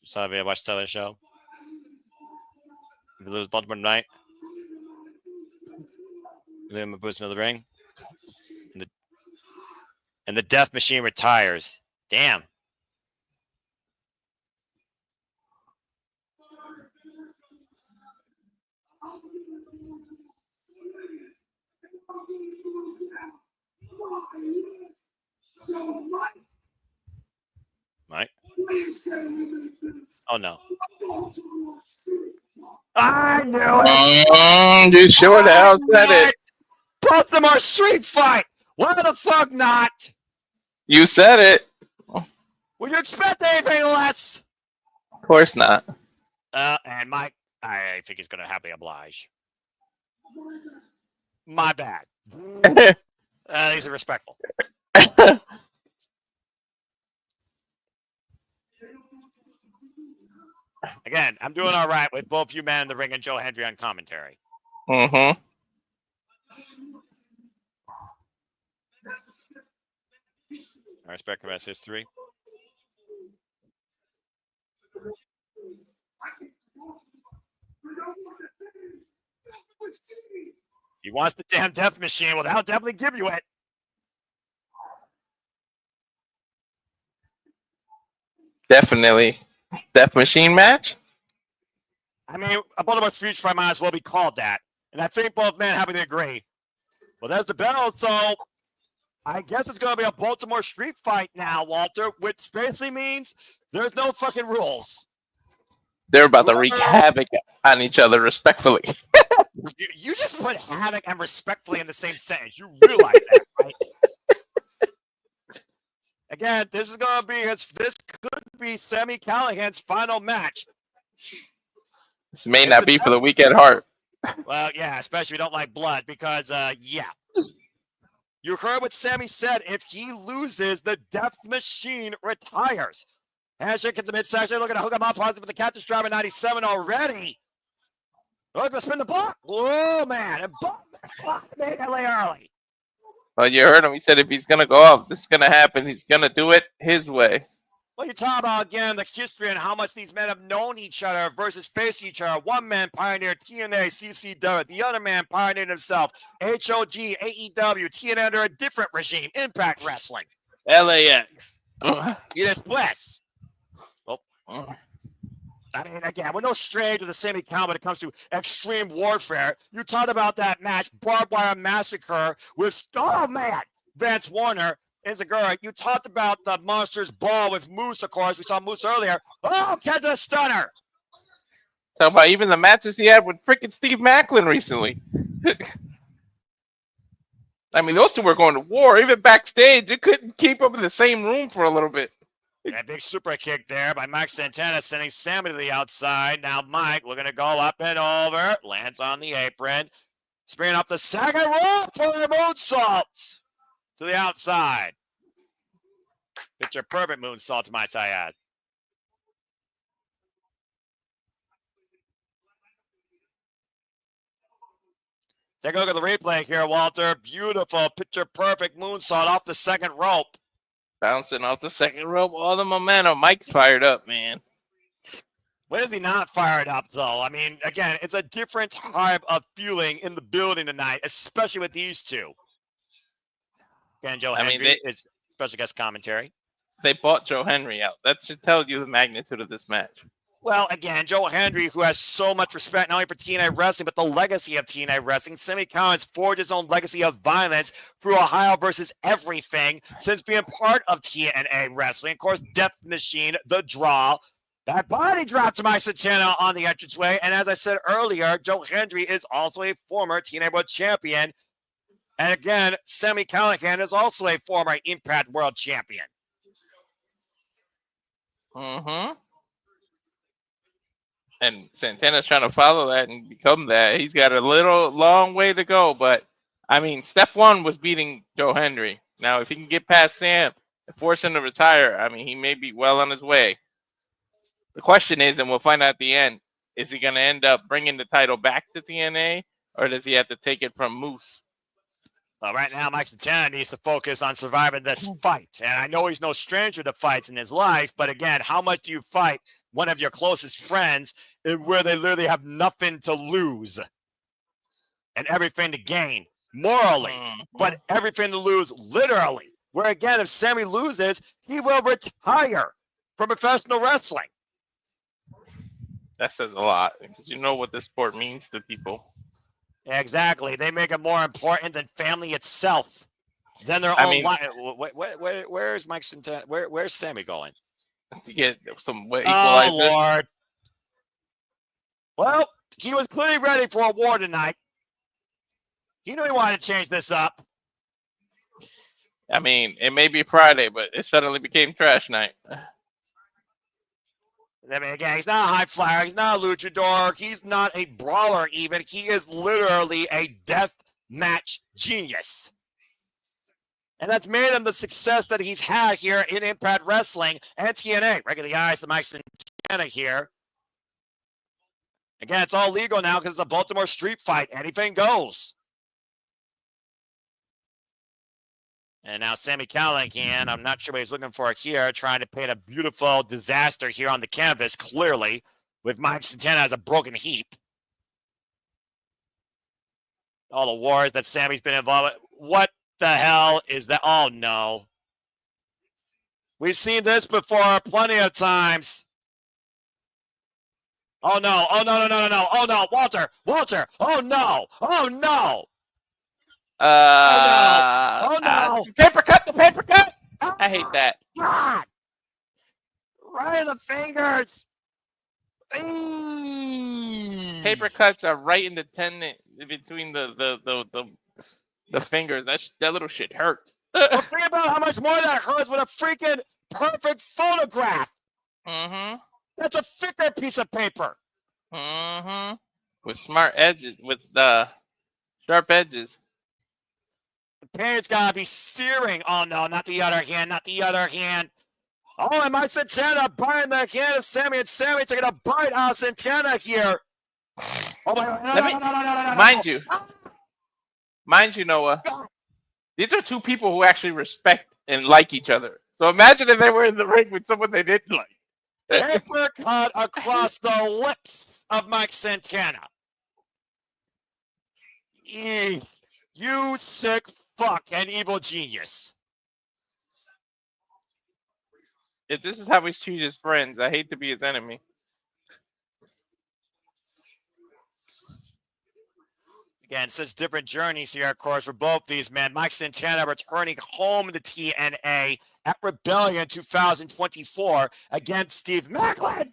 So have you watched the show? If you lose Baltimore tonight, you leave him a boost into the ring. And the Death Machine retires. Damn. Mike? Oh, no. I knew it! You sure the hell said it. Both of them are street fight! Why the fuck not? You said it. Would you expect anything less? Of course not. And Mike, I think he's going to happily oblige. My bad. These are respectful. Again, I'm doing all right with both you men in the ring and Joe Hendry on commentary. Mm-hmm. I respect him as history. He wants the damn Death Machine. Well, I'll definitely give you it. Definitely. Death Machine match? I mean, a Baltimore street fight might as well be called that. And I think both men happen to agree. Well, there's the bell, so I guess it's going to be a Baltimore street fight now, Walter, which basically means there's no fucking rules. They're about to wreak havoc on each other respectfully. You just put havoc and respectfully in the same sentence. You realize that, right? Again, this is going to be this could be Sami Callihan's final match. This may not be for the weak at heart. Well, yeah, especially if you don't like blood, because, yeah. You heard what Sami said. If he loses, the Death Machine retires. Handshake at the midsection. Looking to hook him up positive with the Captain's Driver 97 already. Look, to spin the block. Oh, man. And block made LA early. Well, you heard him. He said if he's going to go up, this is going to happen. He's going to do it his way. Well, you talk about, again, the history and how much these men have known each other versus faced each other. One man pioneered TNA, CCW. The other man pioneered himself. HOG, AEW, TNA under a different regime. Impact Wrestling. LAX. It is bliss. Well, I mean, again, we're no stranger to Sami Callihan when it comes to extreme warfare. You talked about that match, Barbed Wire Massacre, with, oh, man, Vance Warner. And Zachary, you talked about the Monsters Ball with Moose, of course. We saw Moose earlier. Oh, catch a stunner. Talk about even the matches he had with freaking Steve Maclin recently. I mean, those two were going to war. Even backstage, they couldn't keep up in the same room for a little bit. That big super kick there by Mike Santana, sending Sami to the outside. Now Mike looking to go up and over. Lands on the apron. Springing up the second rope for a moonsault. To the outside. Picture perfect moonsault to my add. Take a look at the replay here, Walter. Beautiful, picture perfect moonsault off the second rope. Bouncing off the second rope, all the momentum. Mike's fired up, man. When is he not fired up, though? I mean, again, it's a different type of feeling in the building tonight, especially with these two. And Joe Henry is special guest commentary. They bought Joe Henry out. That should tell you the magnitude of this match. Well, again, Joe Henry, who has so much respect not only for TNA Wrestling, but the legacy of TNA Wrestling. Sami Callihan has forged his own legacy of violence through Ohio versus everything since being part of TNA Wrestling. Of course, Death Machine, The Draw. That body drop to my Santana on the entranceway. And as I said earlier, Joe Henry is also a former TNA World Champion. And again, Sami Callihan is also a former Impact World Champion. Mm-hmm. And Santana's trying to follow that and become that. He's got a long way to go. But, I mean, step one was beating Joe Henry. Now, if he can get past Sam and force him to retire, I mean, he may be well on his way. The question is, and we'll find out at the end, is he going to end up bringing the title back to TNA, or does he have to take it from Moose? Well, right now, Mike Santana needs to focus on surviving this fight. And I know he's no stranger to fights in his life, but again, how much do you fight one of your closest friends where they literally have nothing to lose and everything to gain morally, but everything to lose literally? Where again, if Sami loses, he will retire from professional wrestling. That says a lot, because you know what this sport means to people. Exactly. They make it more important than family itself. Than their own life. Where's Mike Santana? Where's Sami going? To get some equalizer. Oh, Lord. Well, he was clearly ready for a war tonight. He knew he wanted to change this up. I mean, it may be Friday, but it suddenly became trash night. I mean, again, he's not a high flyer. He's not a luchador. He's not a brawler even. He is literally a death match genius. And that's made him the success that he's had here in Impact Wrestling and TNA. Regular the eyes to Mike Santana here. Again, it's all legal now because it's a Baltimore street fight. Anything goes. And now Sami Callihan, I'm not sure what he's looking for here, trying to paint a beautiful disaster here on the canvas, clearly, with Mike Santana as a broken heap. All the wars that Sami's been involved with. What the hell is that? Oh, no. We've seen this before plenty of times. Oh, no. Oh, no, no, no, no, no. Oh, no. Walter. Oh, no. Oh, no. Oh, no. The paper cut. Oh, I hate that. God. Right in the fingers. Paper cuts are right in the tendon between the fingers. That little shit hurts. Well, think about how much more that hurts with a freaking perfect photograph. Mm-hmm. That's a thicker piece of paper. Mm-hmm. With smart edges, with the sharp edges. The paint's gotta be searing. Oh no, not the other hand, not the other hand. Oh, and my Santana biting the hand of Sami, and Sami taking a bite out of Santana here. Oh my God! No. Mind you, Noah. These are two people who actually respect and like each other. So imagine if they were in the ring with someone they didn't like. Paper cut across the lips of Mike Santana. You sick fuck and evil genius. If this is how we treat his friends, I hate to be his enemy. Again, such different journeys here, of course, for both these men. Mike Santana returning home to TNA at Rebellion 2024 against Steve Maclin.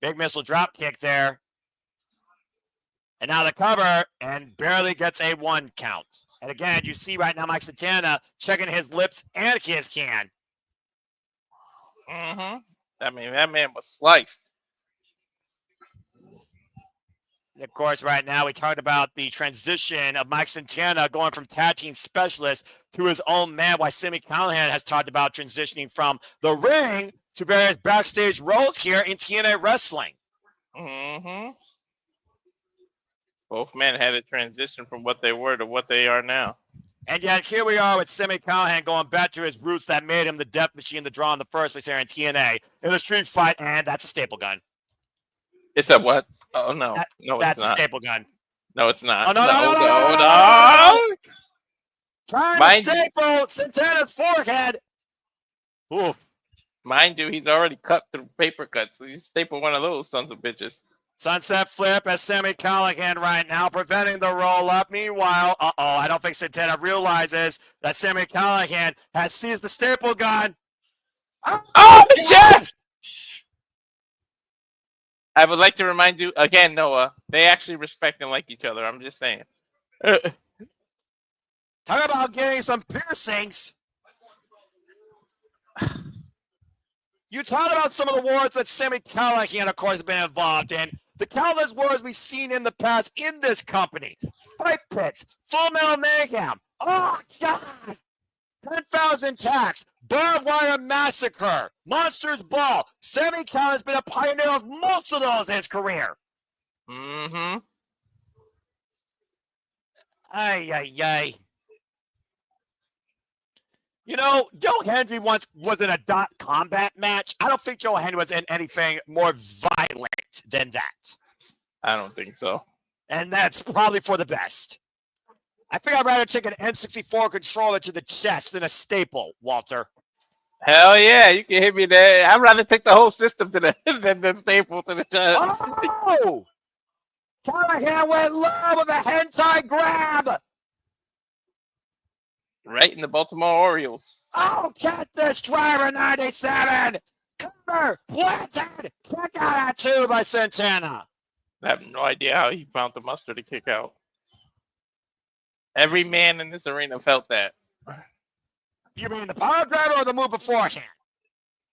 Big missile drop kick there. And now the cover, and barely gets a 1 count. And again, you see right now Mike Santana checking his lips and his can. Mm-hmm. I mean, that man was sliced. Of course, right now we talked about the transition of Mike Santana going from tag team specialist to his own man, while Sami Callihan has talked about transitioning from the ring to various backstage roles here in TNA wrestling. Mm-hmm. Both men had a transition from what they were to what they are now. And yet here we are with Sami Callihan going back to his roots that made him the Death Machine, the draw in the first place here in TNA in a street fight, and that's a staple gun. It's a what? Oh, no. No, that's it's not. A staple gun. No, it's not. Oh, no. Trying to staple Santana's forehead. Oof. Mind you, he's already cut through paper cuts, so you staple one of those sons of bitches. Sunset flip as Sami Callihan right now, preventing the roll-up. Meanwhile, I don't think Santana realizes that Sami Callihan has seized the staple gun. Oh, yes! I would like to remind you, again, Noah, they actually respect and like each other. I'm just saying. Talk about getting some piercings. You talked about some of the wars that Sami Callihan, of course, has been involved in. The countless wars we've seen in the past in this company. Fight pits, Full Metal Mayhem. Oh, God. 10,000 Tacks, Barbed Wire Massacre, Monsters Ball. Sami Callihan has been a pioneer of most of those in his career. Mm-hmm. Ay. You know, Joe Henry once was in a dot combat match. I don't think Joe Henry was in anything more violent than that. I don't think so. And that's probably for the best. I think I'd rather take an N64 controller to the chest than a staple, Walter. Hell yeah, you can hit me there. I'd rather take the whole system to the than the staple to the chest. Oh! Callihan went low with a hentai grab! Right in the Baltimore Orioles. Oh, Catfish Driver 97! Cover! Planted! Kick out at 2 by Santana. I have no idea how he found the mustard to kick out. Every man in this arena felt that. You mean the power driver or the move beforehand?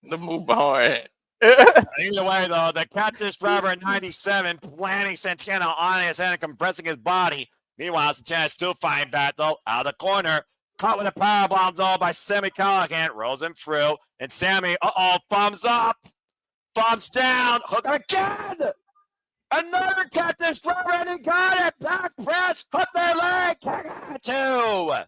The move beforehand. Either way, though, the Catfish Driver 97 planting Santana on his head and compressing his body. Meanwhile, Santana still fighting back, though, out of the corner. Caught with a powerbomb, though, by Sami Callihan. Rolls him through. And Sami, thumbs up. Thumbs down. Hook again. Another Catfish Driver, and he got it. Back press. Hook their leg. Kick out 2.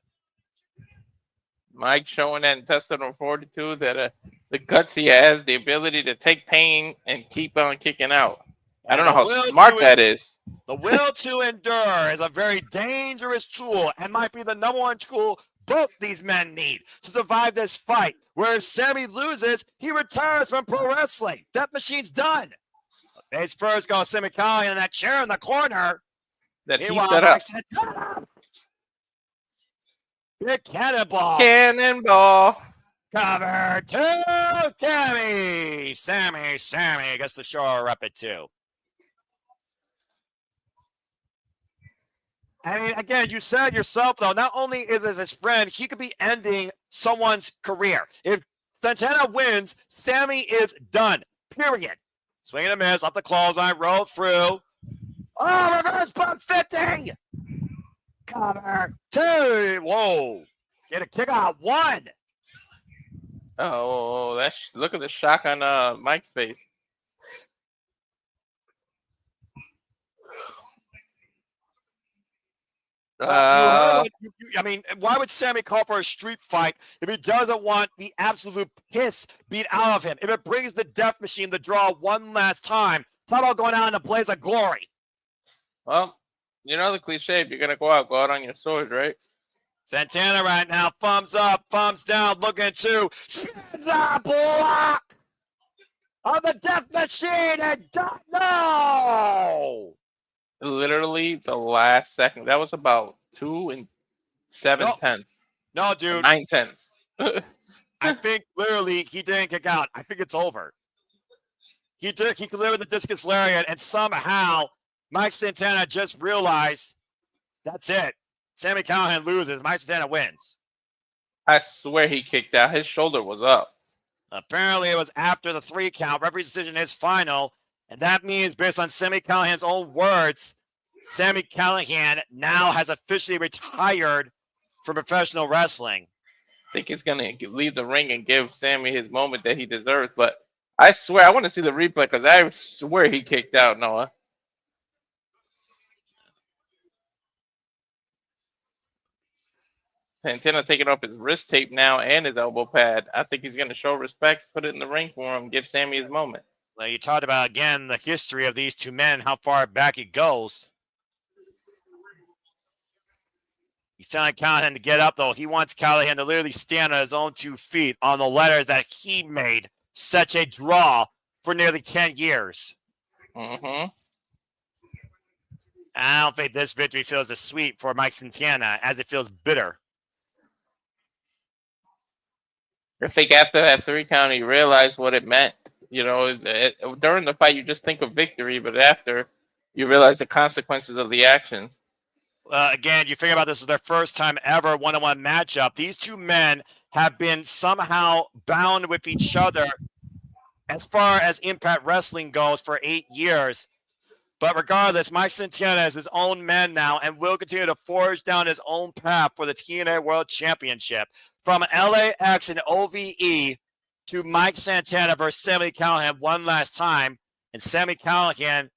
Mike showing that intestinal fortitude, that the guts he has, the ability to take pain and keep on kicking out. I don't know how smart that is. The will to endure is a very dangerous tool and might be the number one tool both these men need to survive this fight. Whereas Sami loses, he retires from pro wrestling. Death Machine's done. Face first goes Sami Callihan in that chair in the corner. That he set up. Big cannonball. Cannonball. Cover 2, Sami gets the shore up at 2. I mean, again, you said yourself, though, not only is it his friend, he could be ending someone's career. If Santana wins. Sami is done. Period. Swing and a miss off the clothesline. Roll through. Oh, reverse bump 50. Cover 2. Whoa. Get a kick out 1. Oh, look at the shock on Mike's face. I mean, why would Sami call for a street fight if he doesn't want the absolute piss beat out of him? If it brings the Death Machine to draw one last time, talk about going out in a blaze of glory. Well, you know the cliche, if you're going to go out on your sword, right? Santana right now, thumbs up, thumbs down, looking to spin the block of the Death Machine and no! Literally the last second. That was about 2 7/10. No, dude. 9/10. I think literally he didn't kick out. I think it's over. He delivered the discus lariat, and somehow Mike Santana just realized that's it. Sami Callihan loses. Mike Santana wins. I swear he kicked out. His shoulder was up. Apparently, it was after the 3 count. Referee's decision is final. And that means, based on Sami Callihan's own words, Sami Callihan now has officially retired from professional wrestling. I think he's going to leave the ring and give Sami his moment that he deserves. But I swear, I want to see the replay because I swear he kicked out, Noah. Santana taking off his wrist tape now and his elbow pad. I think he's going to show respect, put it in the ring for him, give Sami his moment. Well, you talked about, again, the history of these two men, how far back it goes. He's telling Callihan to get up, though. He wants Callihan to literally stand on his own 2 feet on the letters that he made such a draw for nearly 10 years. Mm-hmm. I don't think this victory feels as sweet for Mike Santana as it feels bitter. I think after that 3 count, he realized what it meant. You know, during the fight, you just think of victory, but after, you realize the consequences of the actions. Again, you figure about this is their first time ever one-on-one matchup. These two men have been somehow bound with each other as far as Impact Wrestling goes for 8 years. But regardless, Mike Santana is his own man now and will continue to forge down his own path for the TNA World Championship. From LAX and OVE to Mike Santana versus Sami Callihan one last time, and Sami Callihan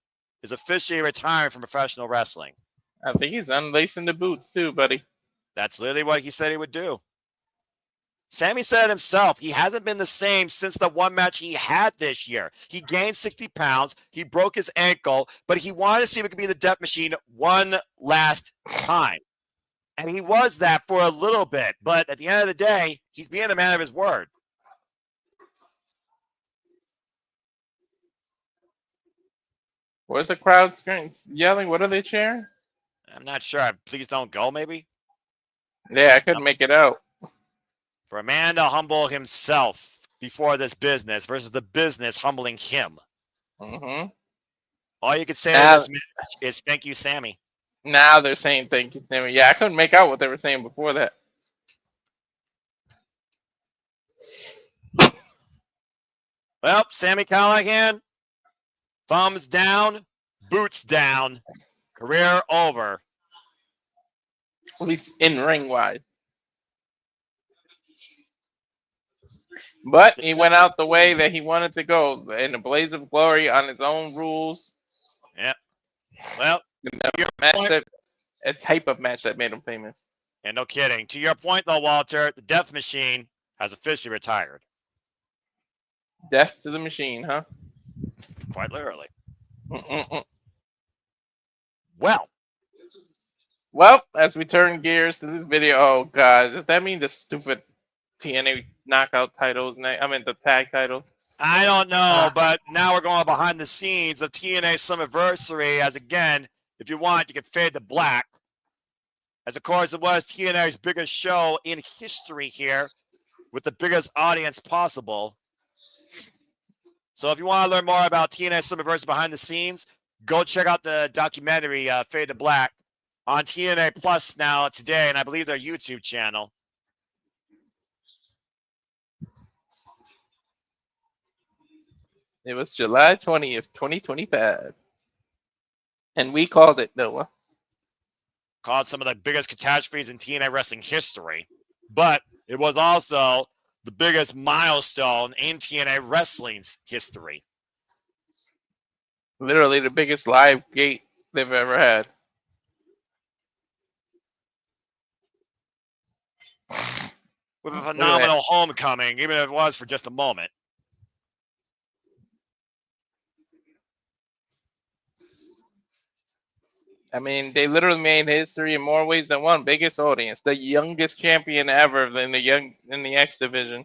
is officially retiring from professional wrestling. I think he's unlacing the boots too, buddy. That's literally what he said he would do. Sami said himself, he hasn't been the same since the one match he had this year. He gained 60 pounds, he broke his ankle, but he wanted to see if it could be the Death Machine one last time. And he was that for a little bit, but at the end of the day, he's being a man of his word. Where's the crowd yelling? What are they cheering? I'm not sure. Please don't go, maybe? Yeah, I couldn't make it out. For a man to humble himself before this business versus the business humbling him. Mm-hmm. All you could say to this match is thank you, Sami. Now they're saying thank you, Sami. Yeah, I couldn't make out what they were saying before that. Well, Sami Callihan, thumbs down, boots down, career over. At least in ring wise. But he went out the way that he wanted to go, in a blaze of glory on his own rules. Yeah. Well, a type of match that made him famous. And no kidding. To your point, though, Walter, the Death Machine has officially retired. Death to the machine, huh? Quite literally. Mm-mm-mm. Well, as we turn gears to this video, oh god, does that mean the stupid TNA knockout titles? I mean the tag titles. I don't know, but now we're going behind the scenes of TNA Summiversary. As again, if you want, you can fade to black. As of course it was TNA's biggest show in history here, with the biggest audience possible. So if you want to learn more about TNA Summiversary behind the scenes, go check out the documentary Fade to Black on TNA Plus now today, and I believe their YouTube channel. It was July 20th, 2025. And we called it, Noah. Called some of the biggest catastrophes in TNA wrestling history. But it was also the biggest milestone in TNA wrestling's history. Literally the biggest live gate they've ever had. With a phenomenal homecoming, even if it was for just a moment. I mean, they literally made history in more ways than one. Biggest audience, the youngest champion ever in the X division.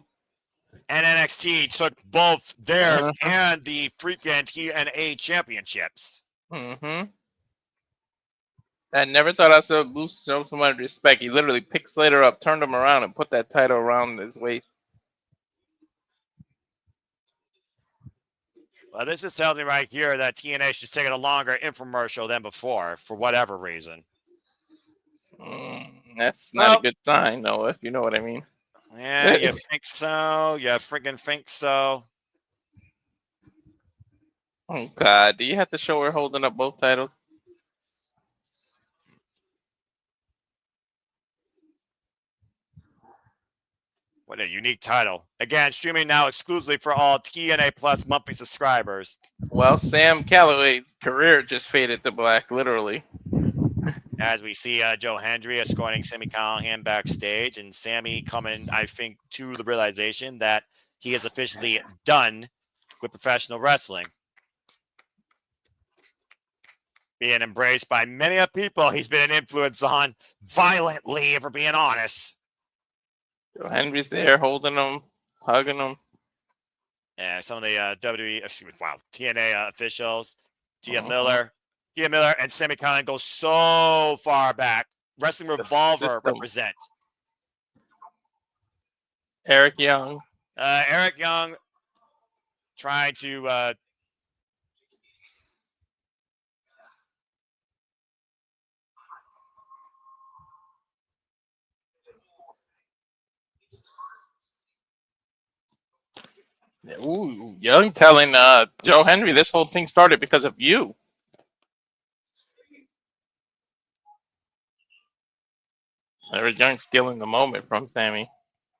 And NXT took both theirs and the freaking TNA championships. Mm-hmm. I never thought I saw Boost show so much respect. He literally picked Slater up, turned him around, and put that title around his waist. Well, this is telling me right here that TNA should take a longer infomercial than before, for whatever reason. That's not a good sign, Noah, if you know what I mean. Yeah, you think so? You freaking think so? Oh, God. Do you have to show her holding up both titles? What a unique title. Again, streaming now exclusively for all TNA Plus monthly subscribers. Well, Sam Calloway's career just faded to black, literally. As we see Joe Hendry escorting Sami Callihan backstage, and Sami coming, I think, to the realization that he is officially done with professional wrestling. Being embraced by many people he's been an influence on violently, if we're being honest. Joe Hendry's there holding him, hugging him. Yeah, some of the TNA officials, Gia Miller and Sami Callihan go so far back. Wrestling Revolver represent. Eric Yǐng. Eric Yǐng trying to Ooh, Yǐng telling Joe Hendry this whole thing started because of you. Eric Yǐng stealing the moment from Sami.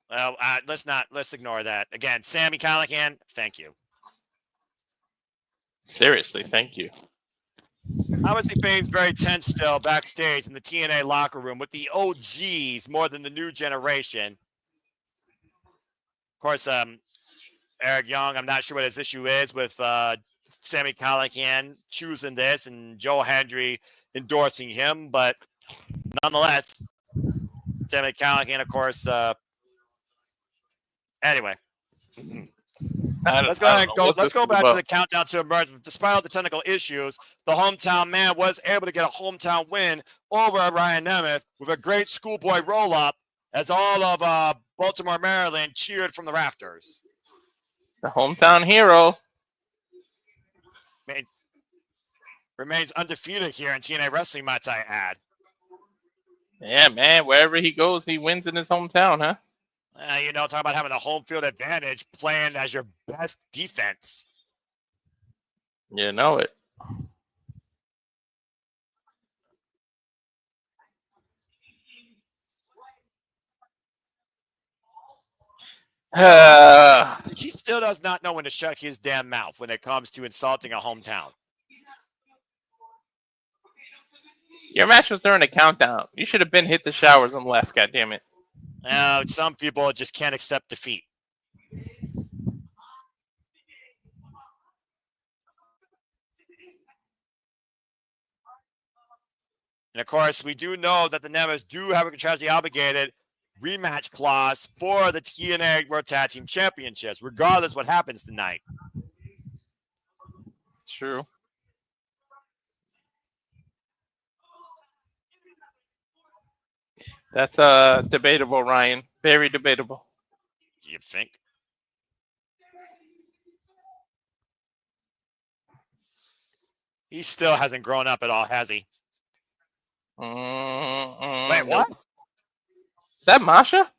Well, let's ignore that. Again, Sami Callihan, thank you. Seriously, thank you. Obviously, things very tense still backstage in the TNA locker room with the OGs more than the new generation. Of course, Eric Yǐng, I'm not sure what his issue is with Sami Callihan choosing this and Joe Hendry endorsing him, but nonetheless, Sami Callihan, of course. Anyway, let's go ahead and go. Let's go back to the countdown to Emergence. Despite all the technical issues, the hometown man was able to get a hometown win over Ryan Nemeth with a great schoolboy roll-up as all of Baltimore, Maryland cheered from the rafters. The hometown hero remains undefeated here in TNA wrestling, might I add. Yeah, man. Wherever he goes, he wins in his hometown, huh? Talk about having a home field advantage, playing as your best defense. You know it. He still does not know when to shut his damn mouth when it comes to insulting a hometown. Your match was during the countdown. You should have been hit the showers and left, goddammit. Some people just can't accept defeat. And of course, we do know that the Nemeth do have a contractually obligated rematch clause for the TNA World Tag Team Championships, regardless what happens tonight. True. That's debatable, Ryan. Very debatable. You think? He still hasn't grown up at all, has he? Wait, what? Is that Masha?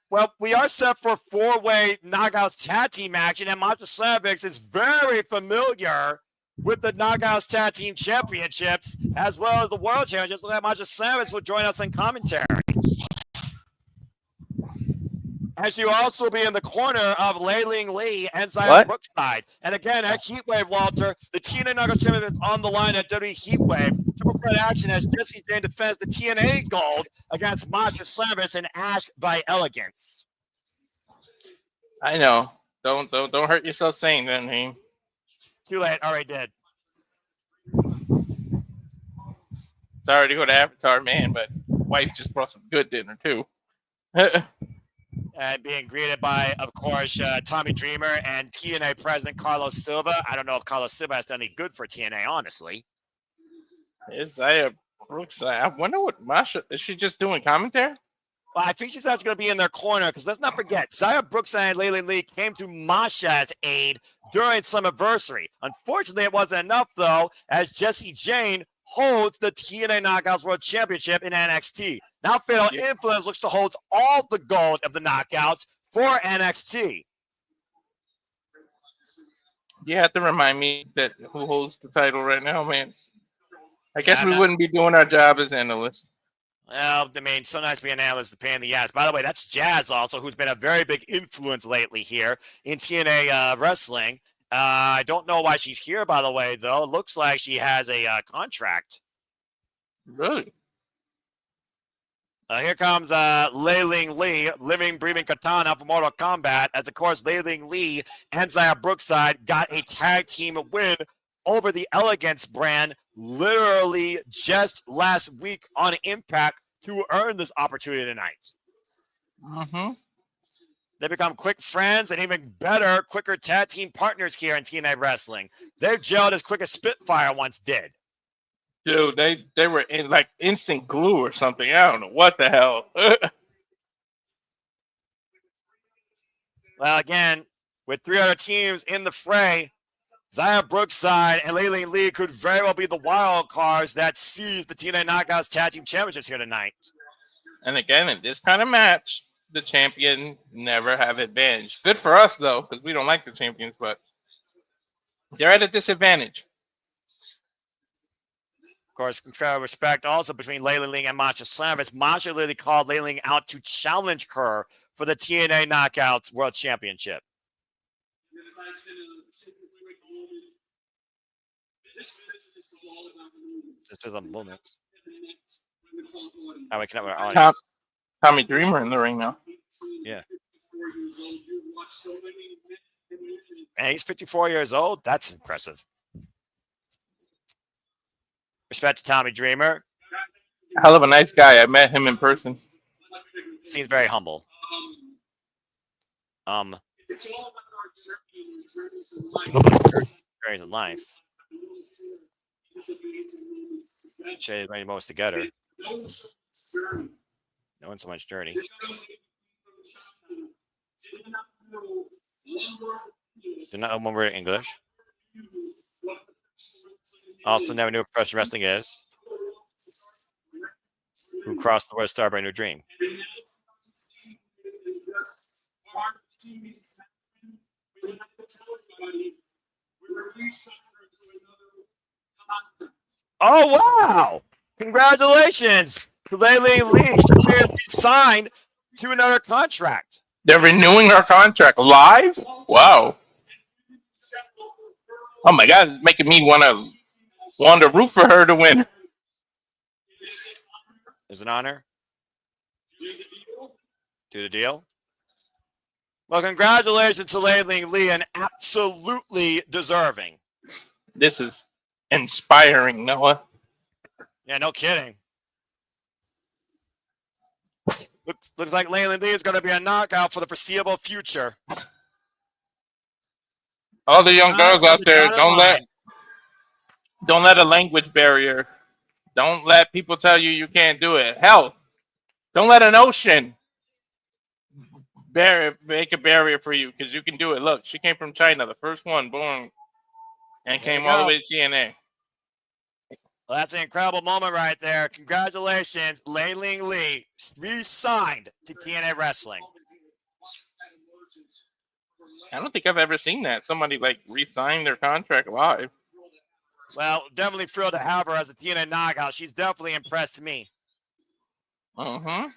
Well, we are set for 4-way knockouts tag team action, and Masha Slavics is very familiar with the knockouts tag team championships as well as the world championships. Look at Masha Slavics will join us in commentary. And she'll also be in the corner of Lei-Ling Lee and Zaya Brookside. And again, at Heatwave, Walter, the TNA Knockouts Championship is on the line at WWE Heatwave. Triple threat action as Jessie Jane defends the TNA gold against Masha Slavics and Ash by Elegance. I know. Don't hurt yourself saying that name. Too late. Already did. Sorry to go to Avatar, man, but wife just brought some good dinner too. And being greeted by, of course, Tommy Dreamer and TNA President Carlos Silva. I don't know if Carlos Silva has done any good for TNA, honestly. Is Zaya Brookside? I wonder what Masha is. She just doing commentary? Well, I think she's actually going to be in their corner because let's not forget, Zaya Brookside and Lei-Ling Lee came to Masha's aid during Slammiversary. Unfortunately, it wasn't enough, though, as Jessie Jane holds the TNA Knockouts World Championship in NXT. Now Fatal Influence looks to hold all the gold of the Knockouts for NXT. You have to remind me that who holds the title right now, man. I guess we wouldn't be doing our job as analysts. Well, I mean, sometimes being an analyst is a pain in the ass. By the way, that's Jazz also, who's been a very big influence lately here in TNA wrestling. I don't know why she's here, by the way, though. It looks like she has a contract. Really? Here comes Lei-Ling Lee, living, breathing katana for Mortal Kombat. As, of course, Lei-Ling Lee and Zaya Brookside got a tag team win over the Elegance brand literally just last week on Impact to earn this opportunity tonight. Mm-hmm. They become quick friends and even better, quicker tag team partners here in TNA Wrestling. They've gelled as quick as Spitfire once did. Dude, they were in like instant glue or something. I don't know what the hell. Well, again, with 3 other teams in the fray, Zaya Brookside and Lei-Ling Lee could very well be the wild cards that seize the TNA Knockouts Tag Team Championships here tonight. And again, in this kind of match, the champion never have advantage. Good for us, though, because we don't like the champions, but they're at a disadvantage. Of course, mutual respect also between Lei-Ling Lee and Masha Slavics. Masha literally called Lei-Ling out to challenge her for the TNA Knockouts World Championship. This is a moment. Oh, we can have our audience. Tommy Dreamer in the ring now. Yeah. And he's 54 years old. That's impressive. Respect to Tommy Dreamer. Hell of a nice guy. I met him in person. Seems very humble. Very in life. Shade made most together. No one so much journey. Do not know one word in English. Also never knew what professional wrestling is. Who crossed the West Star by New Dream. Oh, wow! Congratulations to Lei-Ling Lee. She signed to another contract. They're renewing her contract live? Wow. Oh my God, it's making me want to root for her to win. It's an honor. Do the deal. Well, congratulations to Lei-Ling Lee, and absolutely deserving. This is inspiring, Noah. Yeah, no kidding. Looks like Lei-Ling Lee is going to be a knockout for the foreseeable future. All the young girls out there, don't let a language barrier. Don't let people tell you can't do it. Hell, don't let an ocean make a barrier for you, because you can do it. Look, she came from China, the first one born, and came all the way to TNA. Well, that's an incredible moment right there. Congratulations, Lei-Ling Lee, re-signed to TNA Wrestling. I don't think I've ever seen that. Somebody like re-sign their contract live. Well, definitely thrilled to have her as a TNA knockout. She's definitely impressed me. Mm-hmm.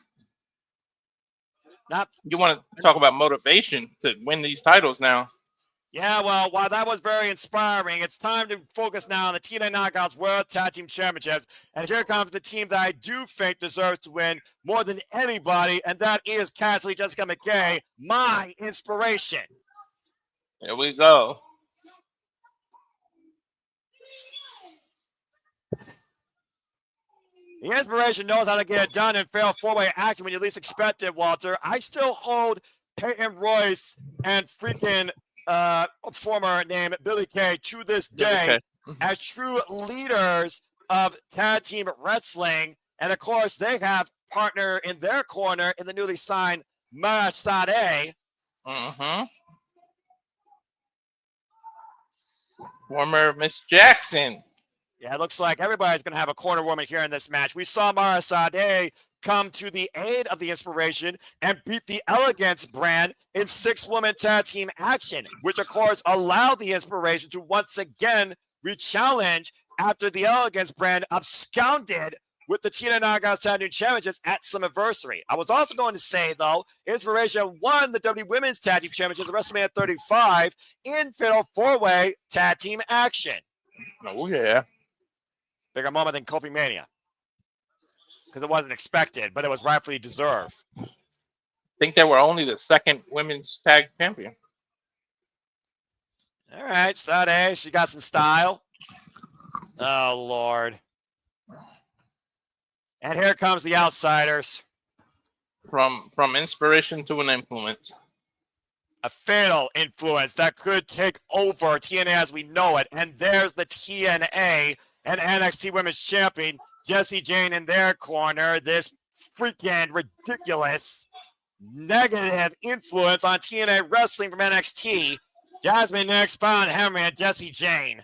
Not, You want to talk about motivation to win these titles now? yeah, well, while that was very inspiring, it's time to focus now on the TNA Knockouts World Tag Team Championships. And here comes the team that I do think deserves to win more than anybody, and that is Cassie, Jessica, McKay, my inspiration. Here we go. The inspiration knows how to get it done in fair four-way action when you least expect it, Walter. I still hold Peyton Royce and freaking former name Billy Kay to this day as true leaders of tag team wrestling. And of course, they have partner in their corner in the newly signed Marasade. Mm-hmm. Former Miss Jackson. Yeah, it looks like everybody's going to have a corner woman here in this match. We saw Marasade come to the aid of the inspiration and beat the Elegance brand in 6-woman tag team action, which of course allowed the inspiration to once again re-challenge after the Elegance brand absconded with the TNA Knockouts Tag Team Championships at Slammiversary. I was also going to say, though, Inspiration won the WWE Women's Tag Team Championships at WrestleMania 35 in Fatal 4-Way Tag Team action. Oh, yeah. Bigger moment than Kofi Mania. Because it wasn't expected, but it was rightfully deserved. I think they were only the second women's tag champion. All right, Sade, she got some style. Oh, Lord. And here comes the Outsiders. From inspiration to an influence. A fatal influence that could take over TNA as we know it. And there's the TNA and NXT Women's Champion, Jessie Jane, in their corner. This freaking ridiculous negative influence on TNA wrestling from NXT. Jazmyn next, Fallon, Henley, and Jessie Jane.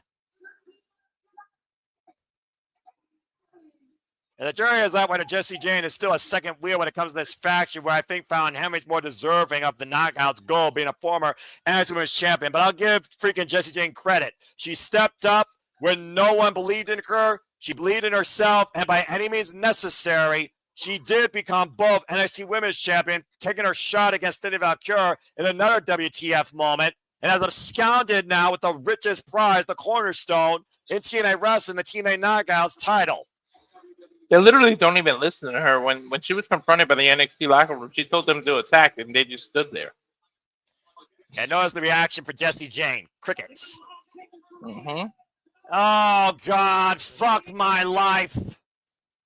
And the jury is out whether Jessie Jane is still a second wheel when it comes to this faction, where I think Fallon Henley's more deserving of the Knockouts gold, being a former NXT Women's Champion. But I'll give freaking Jessie Jane credit. She stepped up when no one believed in her. She believed in herself, and by any means necessary, she did become both NXT Women's Champion, taking her shot against Cindy Valkyrie in another WTF moment, and has absconded now with the richest prize, the cornerstone in TNA Wrestling, the TNA Knockouts title. They literally don't even listen to her. When she was confronted by the NXT locker room, she told them to attack, and they just stood there. And notice the reaction for Jessie Jane. Crickets. Mm-hmm. Oh, God. Fuck my life.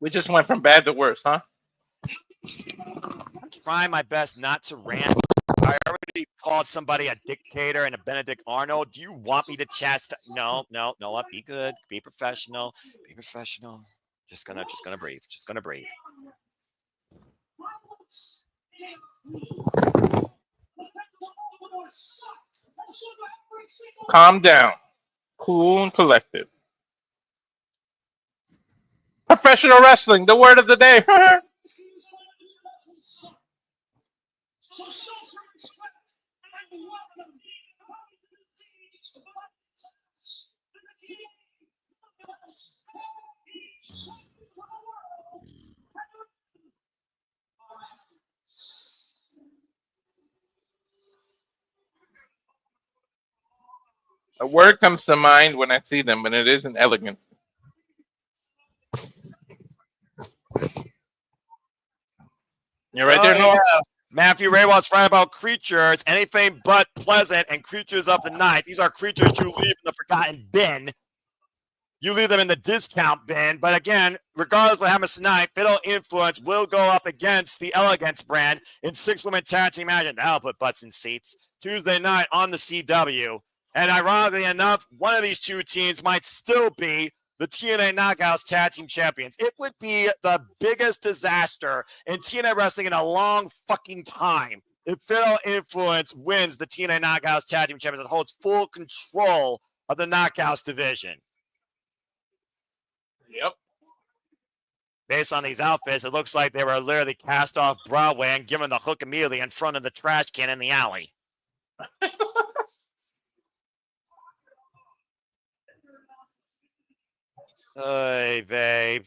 We just went from bad to worse, huh? I'm trying my best not to rant. I already called somebody a dictator and a Benedict Arnold. Do you want me to chastise? No. Be good. Be professional. Be professional. Just gonna breathe. Just gonna breathe. Calm down. Cool and collected. Professional wrestling, the word of the day. A word comes to mind when I see them, and it isn't elegant. You right there, Noah? Yeah. Matthew Raywald's right about creatures, anything but pleasant, and creatures of the night. These are creatures you leave in the forgotten bin. You leave them in the discount bin. But again, regardless of what happens tonight, Fatal Influence will go up against the Elegance brand in 6-woman tag team action. That'll put butts in seats. Tuesday night on the CW. And ironically enough, one of these two teams might still be the TNA Knockouts Tag Team Champions. It would be the biggest disaster in TNA wrestling in a long fucking time if Fatal Influence wins the TNA Knockouts Tag Team Champions and holds full control of the Knockouts division. Yep. Based on these outfits, it looks like they were literally cast off Broadway and given the hook immediately in front of the trash can in the alley. Hey, babe.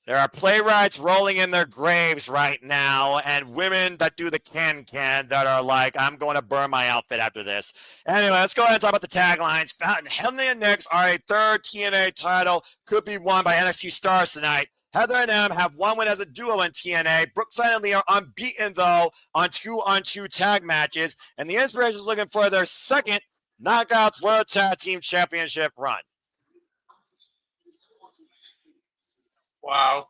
There are playwrights rolling in their graves right now, and women that do the can that are like, I'm going to burn my outfit after this. Anyway, let's go ahead and talk about the taglines. Henley and Nyx are a third TNA title, could be won by NXT stars tonight. Heather and Em have one win as a duo in TNA. Brookside and Lee are unbeaten, though, on 2-on-2 tag matches, and the Inspiration is looking for their second Knockouts World Tag Team Championship run. Wow.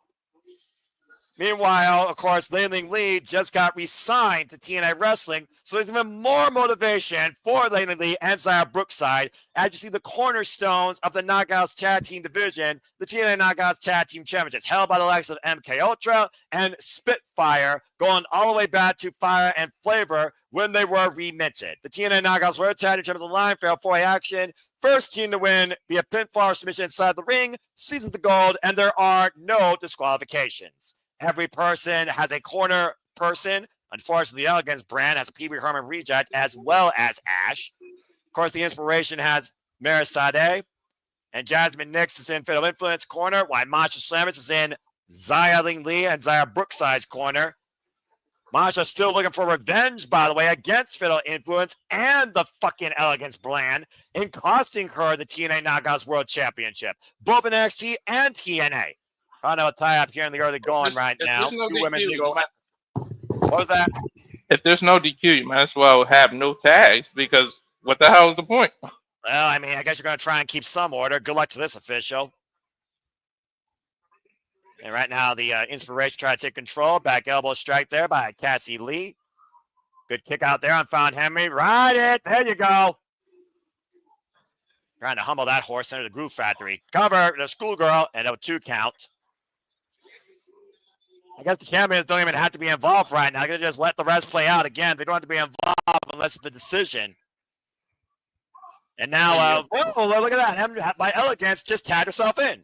Meanwhile, of course, Yǐng Lee just got re-signed to TNA Wrestling, so there's even more motivation for Yǐng Lee and Zaya Brookside as you see the cornerstones of the Knockouts Tag Team division, the TNA Knockouts Tag Team Championships, held by the likes of MK Ultra and Spitfire, going all the way back to Fire and Flavor when they were reminted. The TNA Knockouts World Tag Team Champions line for four-way action. First team to win via pinfall or submission inside the ring, seasons the gold, and there are no disqualifications. Every person has a corner person. Unfortunately, the Elegance brand has a Pee Wee Herman reject as well as Ash. Of course, the Inspiration has Marisade. And Jazmyn Nyx is in Fatal Influence corner, while Masha Slammers is in Yǐng Lee and Zaya Brookside's corner. Masha still looking for revenge, by the way, against Fatal Influence and the fucking Elegance brand in costing her the TNA Knockouts World Championship, both in NXT and TNA. I know a tie-up here in the early going right now. No Two women DQ, go. What was that? If there's no DQ, you might as well have no tags because what the hell is the point? Well, I mean, I guess you're going to try and keep some order. Good luck to this official. And right now, the Inspiration try to take control. Back elbow strike there by Cassie Lee. Good kick out there on Fallon Henry. Ride it. There you go. Trying to humble that horse into the Groove Factory. Cover the schoolgirl and a 2 count. I guess the champions don't even have to be involved right now. They're going to just let the rest play out again. They don't have to be involved unless it's the decision. And now, oh, look at that. By Elegance just tagged herself in.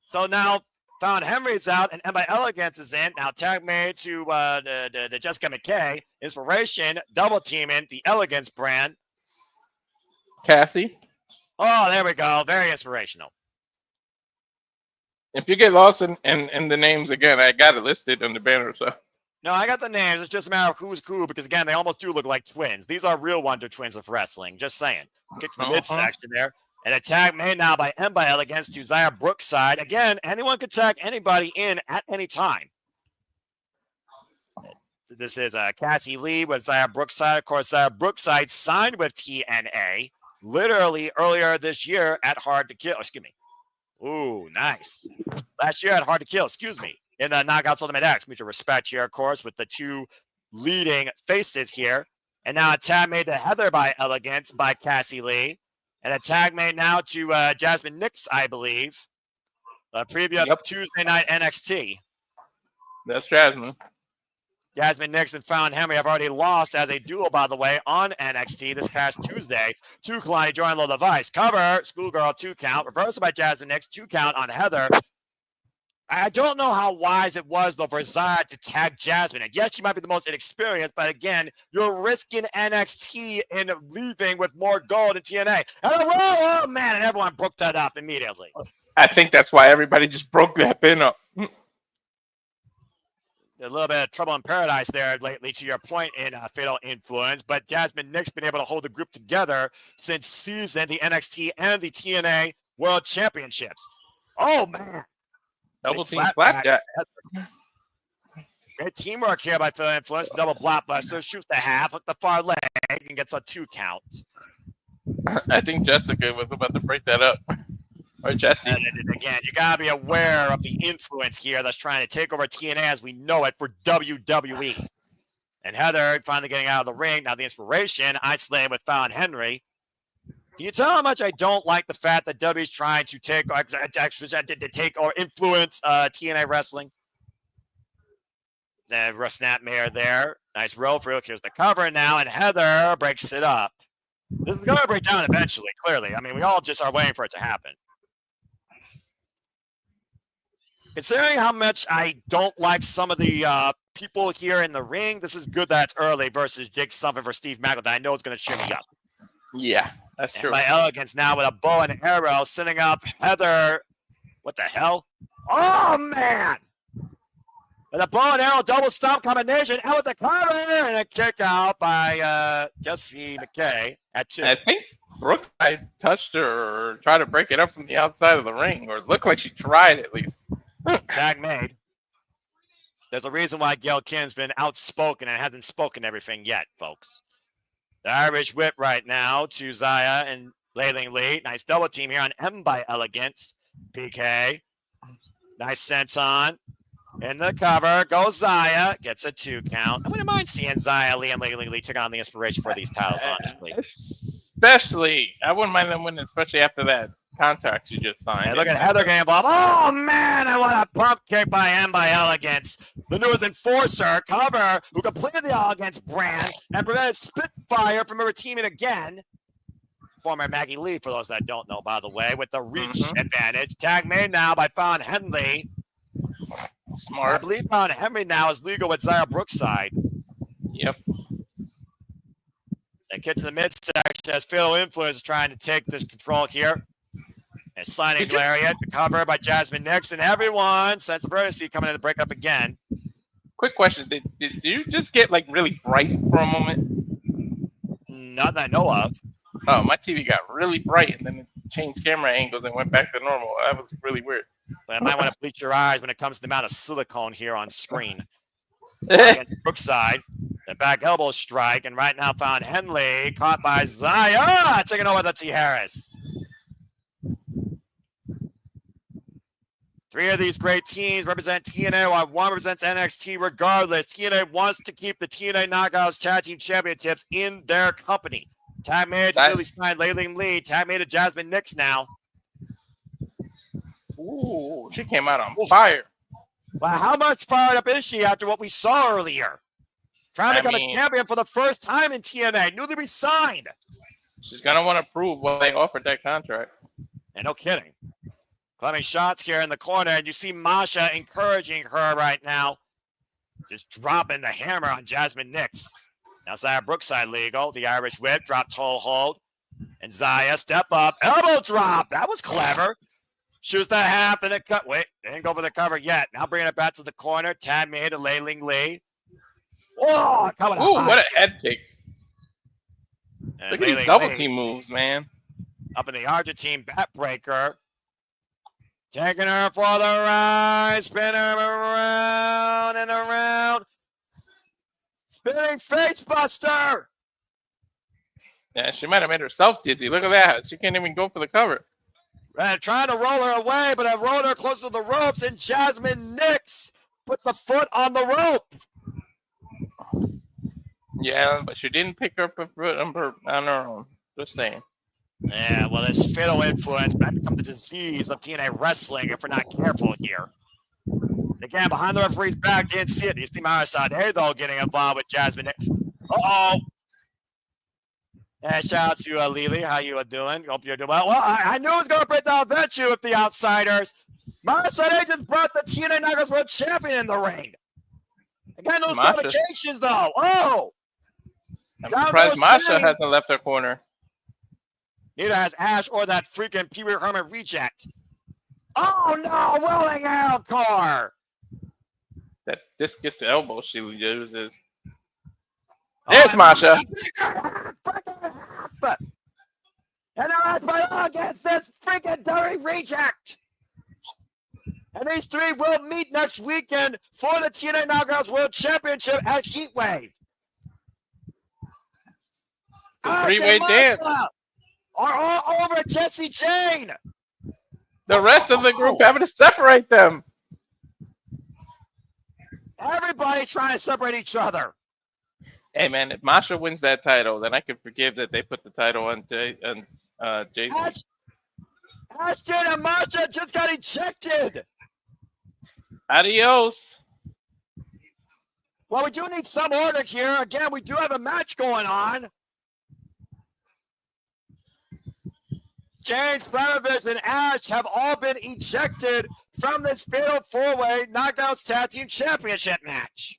So now Fallon Henry's out and by Elegance is in. Now tag made to the Jessica McKay. Inspiration double teaming the Elegance brand. Cassie? Oh, there we go. Very inspirational. If you get lost in the names again, I got it listed on the banner. So no, I got the names. It's just a matter of who's who because again, they almost do look like twins. These are real Wonder Twins of wrestling. Just saying. Kick to the midsection there. And a tag made now by Elegance to Zaya Brookside. Again, anyone could tag anybody in at any time. This is Cassie Lee with Zaya Brookside. Of course, Zaya Brookside signed with TNA literally earlier this year at Hard to Kill. Excuse me. Ooh, nice. Last year at Hard to Kill, in the Knockouts Ultimate X. Mutual respect here, of course, with the two leading faces here. And now a tag made to Heather by Elegance by Cassie Lee. And a tag made now to Jazmyn Nyx, I believe. A preview of Tuesday night NXT. That's Jazmyn. Jazmyn Nyx and Fallon Henry have already lost as a duo, by the way, on NXT this past Tuesday to Kalani Join Low Device. Cover, Schoolgirl 2 count. Reversal by Jazmyn Nyx, 2 count on Heather. I don't know how wise it was, though, for Zaya to tag Jazmyn. And yes, she might be the most inexperienced, but again, you're risking NXT in leaving with more gold in TNA. Oh, man, and everyone broke that up immediately. I think that's why everybody just broke that pin up. A little bit of trouble in paradise there lately, to your point, in Fatal Influence. But Jazmyn Nyx been able to hold the group together since season the NXT and the TNA World Championships. Oh, man. Double team flapjack. Great teamwork here by Fatal Influence. Double blockbuster. Shoots the half, hook the far leg, and gets a 2 count. I think Jessica was about to break that up. Or Jesse. And again, you got to be aware of the influence here that's trying to take over TNA as we know it for WWE. And Heather finally getting out of the ring. Now the Inspiration, isolated with Fallon Henry. Can you tell how much I don't like the fact that WWE's trying to take or influence TNA wrestling? Snapmare there. Nice roll for Here's the cover now, and Heather breaks it up. This is going to break down eventually, clearly. I mean, we all just are waiting for it to happen. Considering how much I don't like some of the people here in the ring, this is good that it's early versus Jake Sullivan for Steve Maclin that I know is going to cheer me up. Yeah, That's And true. by Elegance now with a bow and arrow, sending up Heather. What the hell? Oh, man! With a bow and arrow double stomp combination, out with the cover, and a kick out by Cassie McKay at 2. I think Brookside touched her or tried to break it up from the outside of the ring, or it looked like she tried at least. Tag made. There's a reason why Gail Kim's been outspoken and hasn't spoken everything yet, folks. The Irish whip right now to Zaya and Leiling Lee. Nice double team here on M by Elegance. PK. Nice sense on. In the cover, goes Zaya. Gets a 2 count. I wouldn't mind seeing Zaya, Lee, and Leiling Lee take on the inspiration for these titles, honestly. Especially, I wouldn't mind them winning, especially after that contract you just signed. And look at Heather getting involved. Oh, man, I want a pump kick by M by Elegance. The newest enforcer, cover, who completed the Elegance brand and prevented Spitfire from ever teaming again. Former Maggie Lee, for those that don't know, by the way, with the reach advantage. Tag made now by Fallon Henley. Smart. I believe Fallon Henley now is legal with Zaya Brookside. Yep. They get to the midsection as Fatal Influence is trying to take this control here. And sliding lariat, the cover by Jazmyn Nix, and everyone, sense of urgency coming in to break up again. Quick question: Did you just get like really bright for a moment? Not that I know of. Oh, my TV got really bright and then it changed camera angles and went back to normal. That was really weird. But I might want to bleach your eyes when it comes to the amount of silicone here on screen. Brookside, the back elbow strike, and right now found Henley, caught by Zaya, taking over the T. Harris. 3 of these great teams represent TNA, while 1 represents NXT regardless. TNA wants to keep the TNA Knockouts Tag Team Championships in their company. Tag made to newly signed Leiling Lee. Tag made to Jazmyn Nix now. Ooh, she came out on fire. Well, how much fired up is she after what we saw earlier? Trying to become a champion for the first time in TNA, newly resigned. She's going to want to prove what they offered that contract. And no kidding. Climbing shots here in the corner, and you see Masha encouraging her right now. Just dropping the hammer on Jazmyn Nix. Now Zaya Brookside legal. The Irish whip, drop toe hold. And Zaya step up, elbow drop. That was clever. Shoots the half and a cut. Wait, they didn't go for the cover yet. Now bringing it back to the corner. Tag made to Leiling Lee. Oh, coming out. Ooh, what a head kick. And look at these double team moves, man. Up in the Argentine backbreaker. Taking her for the ride. Spin her around and around. Spinning face buster. Yeah, she might have made herself dizzy. Look at that. She can't even go for the cover. Right, trying to roll her away, but I rolled her close to the ropes, and Jazmyn Nix put the foot on the rope. Yeah, but she didn't pick up her foot on her own. Just saying. Yeah, well, this fatal influence might become the disease of TNA wrestling if we're not careful here. Again, behind the referee's back, didn't see it. You see Myron though getting involved with Jazmyn Nix. Uh-oh. And shout out to Lily. How you doing? Hope you're doing well. Well, I knew it was going to break down virtue with the outsiders. Myron just brought the TNA Knockouts World Champion in the ring. Again, those complications, though. Oh! I'm surprised Masha hasn't left her corner. Neither has Ash or that freaking Pee Wee Herman reject. Oh, no! Rolling out car! That discus elbow she uses. There's Masha. And they're by against this freaking dirty reject. And these 3 will meet next weekend for the TNA Knockouts World Championship at Heatwave. Three-way dance. Are all over Jesse Jane. The rest of the group having to separate them. Everybody's trying to separate each other. Hey, man, if Masha wins that title, then I can forgive that they put the title on Jason. Ashton and Masha just got ejected. Adios. Well, we do need some order here. Again, we do have a match going on. Jane, Slater, and Ash have all been ejected from this fatal 4-way Knockouts Tag Team Championship match.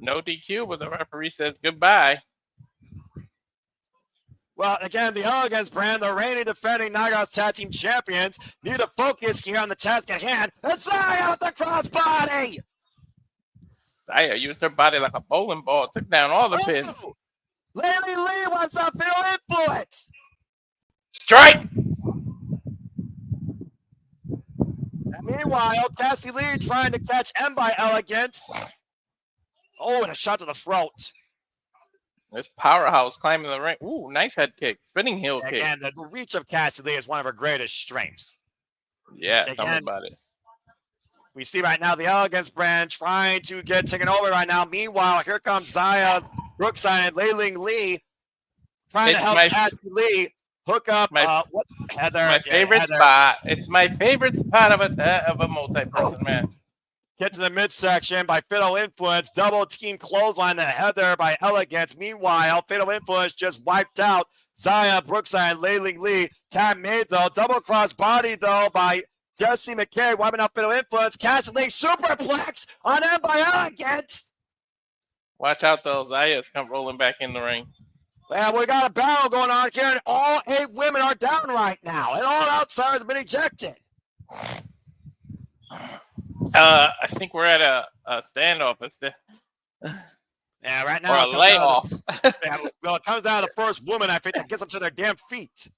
No DQ, but the referee says goodbye. Well, again, the Elegance brand, the reigning defending Knockouts Tag Team Champions, need to focus here on the task at hand. And Zaya with the crossbody! Zaya used her body like a bowling ball, took down all the pins. Lady Lee wants a fatal influence! Strike! And meanwhile, Cassie Lee trying to catch M by Elegance. Oh, and a shot to the throat. This powerhouse climbing the ring. Ooh, nice head kick. Spinning heel kick. Again, the reach of Cassie Lee is one of her greatest strengths. Yeah, tell me about it. We see right now the Elegance brand trying to get taken over right now. Meanwhile, here comes Zaya, Brookside, and Lei Lee trying to help Cassie Lee hook up Heather. My favorite spot. It's my favorite spot of a multi-person match. Get to the midsection by Fatal Influence. Double team clothesline to Heather by Elegance. Meanwhile, Fatal Influence just wiped out Zaya, Brookside, and Lei Lee. Tag made though. Double cross body though by Jesse McKay. Wiping out Fatal Influence. Cassie Lee superplex on M by Elegance. Watch out though. Zaya's come rolling back in the ring. Well, we got a battle going on here, and all 8 women are down right now, and all outsiders have been ejected. I think we're at a standoff. Yeah, right now. Or a layoff. Well, it comes down to the first woman, I think, that gets them to their damn feet.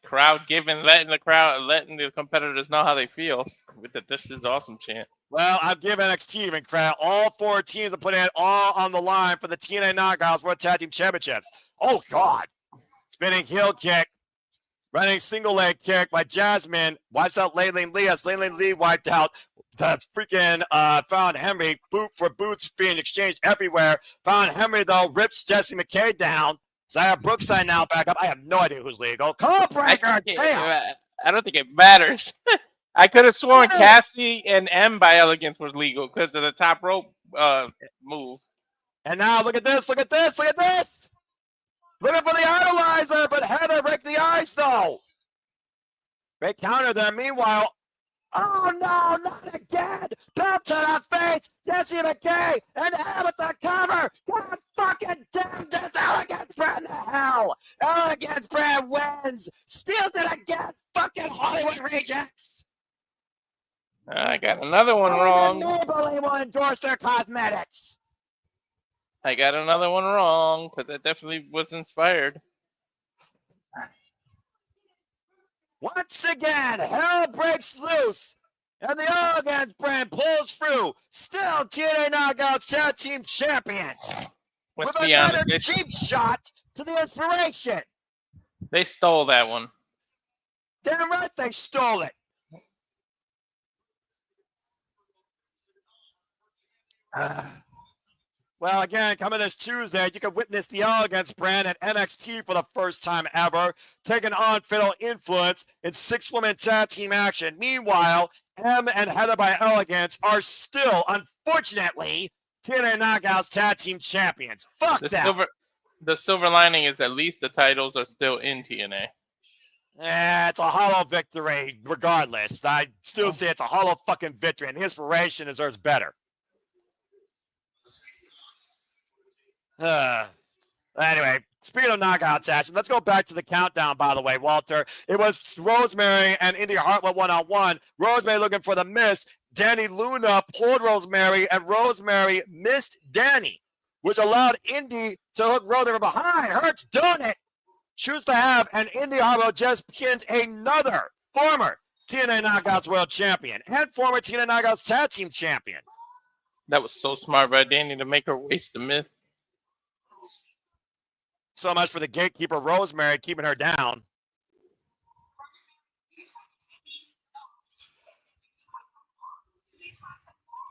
Crowd letting the competitors know how they feel with the "This is awesome" chant. Well, I've given NXT even credit. All 4 teams are putting it all on the line for the TNA Knockouts World Tag Team Championships. Oh, God. Spinning heel kick. Running single leg kick by Jazmyn. Wipes out Lei Lee as Lei Lee wiped out the freaking Fallon Henry. Boot for boots being exchanged everywhere. Fallon Henry, though, rips Jesse McKay down. Zaya Brookside now back up. I have no idea who's legal. Call breaker. I don't think it matters. I could have sworn Cassie and M by Elegance was legal because of the top rope move. And now look at this. Look at this. Look at this. Looking for the idolizer, but Heather break the ice, though. Great counter there. Meanwhile, oh, no, not again. Belt to the face. Jesse McKay and M with the cover. God fucking damn this Elegance brand to hell. Elegance brand wins. Steals it again. Fucking Hollywood rejects. I got another one wrong. Nobody will endorse their cosmetics. I got another one wrong because that definitely was inspired. Once again, hell breaks loose, and the Elegance brand pulls through. Still TNA Knockouts Tag Team Champions. Let's with be another honest. cheap shot to the Inspiration. They stole that one. Damn right they stole it. Well, again, coming this Tuesday, you can witness the Elegance brand at NXT for the first time ever, taking on Fatal Influence in 6-woman tag team action. Meanwhile, M and Heather by Elegance are still, unfortunately, TNA Knockouts Tag Team Champions. Fuck that. The silver lining is at least the titles are still in TNA. It's a hollow victory regardless. I still say it's a hollow fucking victory, and the Inspiration deserves better. Anyway, speaking of knockouts action, let's go back to the countdown, by the way, Walter. It was Rosemary and Indy Hartwell one-on-one. Rosemary looking for the miss. Danny Luna pulled Rosemary, and Rosemary missed Danny, which allowed Indy to hook Rosemary behind. Hurts doing it. Shoots to have, and Indy Hartwell just pins another former TNA Knockouts World Champion and former TNA Knockouts Tag Team Champion. That was so smart by Danny to make her waste the myth. So much for the gatekeeper, Rosemary, keeping her down.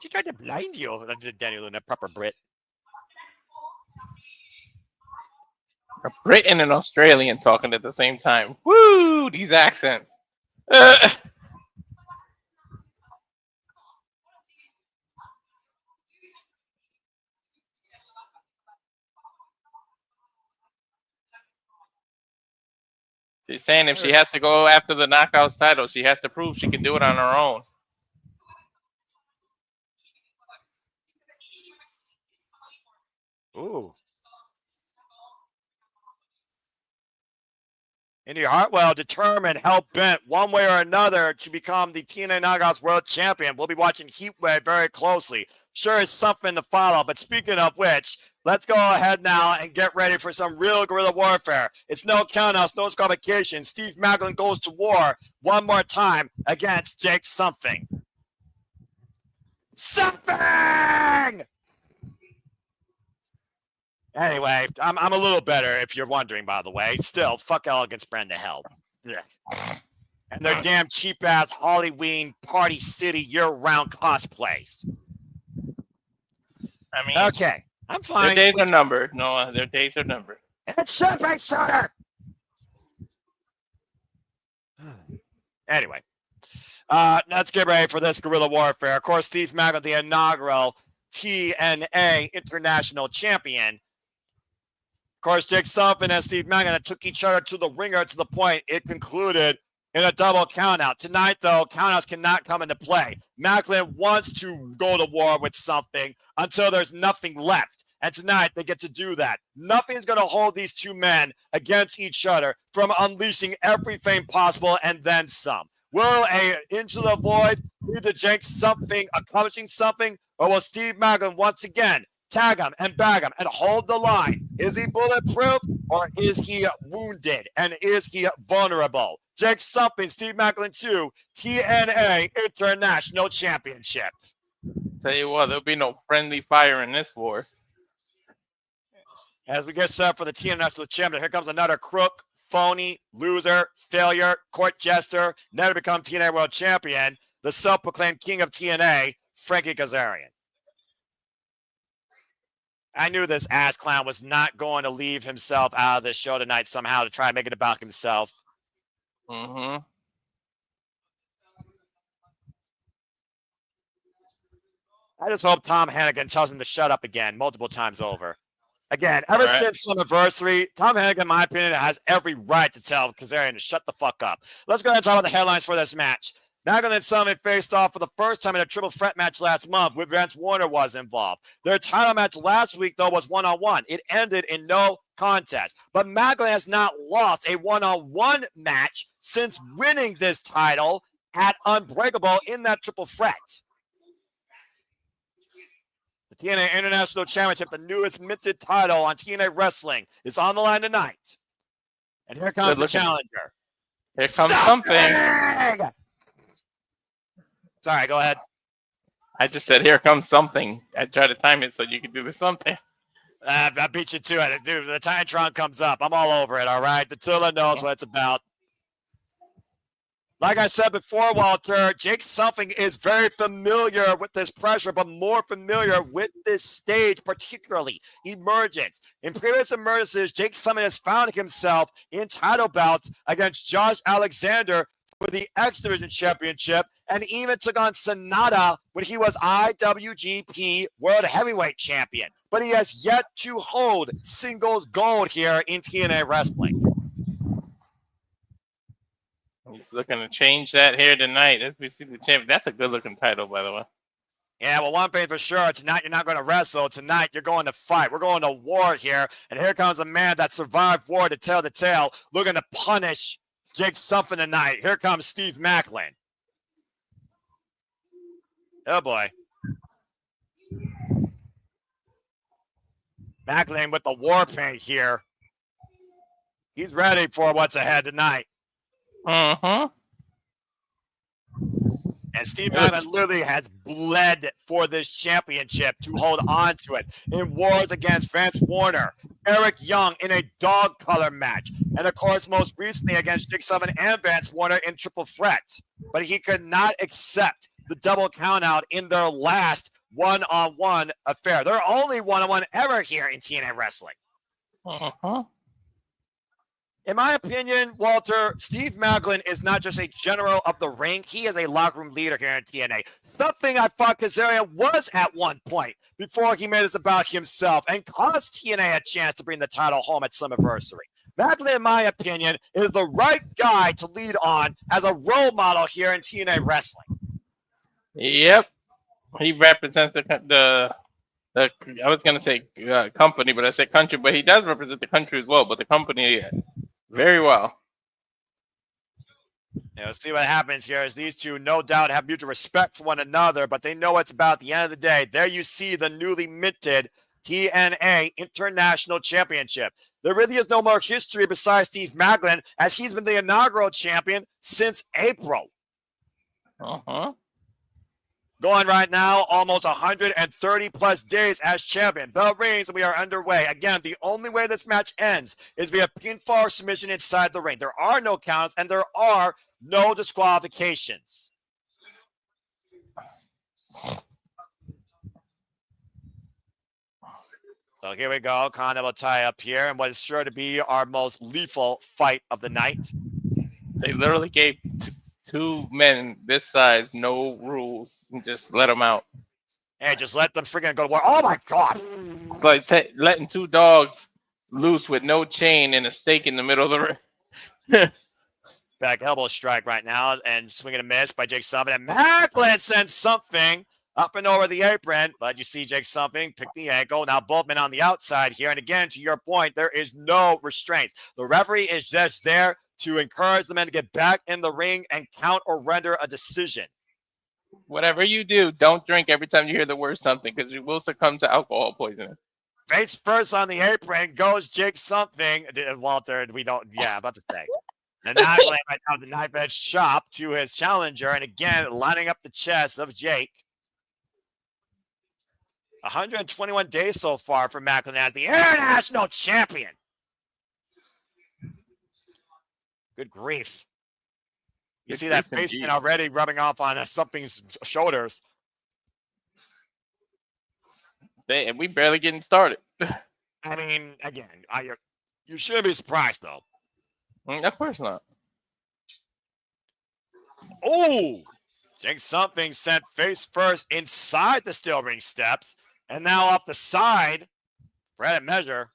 She tried to blind you. That's Danny Luna, proper Brit. A Brit and an Australian talking at the same time. Woo! These accents. She's saying if she has to go after the Knockouts title, she has to prove she can do it on her own. Ooh. Indy Hartwell determined, hell-bent, one way or another, to become the TNA Knockouts World Champion. We'll be watching Heatwave very closely. Sure is something to follow, but speaking of which, let's go ahead now and get ready for some real guerrilla warfare. It's no countouts, no disqualification. Steve Maclin goes to war one more time against Jake Something. Something! Anyway, I'm a little better if you're wondering, by the way. Still, fuck Elegance brand to hell. Ugh. And their damn cheap-ass Halloween Party City year-round cosplays. I mean, okay, I'm fine. Their days are numbered, Noah. Their days are numbered. It's shipping, sir! Anyway, let's get ready for this guerrilla warfare. Of course, Steve Maclin, the inaugural TNA International Champion. Of course, Jake Something and Steve Maclin took each other to the ringer to the point it concluded in a double countout. Tonight, though, countouts cannot come into play. Maclin wants to go to war with Something until there's nothing left. And tonight, they get to do that. Nothing's going to hold these two men against each other from unleashing everything possible and then some. Will a Into the Void lead to Jake Something accomplishing something? Or will Steve Maclin once again tag him and bag him and hold the line? Is he bulletproof or is he wounded? And is he vulnerable? Jake Something, Steve Maclin 2, TNA International Championship. Tell you what, there'll be no friendly fire in this war. As we get set for the TNA National Championship, here comes another crook, phony, loser, failure, court jester, never become TNA World Champion, the self-proclaimed king of TNA, Frankie Kazarian. I knew this ass clown was not going to leave himself out of this show tonight somehow to try and make it about himself. Mm-hmm. I just hope Tom Hennigan tells him to shut up again multiple times over. Again, ever since Slammiversary, Tom Hennigan, in my opinion, has every right to tell Kazarian to shut the fuck up. Let's go ahead and talk about the headlines for this match. Maclin and Sami faced off for the first time in a triple threat match last month, with Vance Warner was involved. Their title match last week, though, was one-on-one. It ended in no contest. But Maclin has not lost a one-on-one match since winning this title at Unbreakable in that triple threat. The TNA International Championship, the newest minted title on TNA Wrestling, is on the line tonight. And here comes the challenger. Here comes something. Sorry, go ahead. I just said, here comes something. I tried to time it so you could do the something. I beat you to it. Dude, the Titantron comes up. I'm all over it, all right? The Tilla knows what it's about. Like I said before, Walter, Jake Something is very familiar with this pressure, but more familiar with this stage, particularly Emergence. In previous Emergences, Jake Something has found himself in title bouts against Josh Alexander for the X Division Championship, and even took on Sonata when he was IWGP World Heavyweight Champion. But he has yet to hold singles gold here in TNA Wrestling. He's looking to change that here tonight as we see the champion. That's a good-looking title, by the way. Yeah, well, one thing for sure, tonight you're not going to wrestle. Tonight you're going to fight. We're going to war here. And here comes a man that survived war to tell the tale, looking to punish Jake Something tonight. Here comes Steve Maclin. Oh, boy. Maclin with the war paint here. He's ready for what's ahead tonight. Mm-hmm. And Steve Maclin literally has bled for this championship to hold on to it in wars against Vance Warner, Eric Young in a dog color match, and of course, most recently against Jake Something and Vance Warner in triple threat. But he could not accept the double countout in their last one-on-one affair. Their only one-on-one ever here in TNA Wrestling. Uh-huh. In my opinion, Walter, Steve Maclin is not just a general of the ring. He is a locker room leader here in TNA. Something I thought Kazarian was at one point before he made this about himself and cost TNA a chance to bring the title home at Slammiversary. Maclin, in my opinion, is the right guy to lead on as a role model here in TNA Wrestling. Yep. He represents the I was going to say company, but I said country, but he does represent the country as well, but the company very well. See what happens here is these two no doubt have mutual respect for one another, but they know it's about the end of the day. There you see the newly minted TNA International Championship. There really is no more history besides Steve Maclin, as he's been the inaugural champion since April. Going right now, almost 130 plus days as champion. Bell rings and we are underway. Again, the only way this match ends is via pinfall submission inside the ring. There are no counts and there are no disqualifications. So here we go. Kind of a tie up here, and what is sure to be our most lethal fight of the night. They literally gave two men this size no rules and just let them out. Hey, just let them freaking go to war. Oh my God! It's like letting two dogs loose with no chain and a stake in the middle of the ring. Back elbow strike right now, and swing and a miss by Jake Something. And Maclin sends something up and over the apron, but you see Jake Something pick the ankle. Now both men on the outside here, and again, to your point, there is no restraints. The referee is just there to encourage the men to get back in the ring and count or render a decision. Whatever you do, don't drink every time you hear the word something, because you will succumb to alcohol poisoning. Face first on the apron goes Jake Something. Walter, about to say. And now right now the knife edge chop to his challenger, and again lining up the chest of Jake. 121 days so far for Maclin as the international champion. Good grief. You see that face paint already rubbing off on Something's shoulders. We barely getting started. I mean, again, you shouldn't be surprised, though. Of course not. Oh! Jake Something sent face first inside the steel ring steps, and now off the side, for added measure,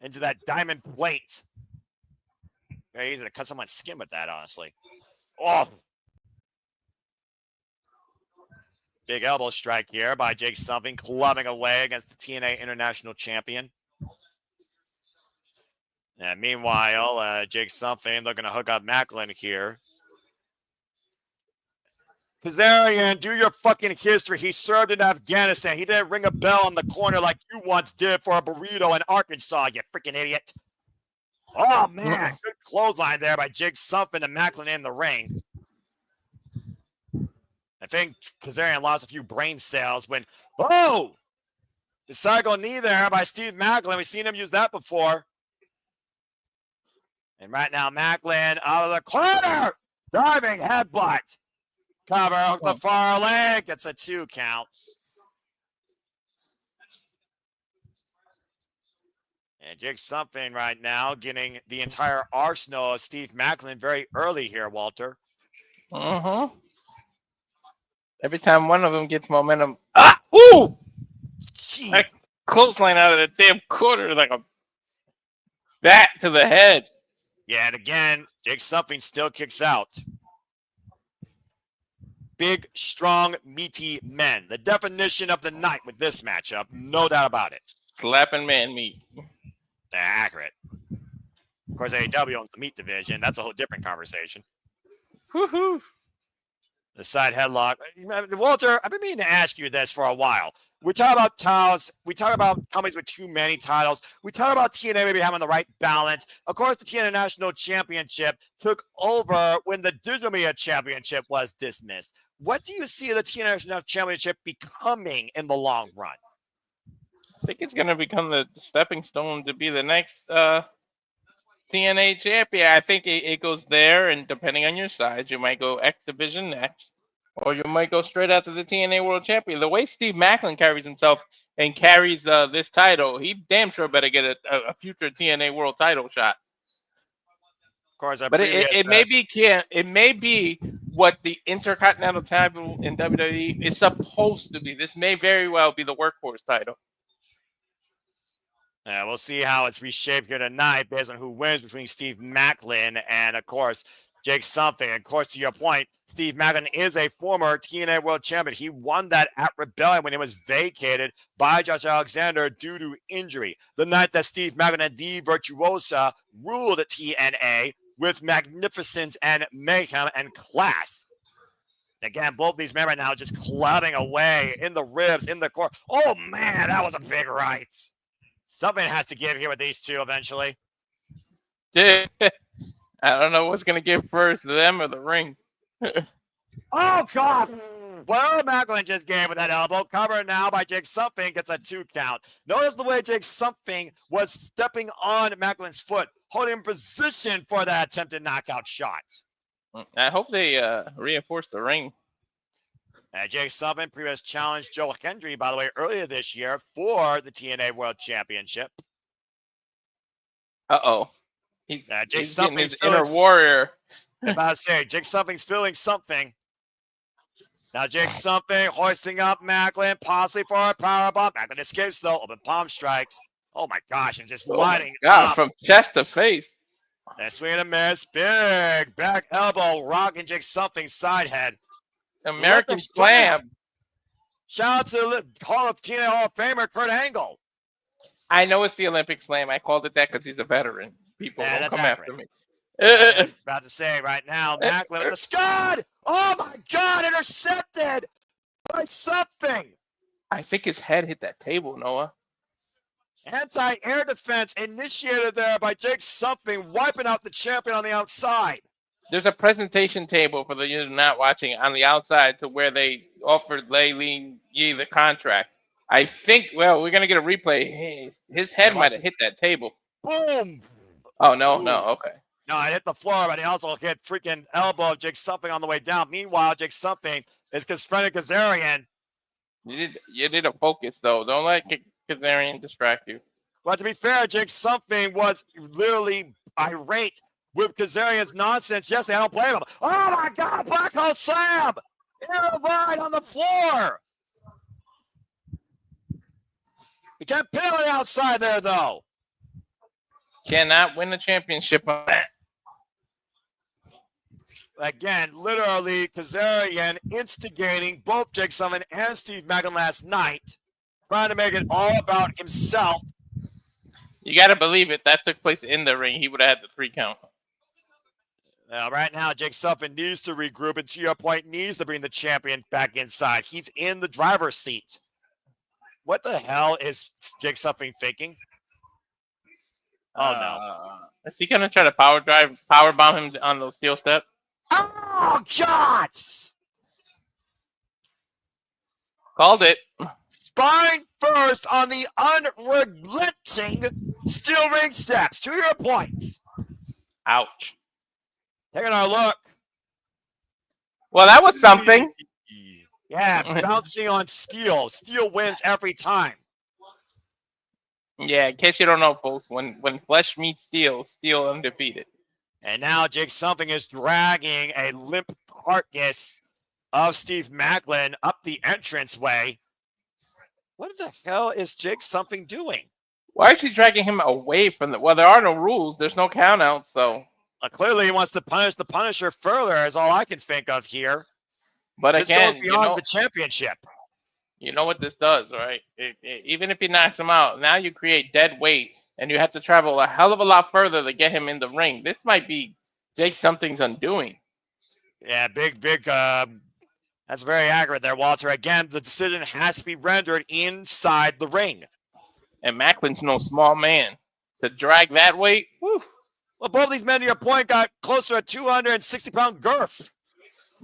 into that diamond plate. Very easy to cut someone's skin with that, honestly. Oh! Big elbow strike here by Jake Something, clubbing away against the TNA International Champion. And meanwhile, Jake Something looking to hook up Maclin here. Kazarian, do your fucking history. He served in Afghanistan. He didn't ring a bell on the corner like you once did for a burrito in Arkansas, you freaking idiot. Oh, man. Good clothesline there by Jake Something and Maclin in the ring. I think Kazarian lost a few brain cells when, the psycho knee there by Steve Maclin. We've seen him use that before. And right now, Maclin out of the corner. Diving headbutt. Cover on the far leg. Gets a 2 count. And Jake Something right now getting the entire arsenal of Steve Maclin very early here, Walter. Every time one of them gets momentum. Ooh! That clothesline out of the damn corner like a bat to the head. Yeah, and again, Jake Something still kicks out. Big, strong, meaty men. The definition of the night with this matchup, no doubt about it. Slapping man meat. Accurate. Of course, AEW owns the meat division. That's a whole different conversation. Woohoo! The side headlock. Walter, I've been meaning to ask you this for a while. We talk about titles. We talk about companies with too many titles. We talk about TNA maybe having the right balance. Of course, the TNA National Championship took over when the Digital Media Championship was dismissed. What do you see of the TNA National Championship becoming in the long run? I think it's going to become the stepping stone to be the next TNA champion. I think it goes there, and depending on your size, you might go X Division next, or you might go straight after the TNA World Champion. The way Steve Maclin carries himself and carries this title, he damn sure better get a future TNA World title shot. Of course, but it may be what the Intercontinental title in WWE is supposed to be. This may very well be the workhorse title. Yeah, we'll see how it's reshaped here tonight based on who wins between Steve Maclin and, of course, Jake Something. Of course, to your point, Steve Maclin is a former TNA World Champion. He won that at Rebellion when it was vacated by Josh Alexander due to injury. The night that Steve Maclin and the Virtuosa ruled TNA with magnificence and mayhem and class. Again, both these men right now just clubbing away in the ribs, in the core. Oh, man, that was a big right. Something has to give here with these two eventually. Dude, I don't know what's going to give first, them or the ring. Oh, God. Well, Maclin just gave with that elbow. Covered now by Jake Something. Gets a 2 count. Notice the way Jake Something was stepping on Maclin's foot, holding in position for that attempted knockout shot. I hope they reinforce the ring. Jake Something previous challenged Joe Hendry, by the way, earlier this year for the TNA World Championship. Uh-oh. He's getting his inner warrior. I'm about to say, Jake Something's feeling something. Now Jake Something hoisting up Maclin, possibly for a powerbomb. Maclin escapes, though. Open palm strikes. Oh, my gosh, and just lighting up. From chest to face. And swing and a miss. Big back elbow rocking Jake Something's side head. American Slam. Shout out to the TNA Hall of Famer Kurt Angle. I know it's the Olympic Slam. I called it that because he's a veteran. People don't come after me. About to say right now, Maclin with the Scud. Oh my God, intercepted by Something. I think his head hit that table, Noah. Anti-air defense initiated there by Jake Something, wiping out the champion on the outside. There's a presentation table for the you not watching on the outside to where they offered Yǐng the contract. I think, well, we're going to get a replay. His head might have hit that table. Boom. Oh, no, okay. No, I hit the floor, but he also hit freaking elbow Jake Something on the way down. Meanwhile, Jake Something is confronting Kazarian. You did a focus, though. Don't let Kazarian distract you. Well, to be fair, Jake Something was literally irate with Kazarian's nonsense yesterday. I don't blame him. Oh, my God, black hole slam. Air ride on the floor. He can't pin on the outside there, though. Cannot win the championship on that. Again, literally, Kazarian instigating both Jake Something and Steve Maclin last night, trying to make it all about himself. You got to believe it. That took place in the ring. He would have had the 3 count. Right now, Jake Something needs to regroup, and to your point, needs to bring the champion back inside. He's in the driver's seat. What the hell is Jake Something thinking? Oh, no. Is he going to try to power bomb him on those steel steps? Oh, God! Called it. Spine first on the unrelenting steel ring steps. To your points. Ouch. Taking our look. Well, that was something. Yeah, bouncing on steel. Steel wins every time. Yeah, in case you don't know, folks, when flesh meets steel, steel undefeated. And now Jake Something is dragging a limp carcass of Steve Maclin up the entranceway. What the hell is Jake Something doing? Why is he dragging him away from the... Well, there are no rules. There's no count out, so... Clearly he wants to punish the Punisher further, is all I can think of here. But this again, goes beyond the championship. You know what this does, right? Even if he knocks him out, now you create dead weight, and you have to travel a hell of a lot further to get him in the ring. This might be Jake Something's undoing. Yeah, big, that's very accurate there, Walter. Again, the decision has to be rendered inside the ring. And Maclin's no small man. To drag that weight, whew. Well, both of these men, to your point, got close to a 260-pound girth.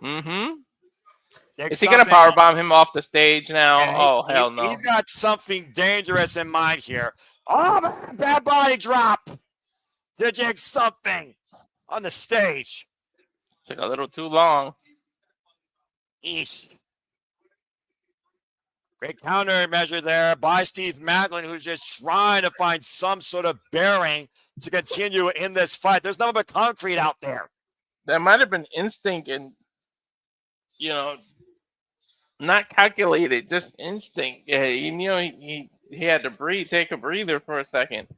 Mm-hmm. Jake Is he going to powerbomb him off the stage now? Oh, hell no. He's got something dangerous in mind here. Oh, man, bad body drop to Jake Something on the stage. Took a little too long. Eesh. Great counter measure there by Steve Maclin, who's just trying to find some sort of bearing to continue in this fight. There's nothing but concrete out there. There might have been instinct and, not calculated, just instinct. Yeah, he had to breathe, take a breather for a second.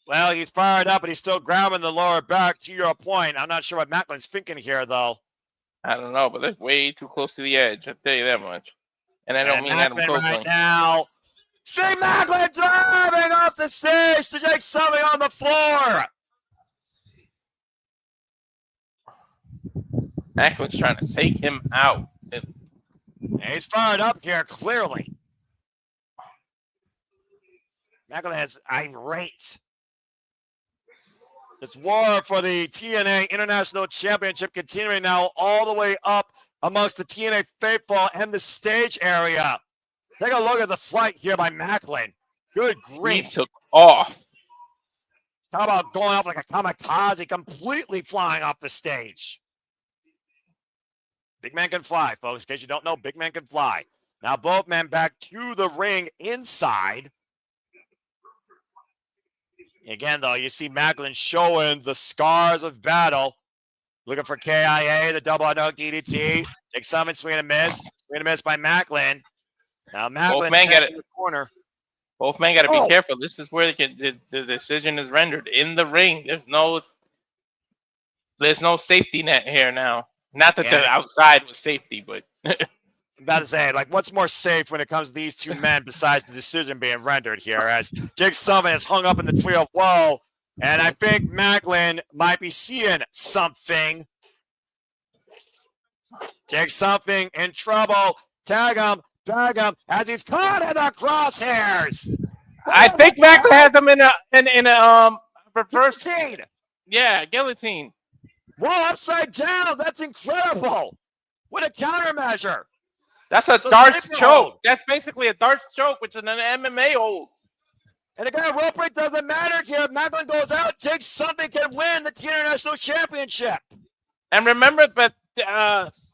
Well, he's fired up, but he's still grabbing the lower back. To your point, I'm not sure what Maclin's thinking here, though. I don't know, but that's way too close to the edge. I'll tell you that much. And I don't mean that Maclin closely. right now. Steve Maclin driving off the stage to Jake Something on the floor. Maclin's trying to take him out. He's fired up here, clearly. Maclin is irate. This war for the TNA International Championship continuing now all the way up amongst the TNA faithful and the stage area. Take a look at the flight here by Maclin. Good grief. He took off. How about going off like a kamikaze, completely flying off the stage? Big man can fly, folks. In case you don't know, big man can fly. Now both men back to the ring inside. Again, though, you see Maclin showing the scars of battle. Looking for KIA, the double underhook DDT. Jake Summon, swing and a miss. Swing and a miss by Maclin. Now Maclin sent in the corner. Both men got to be careful. This is where the decision is rendered in the ring. There's no safety net here now. Not that the outside was safety, but I'm about to say, like, what's more safe when it comes to these two men besides the decision being rendered here? As Jake Summon is hung up in the tree of woe, and I think Maclin might be seeing something. Jake Something in trouble. Tag him. Drag him as he's caught in the crosshairs. I think Maclin has him in a reverse. Guillotine. Yeah, guillotine. Whoa, upside down. That's incredible. What a countermeasure. That's a darts choke. That's basically a darts choke, which is an MMA hold. And again, rope break doesn't matter here. If Maclin goes out, Jake Something can win the International Championship. And remember, but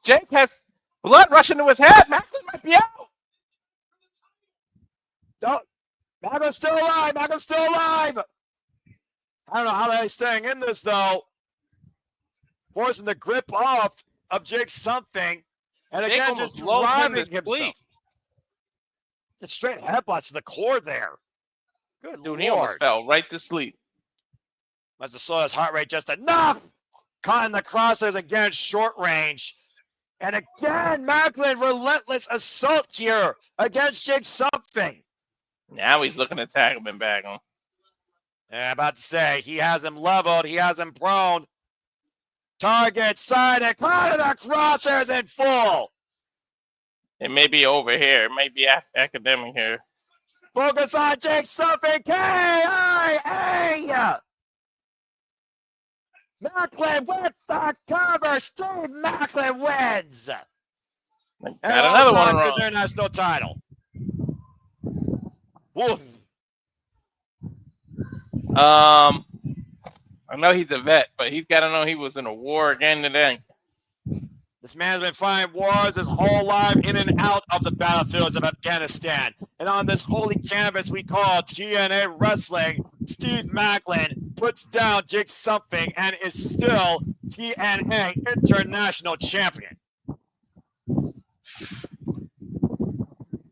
Jake has blood rushing to his head. Maclin might be out. No, Maclin's still alive. Maclin's still alive. I don't know how they're staying in this, though. Forcing the grip off of Jake Something. And again, just driving himself. Just straight headbutts to the core there. Good Lord. He almost fell right to sleep. Must have slowed his heart rate just enough. Caught in the crosshairs again, short range. And again, Maclin, relentless assault here against Jake Something. Now he's looking to tag him and back him. Yeah, about to say, he has him leveled. He has him prone. Target side and caught in the crosshairs in full. It may be over here. It may be academic here. Focus on Jake Something. KIA. Maclin with the cover. Steve Maclin wins. Got another one wrong. His international title. Woof. I know he's a vet, but he's got to know he was in a war again today. This man's been fighting wars his whole life in and out of the battlefields of Afghanistan. And on this holy canvas we call TNA Wrestling, Steve Maclin puts down Jake Something and is still TNA International Champion.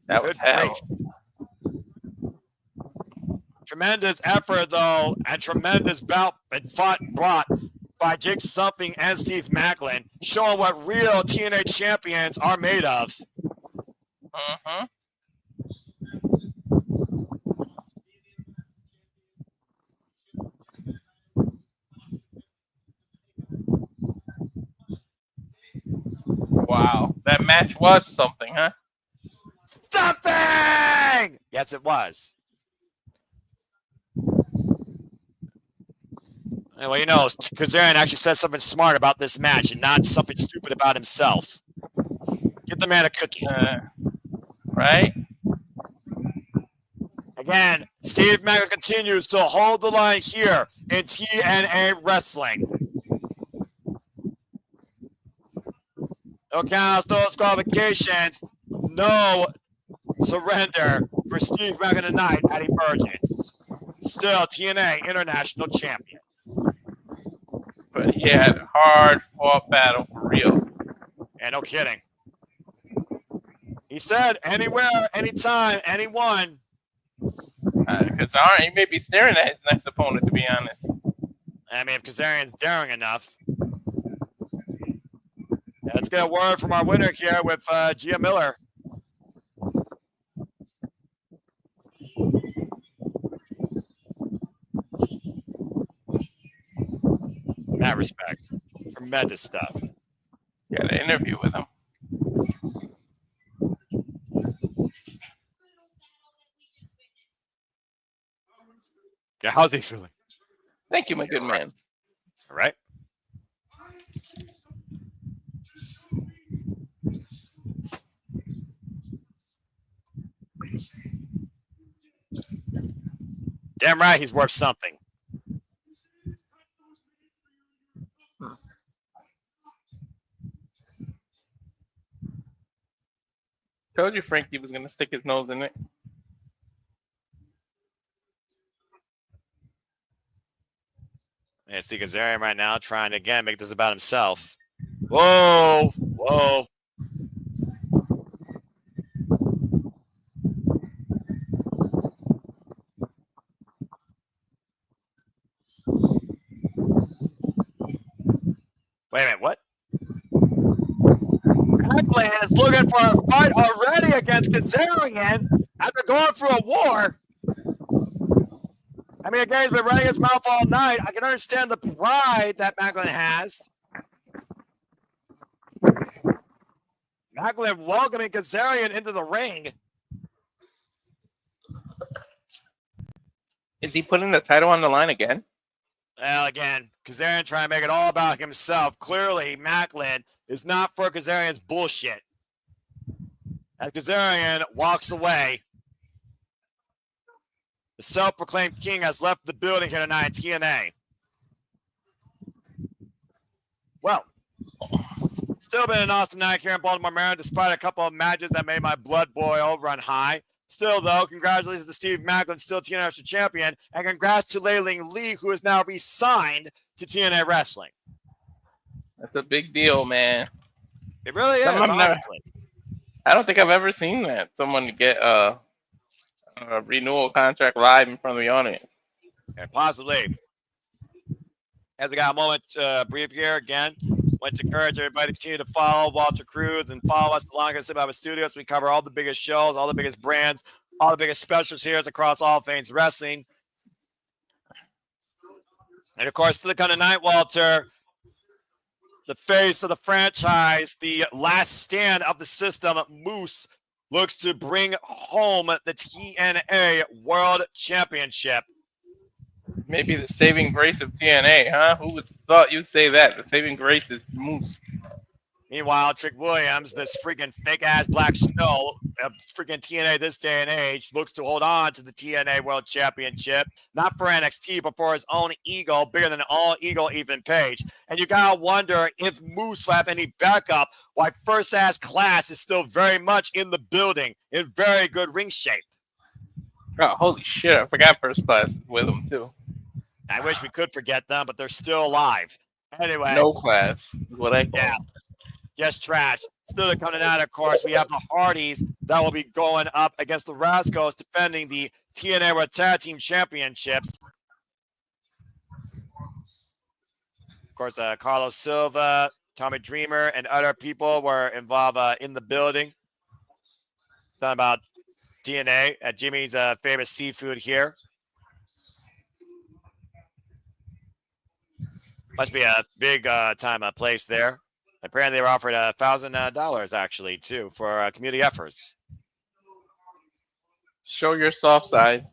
That was hell. Tremendous effort, though, and tremendous bout and brought by Jake Something and Steve Maclin, showing what real TNA champions are made of. Uh-huh. Wow, that match was something, huh? Something! Yes, it was. Well, you know, Kazarian actually said something smart about this match and not something stupid about himself. Give the man a cookie. Right? Again, Steve Maclin continues to hold the line here in TNA Wrestling. No counts, no disqualifications, no surrender for Steve Maclin tonight at Emergence. Still TNA International Champion. But he had a hard-fought battle for real. Yeah, no kidding. He said, anywhere, anytime, anyone. Because he may be staring at his next opponent, to be honest. I mean, if Kazarian's daring enough. Yeah, let's get a word from our winner here with Gia Miller. In that respect, tremendous stuff. Got an interview with him. Yeah, how's he feeling? Thank you, my good man. All right. Damn right, he's worth something. Told you Frankie was gonna stick his nose in it. Yeah, see Kazarian right now trying to again make this about himself. Whoa, whoa. Wait a minute, what? Maclin is looking for a fight already against Kazarian after going through a war. I mean, again, he's been running his mouth all night. I can understand the pride that Maclin has. Maclin welcoming Kazarian into the ring. Is he putting the title on the line again? Well, again, Kazarian trying to make it all about himself. Clearly, Maclin is not for Kazarian's bullshit. As Kazarian walks away, the self-proclaimed king has left the building here tonight at TNA. Well, still been an awesome night here in Baltimore, Maryland, despite a couple of matches that made my blood boil over on high. Still, though, congratulations to Steve Maclin, still TNA National Champion, and congrats to Leiling Lee, who is now re-signed to TNA Wrestling. That's a big deal, man. It really is, honestly. I don't think I've ever seen that. Someone get a renewal contract live in front of the audience. Okay, possibly. As we got a moment brief here again, want to encourage everybody to continue to follow Walter Cruz and follow us along at Slip Out Studios. We cover all the biggest shows, all the biggest brands, all the biggest specials here across all things wrestling. And of course, to the kind of night, Walter, the face of the franchise, the last stand of the system, Moose, looks to bring home the TNA World Championship. Maybe the saving grace of TNA, huh? Who would thought you'd say that? The saving grace is Moose. Meanwhile, Trick Williams, this freaking fake-ass Black Snow of freaking TNA this day and age, looks to hold on to the TNA World Championship, not for NXT, but for his own ego, bigger than all ego Ethan Page. And you gotta wonder if Moose will have any backup, why First-Ass Class is still very much in the building, in very good ring shape. Oh, holy shit, I forgot First Class with him, too. I wish we could forget them, but they're still alive. Anyway. No Class is what I call it. Just trash. Still coming out, of course, we have the Hardys that will be going up against the Rascalz, defending the TNA World Tag Team Championships. Of course, Carlos Silva, Tommy Dreamer, and other people were involved in the building. Talking about TNA at Jimmy's favorite seafood here. Must be a big time place there. Apparently, they were offered $1,000 actually too for community efforts. Show your soft side.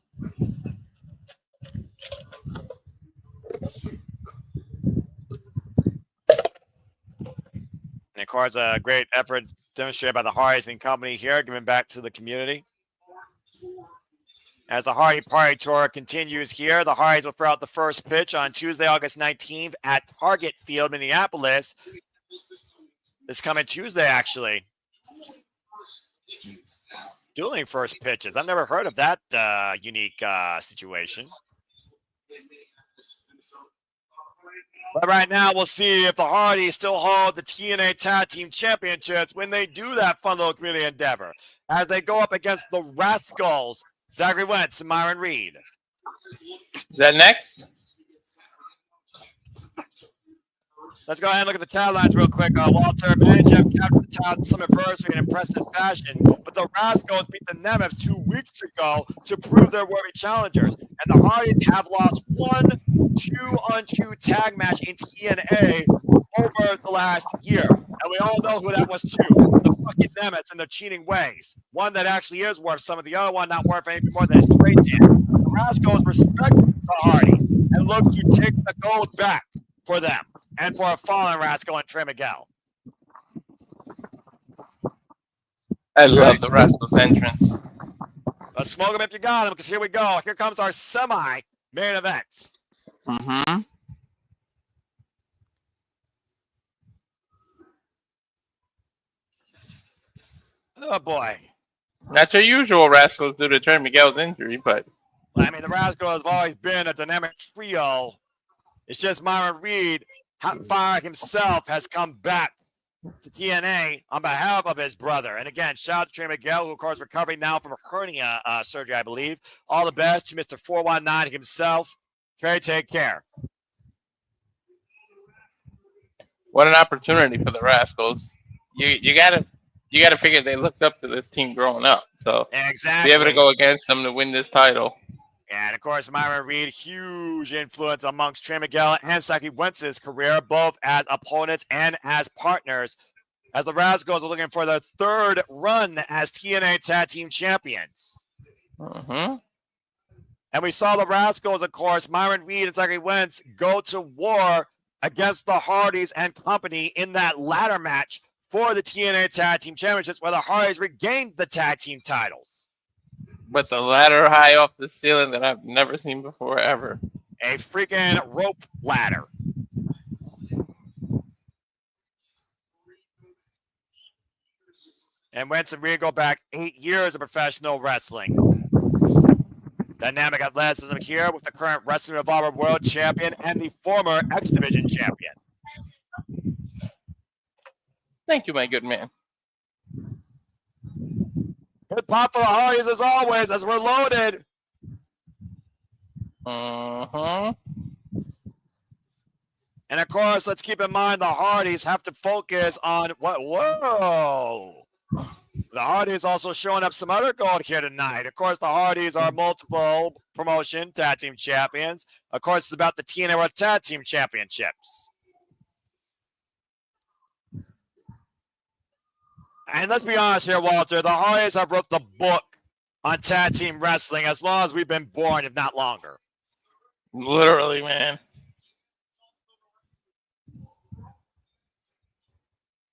And of course, a great effort demonstrated by the Hardys and company here, giving back to the community. As the Hardy Party Tour continues here, the Hardys will throw out the first pitch on Tuesday, August 19th at Target Field, Minneapolis. This coming Tuesday, actually. Dueling first pitches. I've never heard of that unique situation. But right now, we'll see if the Hardys still hold the TNA Tag Team Championships when they do that fun little community endeavor, as they go up against the Rascalz, Zachary Wentz and Myron Reed. Is that next? Let's go ahead and look at the taglines real quick. Walter, man, Jeff captured the titles in some adversity in impressive fashion, but the Rascalz beat the Nemeth 2 weeks ago to prove they're worthy challengers. And the Hardys have lost one 2-on-2 tag match in TNA over the last year. And we all know who that was too. The fucking Nemeth and their cheating ways. One that actually is worth some of the other one not worth anything more than a straight did. The Rascalz respect the Hardy and look to take the gold back for them and for a fallen Rascal and Trey Miguel. I love the Rascalz entrance. Let's smoke him if you got him, because here we go. Here comes our semi-main event. Mm-hmm. Oh, boy. Not your usual Rascalz due to Trey Miguel's injury, but... I mean, the Rascalz have always been a dynamic trio. It's just Myron Reed, Hot Fire himself, has come back to TNA on behalf of his brother. And again, shout out to Trey Miguel, who, of course, recovering now from a hernia surgery, I believe. All the best to Mr. 419 himself. Trey, take care. What an opportunity for the Rascalz. You gotta figure they looked up to this team growing up. So exactly. Be able to go against them to win this title. And, of course, Myron Reed, huge influence amongst Trey Miguel and Zachary Wentz's career, both as opponents and as partners, as the Rascalz are looking for their third run as TNA Tag Team Champions. Mm-hmm. And we saw the Rascalz, of course, Myron Reed and Zachary Wentz go to war against the Hardys and company in that ladder match for the TNA Tag Team Championships, where the Hardys regained the tag team titles. With the ladder high off the ceiling that I've never seen before, ever. A freaking rope ladder. And Wentz and Reed go back 8 years of professional wrestling. Dynamic athleticism here with the current Wrestling Revolver World Champion and the former X Division Champion. Thank you, my good man. Good pop for the Hardys as always, as we're loaded. Uh-huh. And of course, let's keep in mind the Hardys have to focus on what? Whoa! The Hardys also showing up some other gold here tonight. Of course, the Hardys are multiple promotion tag team champions. Of course, it's about the TNA World Tag Team Championships. And let's be honest here, Walter. The Hardys have wrote the book on tag team wrestling as long as we've been born, if not longer. Literally, man.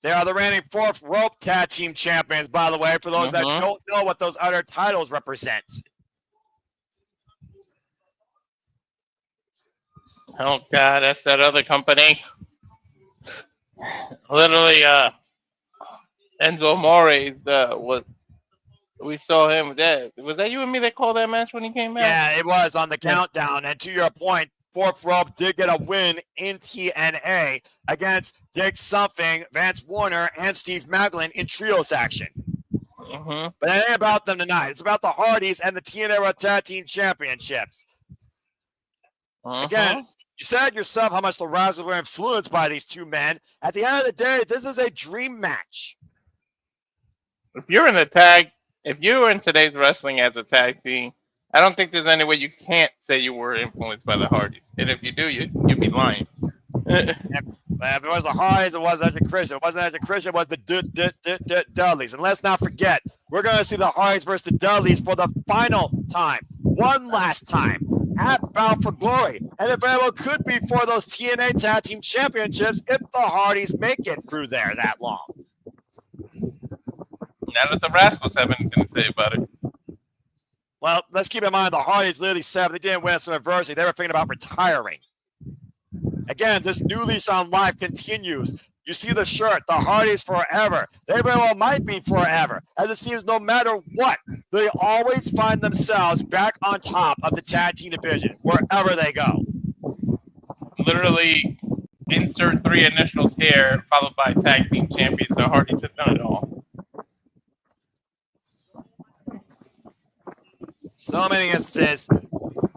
They are the reigning fourth rope tag team champions, by the way, for those that don't know what those other titles represent. Oh, God, that's that other company. Literally, Enzo Amore's we saw him. Was that you and me that called that match when he came back? Yeah, it was on the countdown. And to your point, fourth rope did get a win in TNA against Dick Something, Vance Warner, and Steve Maclin in trios action. Mm-hmm. But it ain't about them tonight. It's about the Hardys and the TNA World Tag Team Championships. Again, you said yourself how much the Rascalz were influenced by these two men. At the end of the day, this is a dream match. If you're in today's wrestling as a tag team, I don't think there's any way you can't say you were influenced by the Hardys. And if you do, you'd be lying. If it was the Hardys, it wasn't Edge Christian. It wasn't Edge Christian, it was the Dudleys. And let's not forget, we're going to see the Hardys versus the Dudleys for the final time. One last time at Bound for Glory. And it very well could be for those TNA Tag Team Championships if the Hardys make it through there that long. Now that the Rascalz have anything to say about it. Well, let's keep in mind the Hardys literally said they didn't win some adversity. They were thinking about retiring. Again, this new lease on life continues. You see the shirt, the Hardys forever. They very well might be forever, as it seems no matter what, they always find themselves back on top of the tag team division, wherever they go. Literally, insert 3 initials here, followed by tag team champions. The Hardys have done it all. So many instances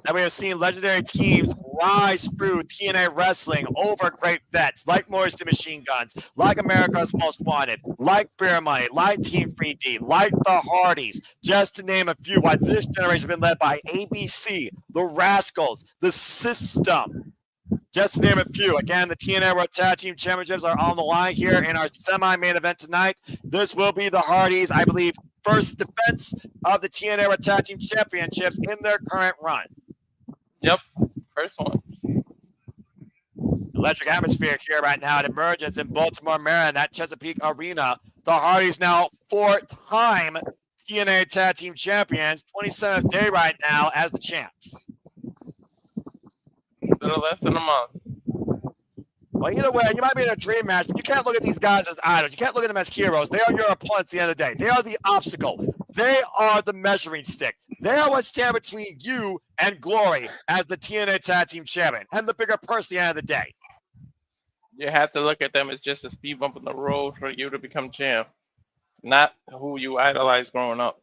that we have seen legendary teams rise through TNA wrestling over great vets like Morris the Machine Guns, like America's Most Wanted, like Beer Money, like Team 3D, like the Hardys, just to name a few. Why this generation has been led by ABC, the Rascalz, the System, Just to name a few. Again, the TNA World Tag Team Championships are on the line here in our semi-main event tonight. This will be the Hardys, I believe, first defense of the TNA World Tag Team Championships in their current run. Yep, first one. Electric atmosphere here right now at Emergence in Baltimore, Maryland at Chesapeake Arena. The Hardys now 4-time TNA Tag Team Champions, 27th day right now as the champs. A little less than a month. Well, either way, you might be in a dream match, but you can't look at these guys as idols. You can't look at them as heroes. They are your opponents at the end of the day. They are the obstacle. They are the measuring stick. They are what stand between you and glory as the TNA Tag Team Champion and the bigger purse at the end of the day. You have to look at them as just a speed bump in the road for you to become champ, not who you idolized growing up.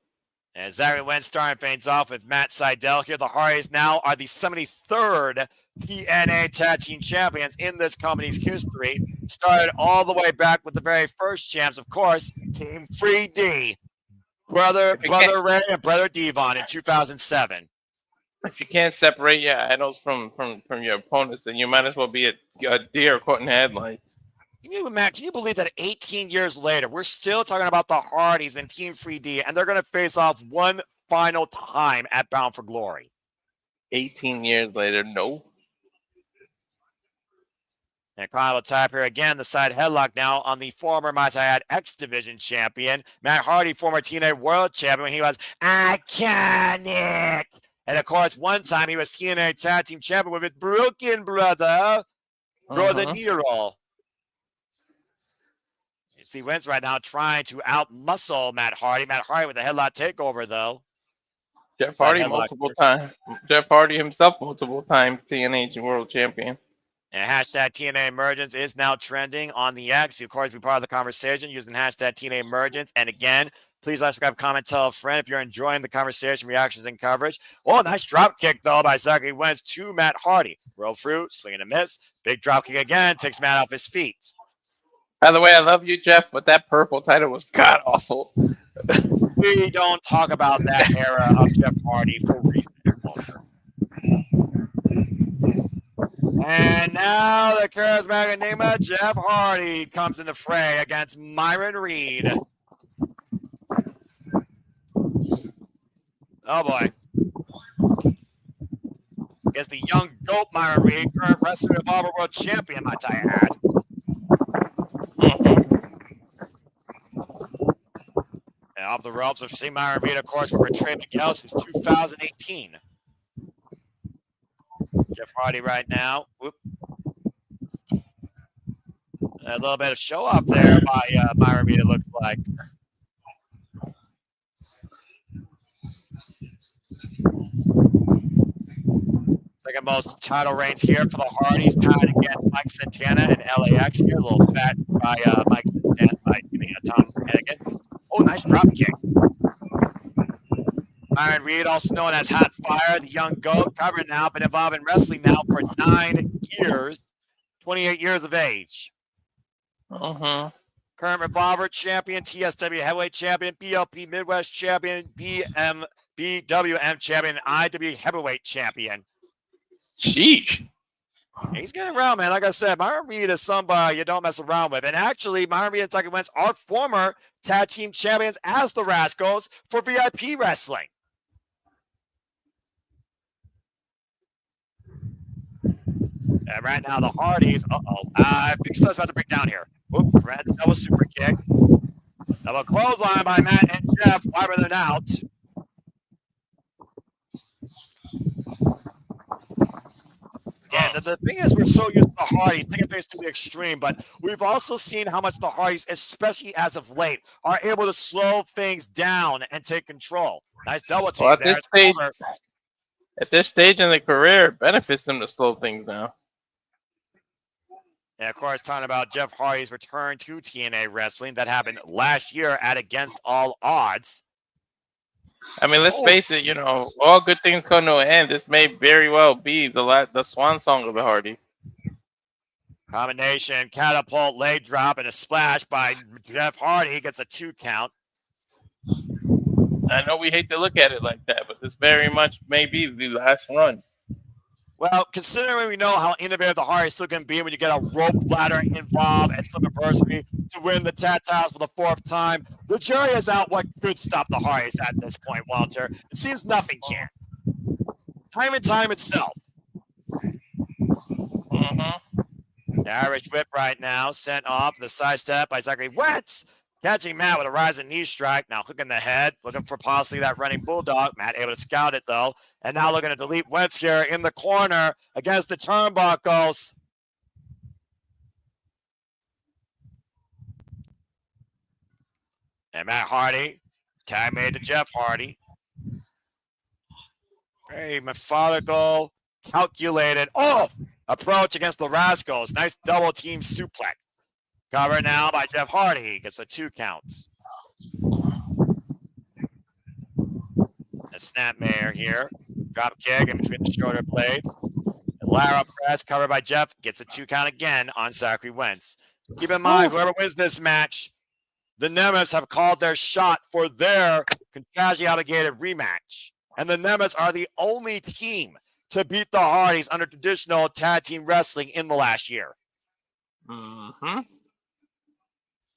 And Zachary Wentz starting things off with Matt Seidel here. The Hardys now are the 73rd TNA Tag Team Champions in this company's history. Started all the way back with the very first champs, of course, Team 3D. Brother Ray and Brother Devon in 2007. If you can't separate your idols from your opponents, then you might as well be a deer caught in headlights. Can you believe that 18 years later, we're still talking about the Hardys and Team 3D, and they're going to face off one final time at Bound for Glory? 18 years later, no. And Carnival type here again, the side headlock now on the former Mighty X Division champion, Matt Hardy, former TNA World Champion, when he was iconic. And of course, one time he was TNA Tag Team Champion with his broken brother, Brother Nero. You see Wentz right now trying to out-muscle Matt Hardy. Matt Hardy with a headlock takeover, though. Jeff Hardy multiple times. Jeff Hardy himself multiple time TNA World Champion. And hashtag TNA Emergence is now trending on the X. You, of course, be part of the conversation using hashtag TNA Emergence. And again, please like, subscribe, comment, tell a friend if you're enjoying the conversation, reactions, and coverage. Oh, nice drop kick, though, by Zachary Wentz to Matt Hardy. Roll through, swing and a miss. Big drop kick again, takes Matt off his feet. By the way, I love you, Jeff, but that purple title was god-awful. We don't talk about that era of Jeff Hardy for reason. And now the charismatic Nemeth Jeff Hardy comes into fray against Myron Reed. Oh boy. Against the young goat Myron Reed, current Wrestling Revolver World Champion, might I add. And off the ropes, we've seen Myron Reed, of course, with Trey Miguel since 2018. Jeff Hardy right now. Whoop. A little bit of show up there by Myron Reed, it looks like. Second most title reigns here for the Hardys, tied against Mike Santana and LAX here. A little fat by Mike Santana, by Tom Hennigan. Oh, nice drop kick. Myron Reed, also known as Hot Fire, the young goat, covered now, been involved in wrestling now for 9 years, 28 years of age. Current Revolver champion, TSW Heavyweight champion, BLP Midwest champion, BWM champion, IW Heavyweight champion. Sheesh. He's getting around, man. Like I said, Myron Reed is somebody you don't mess around with. And actually, Myron Reed and Zachary Wentz are former tag team champions as the Rascalz for VIP wrestling. And right now, the Hardys, big stuff's about to break down here. Whoop, red double super kick. Double clothesline by Matt and Jeff, wiping it out. Again, the thing is, we're so used to the Hardys, taking things to the extreme, but we've also seen how much the Hardys, especially as of late, are able to slow things down and take control. Nice double team there. At this stage in their career, it benefits them to slow things down. And of course, talking about Jeff Hardy's return to TNA wrestling that happened last year at Against All Odds. I mean, let's face it, you know, all good things come to an end. This may very well be the swan song of the Hardy. Combination, catapult, leg drop, and a splash by Jeff Hardy gets a 2 count. I know we hate to look at it like that, but this very much may be the last run. Well, considering we know how innovative the Hardys still can be when you get a rope ladder involved and some adversity to win the tag titles for the 4th time, the jury is out what could stop the Hardys at this point, Walter. It seems nothing can. Time and time itself. The Irish whip right now, sent off the sidestep by Zachary Wentz. Catching Matt with a rising knee strike. Now hooking the head, looking for possibly that running bulldog. Matt able to scout it though. And now looking to delete Wentz here in the corner against the turnbuckles. And Matt Hardy, tag made to Jeff Hardy. Very methodical, calculated approach against the Rascalz. Nice double team suplex. Covered now by Jeff Hardy. Gets a 2 count. A snapmare here. Drop kick in between the shoulder blades. The Lara press covered by Jeff. Gets a 2 count again on Zachary Wentz. Keep in mind, whoever wins this match, the Nemeth have called their shot for their contractually obligated rematch. And the Nemeth are the only team to beat the Hardys under traditional tag team wrestling in the last year.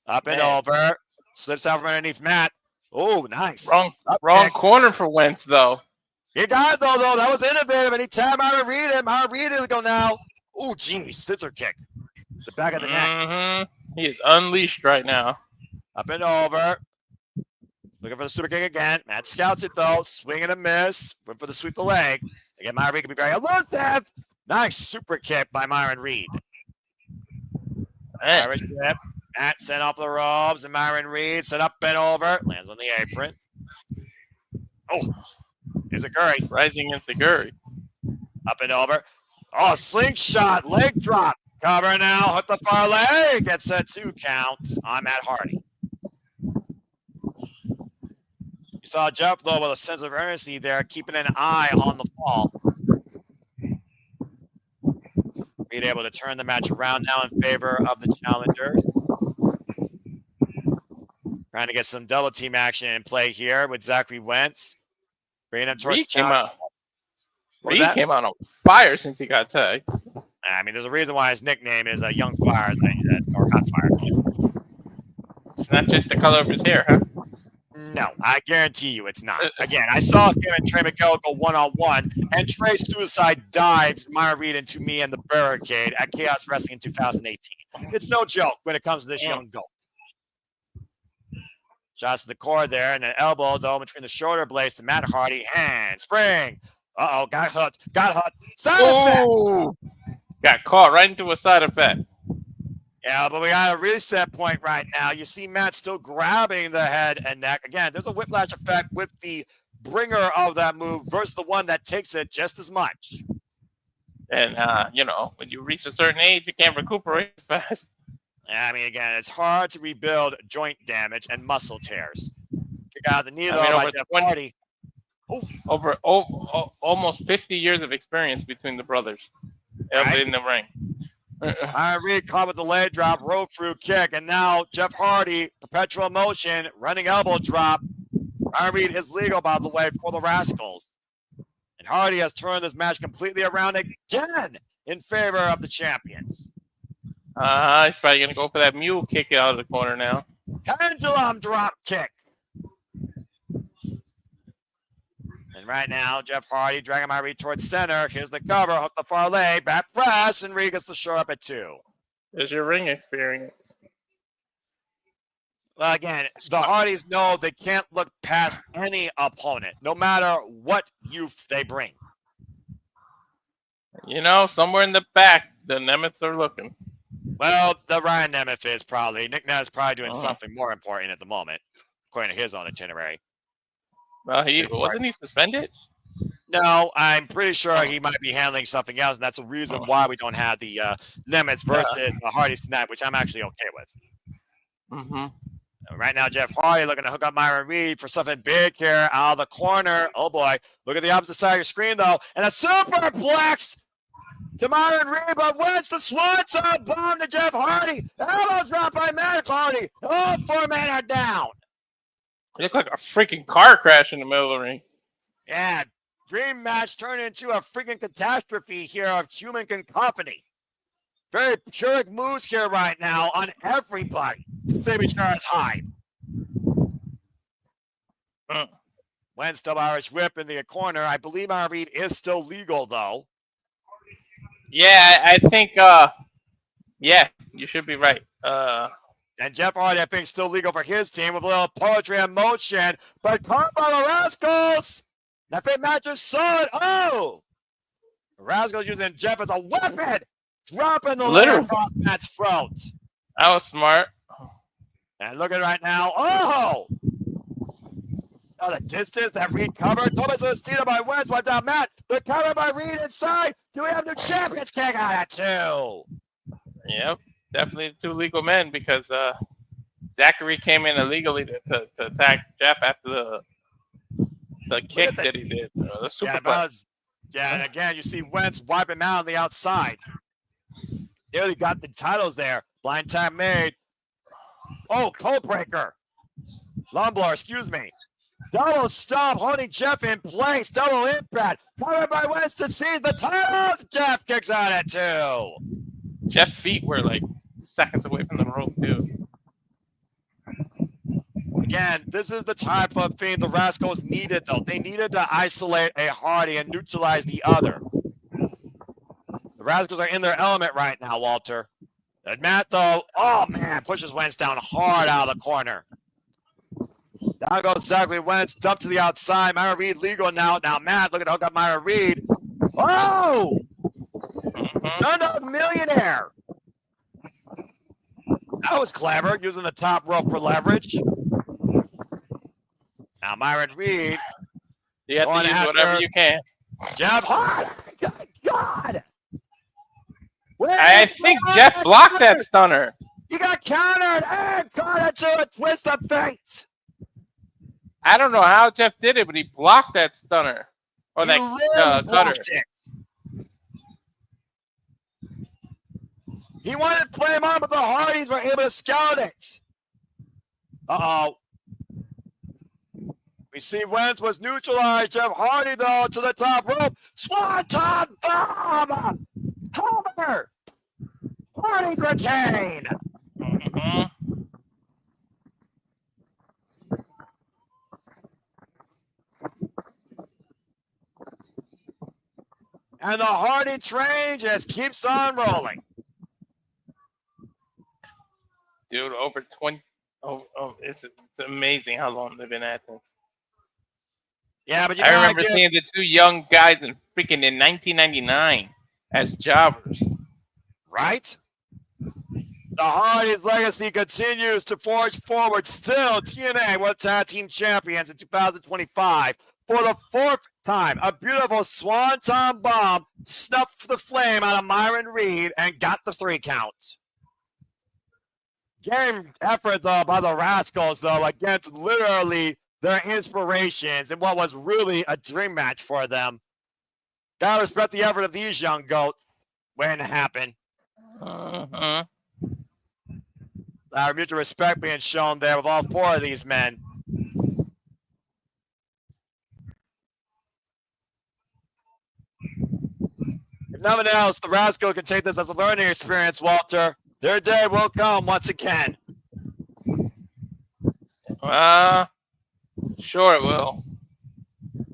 Up and over. Slips out from underneath Matt. Oh, nice. Wrong corner for Wentz, though. He got it, though. That was innovative, and he tapped Myron Reed. And Myron Reed is go now. Oh, geez. Scissor kick. The back of the neck. He is unleashed right now. Up and over. Looking for the super kick again. Matt scouts it, though. Swing and a miss. Went for the sweep the leg. Again, Myron Reed can be very elusive. Nice super kick by Myron Reed. Irish whip. Matt sent off the ropes, and Myron Reed set up and over. Lands on the apron. Oh, here's a Gurry. Rising Insecurity. Up and over. Oh, slingshot, leg drop. Cover now, hook the far leg. Gets a 2 count on Matt Hardy. You saw Jeff, though, with a sense of urgency there, keeping an eye on the fall. Being able to turn the match around now in favor of the challengers. Trying to get some double team action in play here with Zachary Wentz. Bringing him towards the challenge. Reed came out on fire since he got tagged. I mean, there's a reason why his nickname is Young Fire, or Hot Fire. It's not just the color of his hair, huh? No, I guarantee you it's not. Again, I saw him and Trey McGill go one-on-one, and Trey suicide dived Myron Reed into me and the barricade at Chaos Wrestling in 2018. It's no joke when it comes to this young goat. Shots to the core there, and an elbow, though, between the shoulder blades to Matt Hardy. Handspring. Uh-oh, got hooked. Side effect. Got caught right into a side effect. Yeah, but we got a reset point right now. You see Matt still grabbing the head and neck. Again, there's a whiplash effect with the bringer of that move versus the one that takes it just as much. And, when you reach a certain age, you can't recuperate as fast. I mean, again, it's hard to rebuild joint damage and muscle tears. Kick out the knee, though, by Jeff Hardy. Over almost 50 years of experience between the brothers in the ring. Myron Reed caught with the leg drop, rope through kick, and now Jeff Hardy, perpetual motion, running elbow drop. Myron Reed is legal, by the way, for the Rascalz. And Hardy has turned this match completely around again in favor of the champions. He's probably going to go for that mule kick out of the corner now. Pendulum drop kick. And right now, Jeff Hardy dragging my Reed towards center. Here's the cover, hook the far leg, back press, and Reed gets the show up at 2. There's your ring experience. Well, again, the Hardys know they can't look past any opponent, no matter what youth they bring. Somewhere in the back, the Nemeths are looking. Well, the Ryan Nemeth is probably. Nick Nemeth is probably doing something more important at the moment, according to his own itinerary. Well, wasn't he suspended? No, I'm pretty sure he might be handling something else, and that's the reason why we don't have the Nemeth versus the Hardys tonight, which I'm actually okay with. Right now, Jeff Hardy looking to hook up Myron Reed for something big here out of the corner. Oh, boy. Look at the opposite side of your screen, though. And a superplex to Myron Reed, but Wentz the Swanson bomb to Jeff Hardy. Elbow drop by Matt Hardy. Oh, 4 men are down. It looked like a freaking car crash in the middle of the ring. Yeah, dream match turned into a freaking catastrophe here of human cacophony. Very pyrrhic moves here right now on everybody to save each other's hide. Wentz double Irish whip in the corner. I believe our read is still legal, though. Yeah, I think, yeah, you should be right. And Jeff Hardy, I think, still legal for his team with a little poetry in motion. But caught by the Rascalz. That fit match is solid. Oh! The Rascalz using Jeff as a weapon. Dropping the literally off Matt's throat. That was smart. And look at it right now. Oh! Oh, the distance that Reed covered. Coming to the Cena by Wentz. Went down Matt. The cover by Reed inside. Do we have new champions? Kick out at 2. Yep. Definitely 2 legal men because Zachary came in illegally to attack Jeff after the kick that he did. The super yeah, and again, you see Wentz wiping out on the outside. Nearly got the titles there. Blind tap made. Oh, cold breaker. Lumbler, excuse me. Double stop, holding Jeff in place. Double impact. Covered by Wentz to seize the titles. Jeff kicks out at 2. Jeff's feet were like seconds away from the rope, too. Again, this is the type of thing the Rascalz needed, though. They needed to isolate a Hardy and neutralize the other. The Rascalz are in their element right now, Walter. And Matt, though, oh, man, pushes Wentz down hard out of the corner. Down goes Zachary. Wentz, dumped to the outside. Myron Reed legal now. Now, Matt, look at hook up Myron Reed. Oh! Stunned up millionaire. That was clever, using the top rope for leverage. Now Myron Reed. You have to use whatever you can. Jeff Hardy. Good God. I think Jeff blocked that stunner. He got countered and caught into a twist of fate. I don't know how Jeff did it, but he blocked that stunner. Or that cutter. He wanted to play him on, but the Hardys were able to scout it. Uh-oh. We see Wentz was neutralized. Jeff Hardy, though, to the top rope. Swanton bomb! Homer! Hardy retain! And the Hardy train just keeps on rolling. Dude, over 20. It's amazing how long they've been at this. Yeah, but I remember seeing the 2 young guys in 1999 as jobbers. Right? The Hardys' legacy continues to forge forward. Still, TNA World Tag Team Champions in 2025 for the 4th time. A beautiful swanton bomb snuffed the flame out of Myron Reed and got the 3 count. Game effort, though, by the Rascalz, though, against literally their inspirations and what was really a dream match for them. Gotta respect the effort of these young goats. Waiting to happen. Our mutual respect being shown there with all 4 of these men. If nothing else, the Rascalz can take this as a learning experience, Walter. Their day will come once again. Sure it will.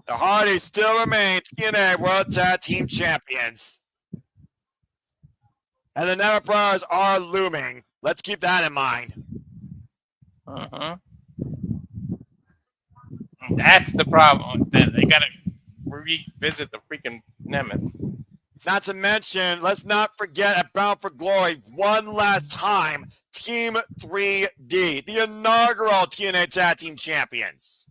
The Hardys still remain TNA World Tag Team Champions. And the Nemeth brothers are looming. Let's keep that in mind. That's the problem. They got to revisit the freaking Nemeth. Not to mention, let's not forget at Bound for Glory one last time, Team 3D, the inaugural TNA Tag Team Champions.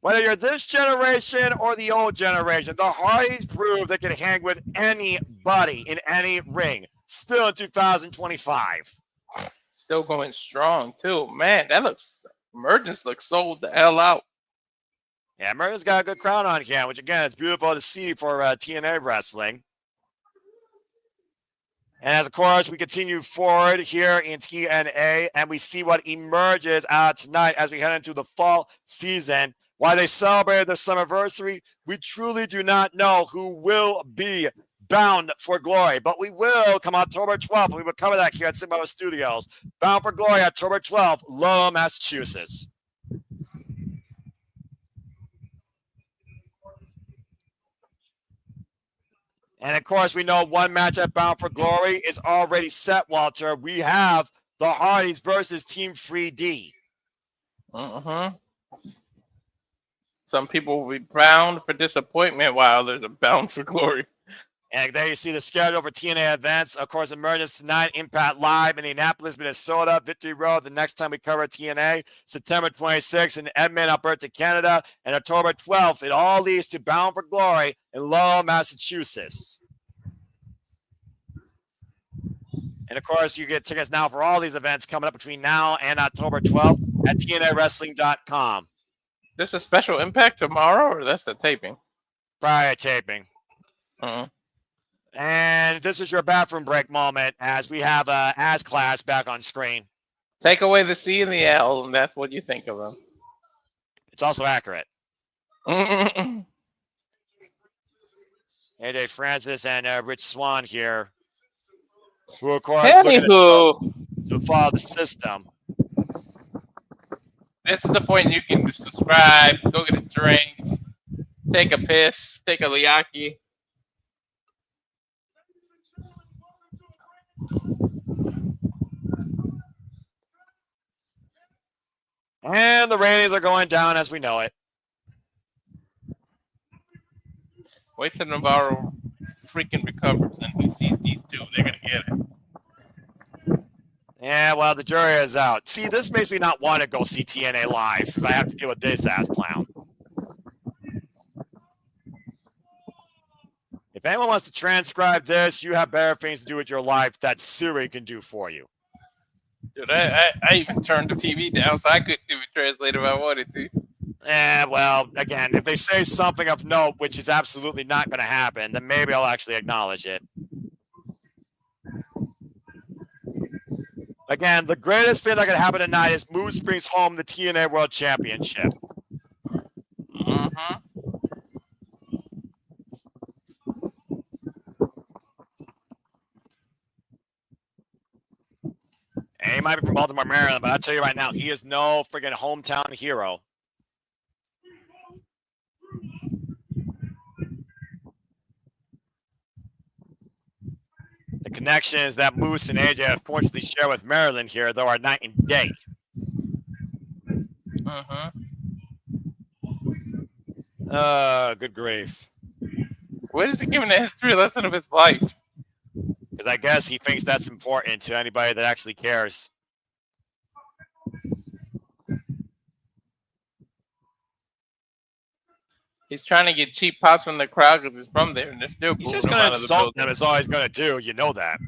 Whether you're this generation or the old generation, the Hardys prove they can hang with anybody in any ring. Still in 2025. Still going strong, too. Man, Emergence looks sold the hell out. Yeah, Myron's got a good crowd on here, which, again, it's beautiful to see for TNA wrestling. And as of course, we continue forward here in TNA, and we see what emerges tonight as we head into the fall season. While they celebrated their summerversary, we truly do not know who will be bound for glory. But we will come October 12th. We will cover that here at Sigma Studios. Bound for glory, October 12th, Lowell, Massachusetts. And of course, we know one match at Bound for Glory is already set, Walter. We have the Hardys versus Team 3D. Some people will be bound for disappointment while there's a Bound for Glory. And there you see the schedule for TNA events. Of course, Emergence tonight, Impact Live, Indianapolis, Minnesota, Victory Road. The next time we cover TNA, September 26th in Edmonton, Alberta, Canada, and October 12th. It all leads to Bound for Glory in Lowell, Massachusetts. And of course, you get tickets now for all these events coming up between now and October 12th at TNAWrestling.com. This a special Impact tomorrow, or that's the taping? Prior taping. And this is your bathroom break moment as we have As Class back on screen. Take away the C and the L, and that's what you think of them. It's also accurate. AJ Francis and Rich Swan here, who of course Anywho, to follow the system. This is the point you can subscribe, go get a drink, take a piss, take a liaki. And the ratings are going down as we know it. Wait till Navarro freaking recovers and he sees these two. They're going to get it. Yeah, well, the jury is out. See, this makes me not want to go see TNA live if I have to deal with this ass clown. If anyone wants to transcribe this, you have better things to do with your life that Siri can do for you. Dude, I even turned the TV down so I couldn't even translate if I wanted to. Well, again, if they say something of note, which is absolutely not going to happen, then maybe I'll actually acknowledge it. Again, the greatest thing that could happen tonight is Moose brings home the TNA World Championship. And he might be from Baltimore, Maryland, but I'll tell you right now, he is no friggin' hometown hero. The connections that Moose and AJ unfortunately share with Maryland here, though, are night and day. Good grief. What is he giving a history lesson of his life? Because I guess he thinks that's important to anybody that actually cares. He's trying to get cheap pops from the crowd because he's from there, and they're still He's just going to insult them. Is all he's going to do. You know that.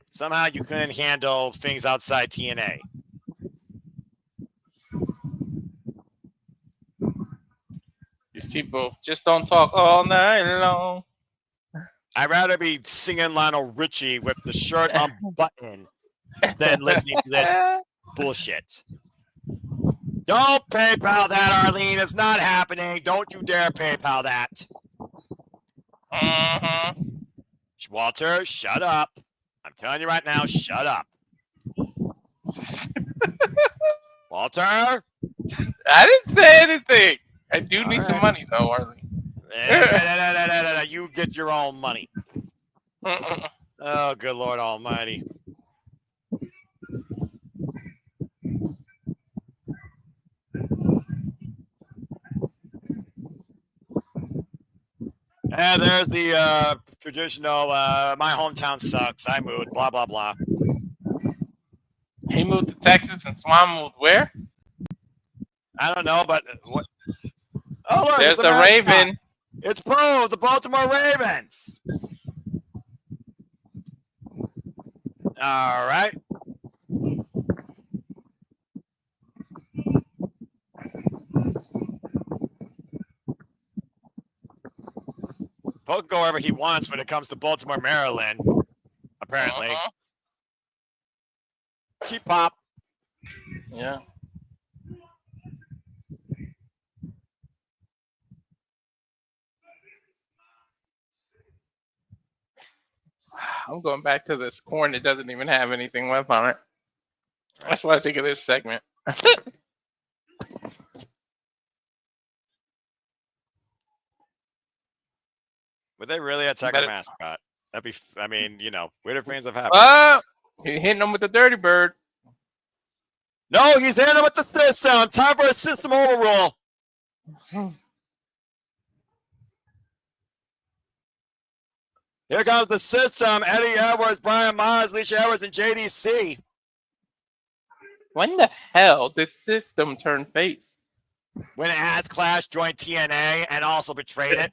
Somehow you couldn't handle things outside TNA. These people just don't talk all night long. I'd rather be singing Lionel Richie with the shirt unbuttoned than listening to this bullshit. Don't PayPal that, Arlene. It's not happening. Don't you dare PayPal that. Walter, shut up. I'm telling you right now, shut up. Walter? I didn't say anything. I do need some money, though, Arlene. You get your own money. Oh, good Lord Almighty. And there's the traditional, my hometown sucks, I moved, blah, blah, blah. He moved to Texas and Swan moved where? I don't know, but what? Oh, look, there's the Raven. It's Pro, the Baltimore Ravens. All right. Poke go wherever he wants when it comes to Baltimore, Maryland. Apparently. Cheap pop. Yeah. I'm going back to this corn that doesn't even have anything left on it. That's what I think of this segment. Would they really attack our mascot? That'd be, I mean, you know, weirder things have happened. He's hitting him with the dirty bird. No, he's hitting him with the system. Time for a system overrule. Here comes the system. Eddie Edwards, Brian Myers, Leisha Edwards, and JDC. When the hell did system turn face? When As Clash joined TNA and also betrayed it.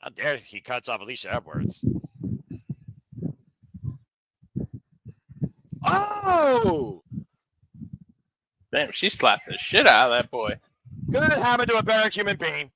How dare he cuts off Leisha Edwards. Oh! Damn, she slapped the shit out of that boy. Good happen to a better human being.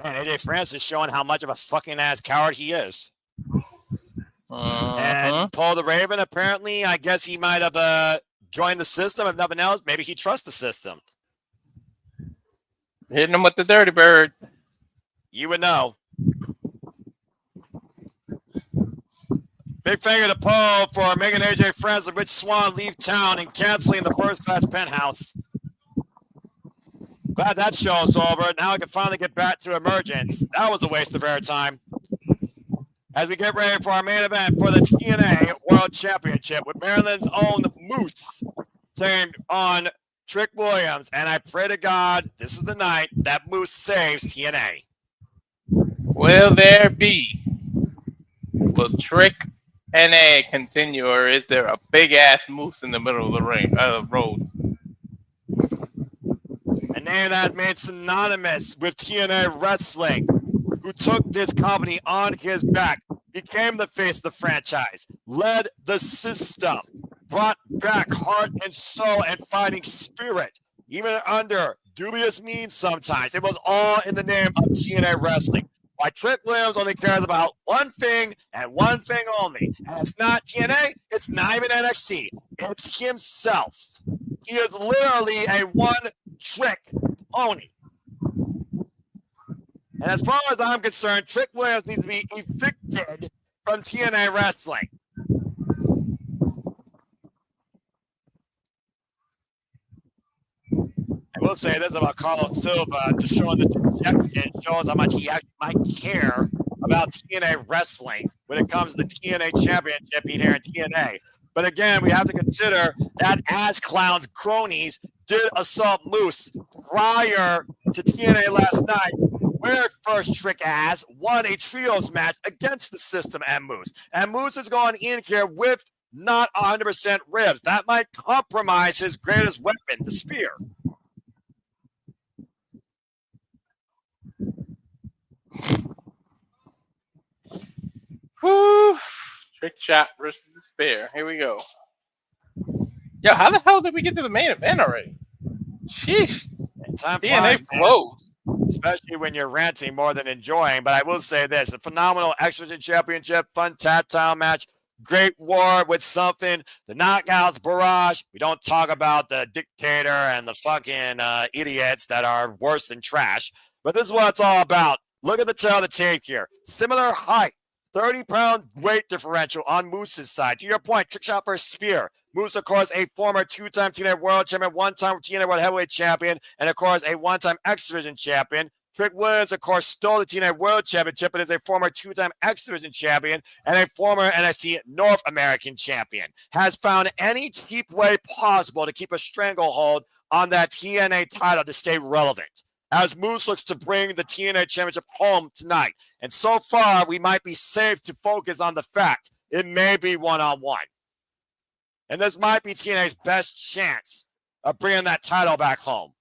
Man, AJ France is showing how much of a fucking ass coward he is. And Paul the Raven, apparently, I guess he might have joined the system. If nothing else, maybe he trusts the system. Hitting him with the dirty bird. You would know. Big finger to Paul for making AJ France and Rich Swann leave town and canceling the first class penthouse. Glad that show's over. Now I can finally get back to Emergence. That was a waste of airtime. As we get ready for our main event for the TNA World Championship with Maryland's own Moose taking on Trick Williams. And I pray to God this is the night that Moose saves TNA. Will there be? Will Trick NA continue, or is there a big ass moose in the middle of the road? A name that has made synonymous with TNA wrestling, who took this company on his back, became the face of the franchise, led the system, brought back heart and soul and fighting spirit, even under dubious means sometimes. It was all in the name of TNA wrestling. Why Trick Williams only cares about one thing and one thing only. And it's not TNA, it's not even NXT. It's himself. He is literally a one-trick pony. And as far as I'm concerned, Trick Williams needs to be evicted from TNA wrestling. I will say this about Carlos Silva, just showing the dejection, shows how much he actually might care about TNA wrestling when it comes to the TNA championship here in TNA. But again, we have to consider that As Clown's cronies did assault Moose prior to TNA last night, where first Trick As won a trios match against the system and Moose. And Moose is going in here with not 100% ribs. That might compromise his greatest weapon, the spear. Whew. Trick shot versus the spear. Here we go. Yo, how the hell did we get to the main event already? Sheesh. Time TNA flies, flows. especially when you're ranting more than enjoying. But I will say this, a phenomenal X-Division Championship, fun tactile match, great war with something, the knockouts, barrage. We don't talk about the dictator and the fucking idiots that are worse than trash. But this is what it's all about. Look at the tail of the tape here. Similar height, 30-pound weight differential on Moose's side. To your point, trick shot versus spear. Moose, of course, a former two-time TNA World Champion, one-time TNA World Heavyweight Champion, and, of course, a one-time X-Division Champion. Trick Williams, of course, stole the TNA World Championship and is a former 2-time X Division champion and a former NXT North American champion. Has found any cheap way possible to keep a stranglehold on that TNA title to stay relevant, as Moose looks to bring the TNA Championship home tonight. And so far, we might be safe to focus on the fact it may be one-on-one. And this might be TNA's best chance of bringing that title back home.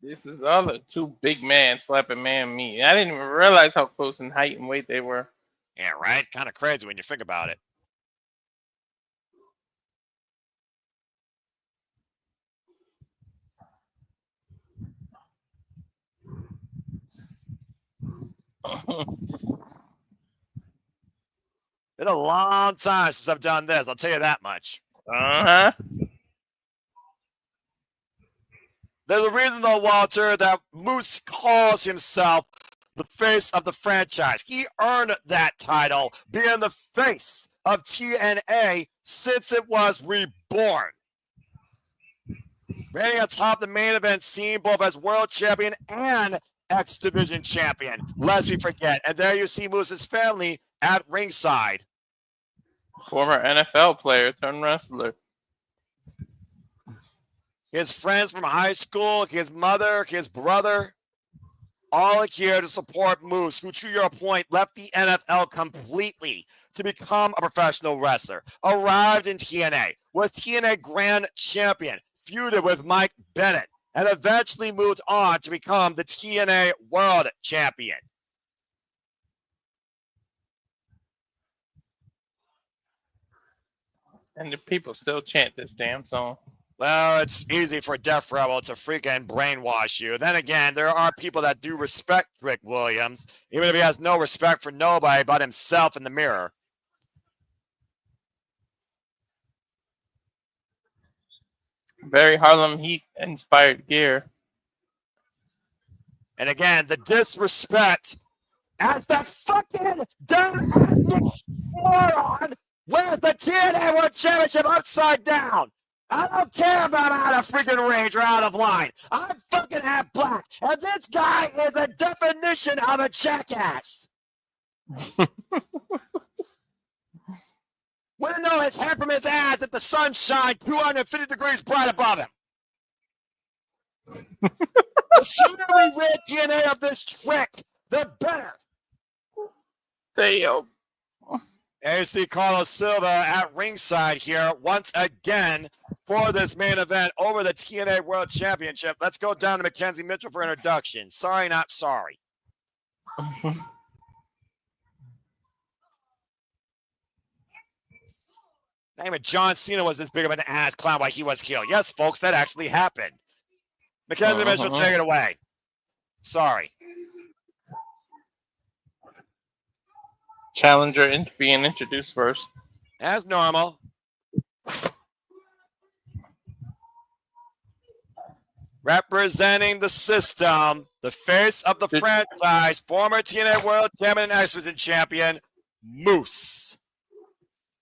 This is other two big man slapping man meet. I didn't even realize how close in height and weight they were. Yeah, right? Kind of crazy when you think about it. Been a long time since I've done this. I'll tell you that much. Uh-huh. There's a reason, though, Walter, that Moose calls himself the face of the franchise. He earned that title, being the face of TNA since it was reborn. Reigning atop the main event scene, both as world champion and X Division champion, lest we forget. And there you see Moose's family at ringside. Former NFL player turned wrestler. His friends from high school, his mother, his brother, all here to support Moose, who, to your point, left the NFL completely to become a professional wrestler. Arrived in TNA, was TNA Grand Champion, feuded with Mike Bennett, and eventually moved on to become the TNA World Champion. And the people still chant this damn song. Well, it's easy for Def Rebel to freaking brainwash you. Then again, there are people that do respect Trick Williams, even if he has no respect for nobody but himself in the mirror. Very Harlem Heat inspired gear. And again, the disrespect as the fucking dumb moron with the TNA World Championship upside down. I don't care about out of freaking range or out of line. I'm fucking half black, and this guy is the definition of a jackass. Wouldn't know his hair from his ass if the sun shined 250 degrees bright above him. The sooner we rid TNA of this trick, the better. Damn. AC Carlos Silva at ringside here once again for this main event over the TNA World Championship. Let's go down to Mackenzie Mitchell for introduction. Sorry, not sorry. Name of John Cena was this big of an ass clown while he was killed. Yes, folks, that actually happened. Mackenzie Mitchell, take it away. Sorry. Challenger being introduced first. As normal. Representing the system, the face of the franchise, former TNA World Champion and X Division champion, Moose.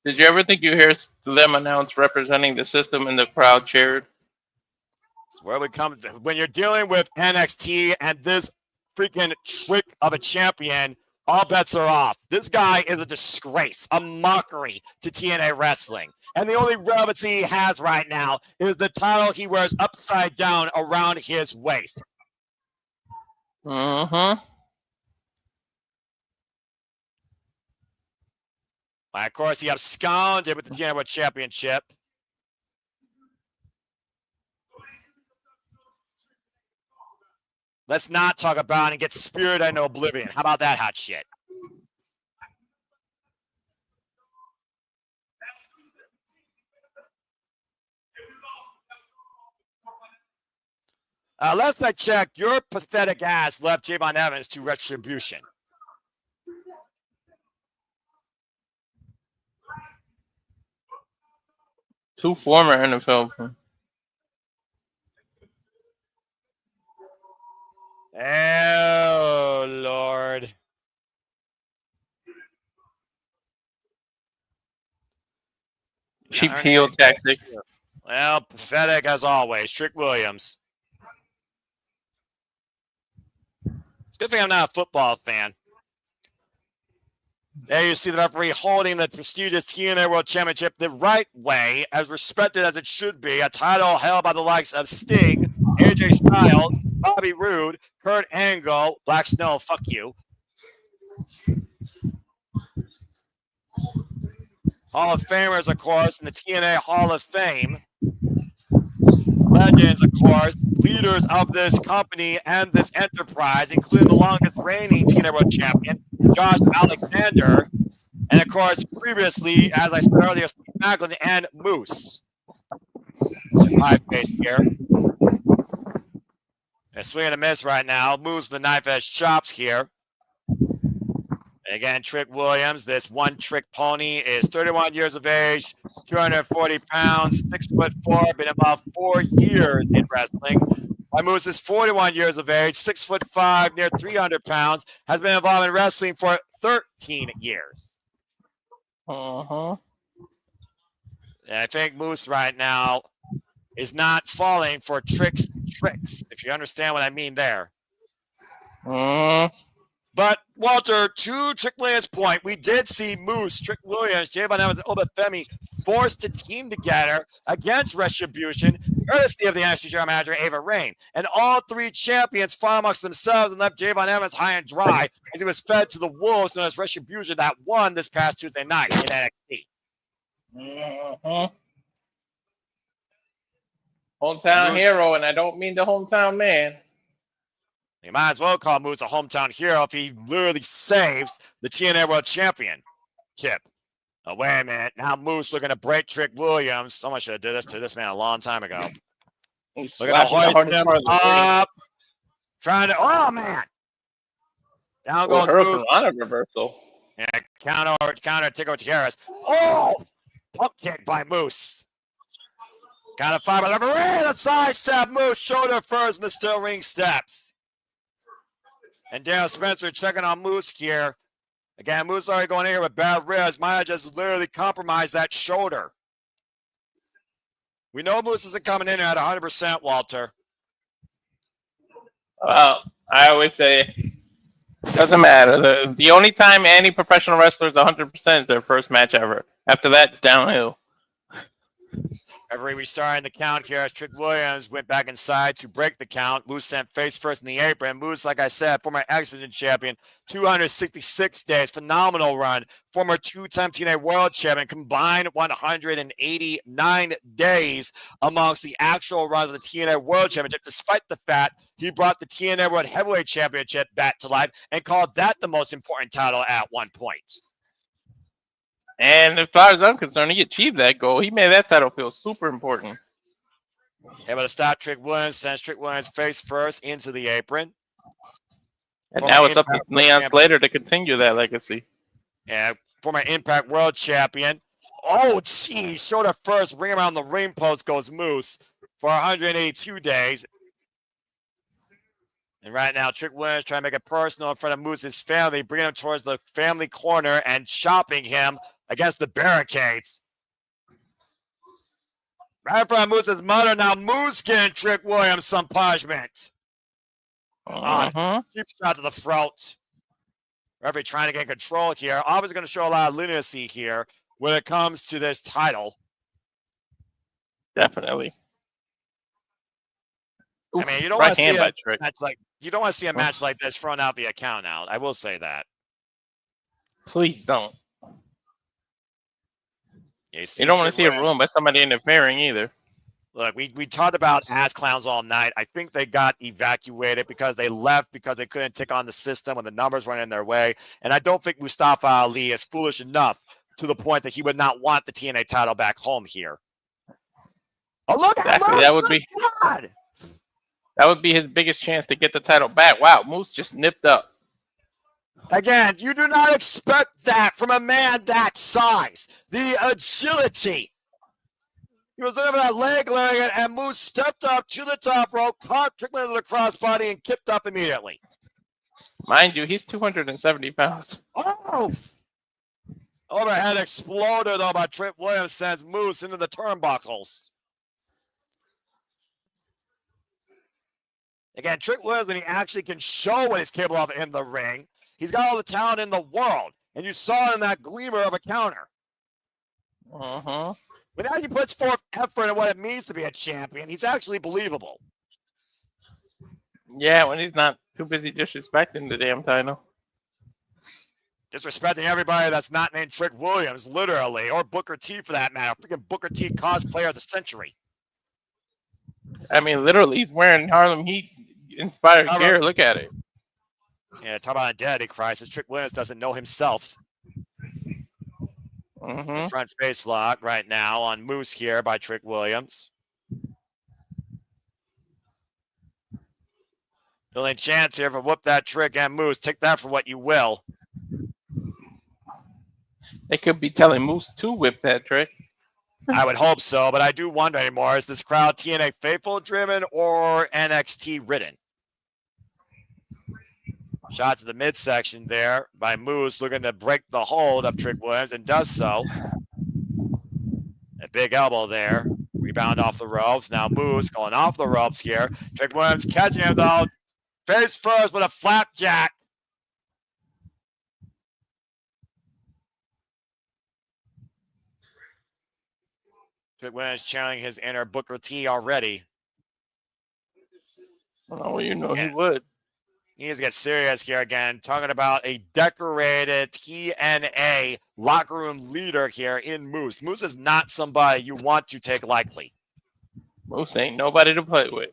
Did you ever think you hear them announce representing the system and the crowd cheered? It's where we come to. When you're dealing with NXT and this freaking trick of a champion, all bets are off. This guy is a disgrace, a mockery to TNA wrestling. And the only relevancy he has right now is the title he wears upside down around his waist. Mm-hmm. Of course, he absconded with the TNA World Championship. Let's not talk about and get spirited into oblivion. How about that hot shit? Last I checked, your pathetic ass left Javon Evans to Retribution. Two former NFL. Oh, Lord. Cheap heel tactics. Well, pathetic as always. Trick Williams. good thing I'm not a football fan. There you see the referee holding the prestigious TNA World Championship the right way, as respected as it should be. A title held by the likes of Sting, AJ Styles, Bobby Roode, Kurt Angle, Black Snow, fuck you. Hall of Famers, of course, in the TNA Hall of Fame. Legends, of course, leaders of this company and this enterprise, including the longest reigning TNA World Champion, Josh Alexander, and of course, previously, as I said earlier, Steve Maclin and Moose. High pace here. They're swinging a miss right now. Moose with the knife edge chops here. And again, Trick Williams, this one-trick pony, is 31 years of age, 240 pounds, 6'4", been about 4 years in wrestling. While Moose is 41 years of age, 6'5", near 300 pounds, has been involved in wrestling for 13 years. Uh-huh. And I think Moose right now is not falling for tricks, if you understand what I mean there. But, Walter, to Trick Williams' point, we did see Moose, Trick Williams, J-Von Evans, and Obafemi forced to team together against Retribution, courtesy of the NXT General Manager, Ava Raine. And all three champions fought amongst themselves and left J-Von Evans high and dry as he was fed to the wolves known as Retribution that won this past Tuesday night in NXT. Hometown hero, and I don't mean the hometown man. You might as well call Moose a hometown hero if he literally saves the TNA World Championship. Oh, wait a minute. Now Moose looking to break Trick Williams. Someone should have did this to this man a long time ago. Look at the hoist him up. Trying to, oh, man. Down goes Moose. Reversal. Yeah, counter, Tico Tierras. Oh, pump kick by Moose. Count of 5 by the referee. The side step. Moose shoulder first in the steel ring steps. And Daniel Spencer checking on Moose here. Again, Moose already going in here with bad ribs. Might have just literally compromised that shoulder. We know Moose isn't coming in at 100%, Walter. Well, I always say, doesn't matter. The only time any professional wrestler is 100% is their first match ever. After that, it's downhill. Referee restarting the count here as Trick Williams went back inside to break the count. Moose sent face first in the apron. Moose, like I said, former X Division champion, 266 days, phenomenal run. Former two-time TNA World Champion, combined 189 days amongst the actual run of the TNA World Championship, despite the fact he brought the TNA World Heavyweight Championship back to life and called that the most important title at one point. And as far as I'm concerned, he achieved that goal. He made that title feel super important. Able to stop Trick Williams, sends Trick Williams face first into the apron. And now it's up to Leon Slater to continue that legacy. Yeah, former Impact World Champion. Oh, geez, shoulder first, ring around the ring post goes Moose for 182 days. And right now, Trick Williams trying to make it personal in front of Moose's family, bringing him towards the family corner and chopping him against the barricades. Right in front of Moose's mother. Now Moose getting Trick Williams some punishment. Cheap shot to the throat. Referee trying to get control here. Obviously going to show a lot of leniency here when it comes to this title. Definitely. I mean, you don't want to see a match like a match like this thrown out via count out. I will say that. Please don't. You don't want to see it ruined by somebody interfering either. Look, we talked about ass clowns all night. I think they got evacuated because they left because they couldn't tick on the system when the numbers weren't in their way. And I don't think Mustafa Ali is foolish enough to the point that he would not want the TNA title back home here. Oh, look! Exactly. That would be his biggest chance to get the title back. Wow, Moose just nipped up. Again, you do not expect that from a man that size. The agility. He was looking at that leg lariat, and Moose stepped up to the top rope, caught Trick Williams with a crossbody, and kicked up immediately. Mind you, he's 270 pounds. Oh! Overhead exploded, though, by Trick Williams sends Moose into the turnbuckles. Again, Trick Williams, when he actually can show what he's capable of in the ring, he's got all the talent in the world. And you saw in that gleamer of a counter. Uh-huh. But now he puts forth effort in what it means to be a champion. He's actually believable. Yeah, when he's not too busy disrespecting the damn title. Disrespecting everybody that's not named Trick Williams, literally, or Booker T for that matter. Freaking Booker T cosplayer of the century. I mean, literally, he's wearing Harlem Heat inspired gear. Look at it. Yeah, talk about identity crisis. Trick Williams doesn't know himself. Mm-hmm. Front face lock right now on Moose here by Trick Williams. The only chance here for whoop that Trick and Moose. Take that for what you will. They could be telling Moose to whip that Trick. I would hope so, but I do wonder anymore. Is this crowd TNA faithful driven or NXT ridden? Shot to the midsection there by Moose, looking to break the hold of Trick Williams, and does so. A big elbow there. Rebound off the ropes. Now Moose going off the ropes here. Trick Williams catching him, though. Face first with a flapjack. Trick Williams channeling his inner Booker T already. Oh, you know he would. He needs to get serious here again. Talking about a decorated TNA locker room leader here in Moose. Moose is not somebody you want to take lightly. Moose ain't nobody to play with.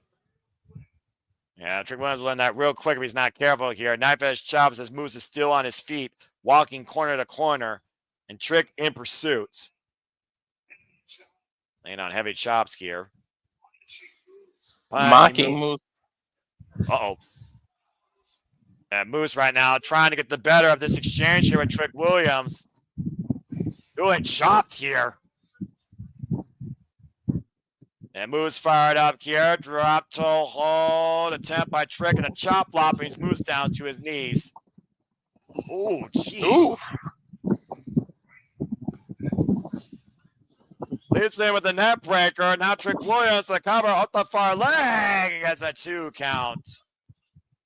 Yeah, Trick Williams will learn that real quick if he's not careful here. Knife edge chops as Moose is still on his feet, walking corner to corner, and Trick in pursuit. Laying on heavy chops here. Mocking Moose. Uh-oh. Moose right now trying to get the better of this exchange here with Trick Williams. Doing chops here. And Moose fired up here. Drop toe hold. Attempt by Trick and a chop flop brings Moose down to his knees. Oh, jeez. Leads in with the net breaker. Now Trick Williams the cover up the far leg. He gets a 2 count.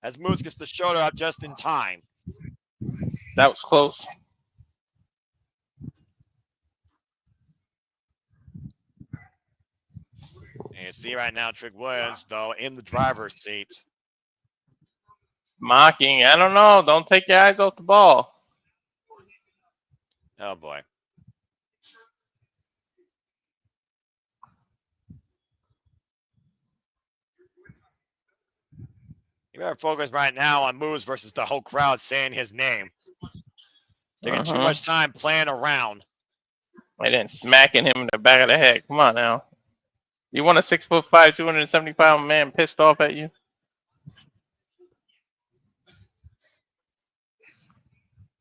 As Moose gets the shoulder up just in time. That was close. And you see right now Trick Williams, though, in the driver's seat. Mocking. I don't know. Don't take your eyes off the ball. Oh, boy. You better focus right now on Moose versus the whole crowd saying his name. Taking too much time playing around. And then smacking him in the back of the head. Come on now. You want a 6'5", 270-pound man pissed off at you?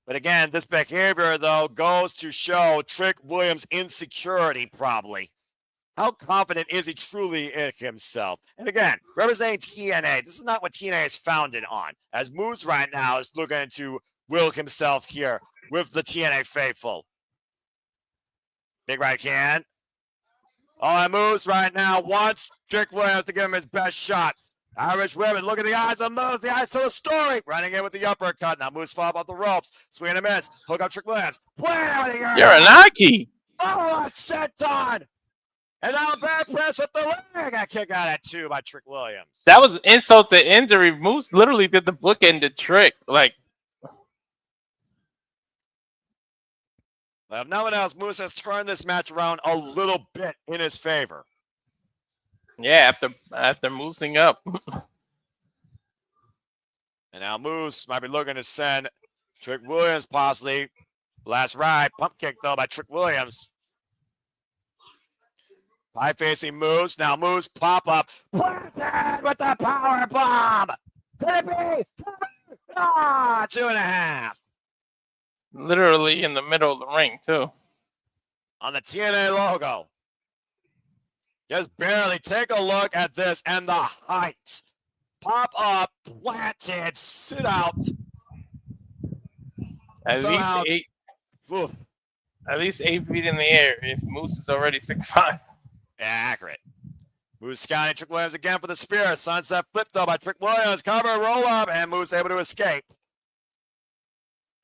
But again, this behavior, though, goes to show Trick Williams' insecurity, probably. How confident is he truly in himself? And again, representing TNA, this is not what TNA is founded on. As Moose right now is looking to will himself here with the TNA faithful. Big right hand. Oh, Moose right now wants Trick Williams to give him his best shot. Irish women, look at the eyes of Moose. The eyes tell the story. Running in with the uppercut. Now Moose fall off the ropes. Swing and a miss. Hook up Trick Williams. You're an Aki. Oh, it's set on. And now back press with the leg. A kick out at 2 by Trick Williams. That was insult to injury. Moose literally did the bookended Trick. Like, well, if no one else, Moose has turned this match around a little bit in his favor. yeah, after moosing up. And now Moose might be looking to send Trick Williams possibly. Last ride. Pump kick, though, by Trick Williams. High facing Moose. Now Moose pop up. Planted with the power bomb. Could it be? 2.5. Literally in the middle of the ring, too. On the TNA logo. Just barely take a look at this and the height. Pop up, planted, sit out. At least 8 feet in the air. If Moose is already 6'5". Yeah, accurate. Moose scouting Trick Williams again for the spear. Sunset flip though by Trick Williams. Cover, roll up, and Moose able to escape.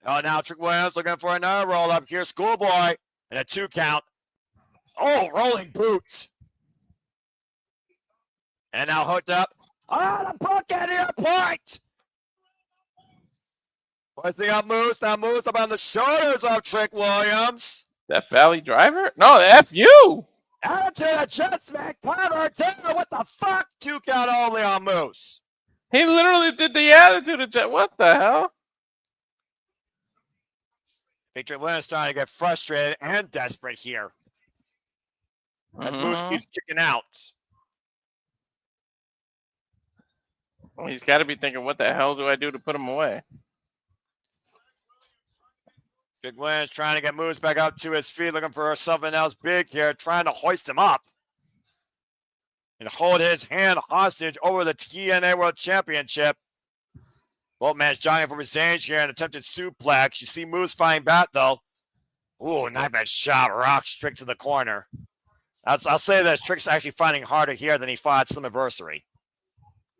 Oh, now Trick Williams looking for another roll up here. Schoolboy and a 2 count. Oh, rolling boot. And now hooked up. Oh, the bucket here, point. Hoisting up Moose. Now Moose up on the shoulders of Trick Williams. That Valley driver? No, F you. Out to the Jazmyn cover. What the fuck? 2 count only on Moose. He literally did the attitude of Jet. What the hell? Trick Williams starting to get frustrated and desperate here. As Moose keeps kicking out. Well, he's got to be thinking, what the hell do I do to put him away? Trick Williams trying to get Moose back up to his feet, looking for something else big here, trying to hoist him up and hold his hand hostage over the TNA World Championship. Both men jogging for revenge here, an attempted suplex. You see Moose fighting back, though. Ooh, knife edge shot, rock straight to the corner. I'll say this, Trick's actually fighting harder here than he fought at Slammiversary.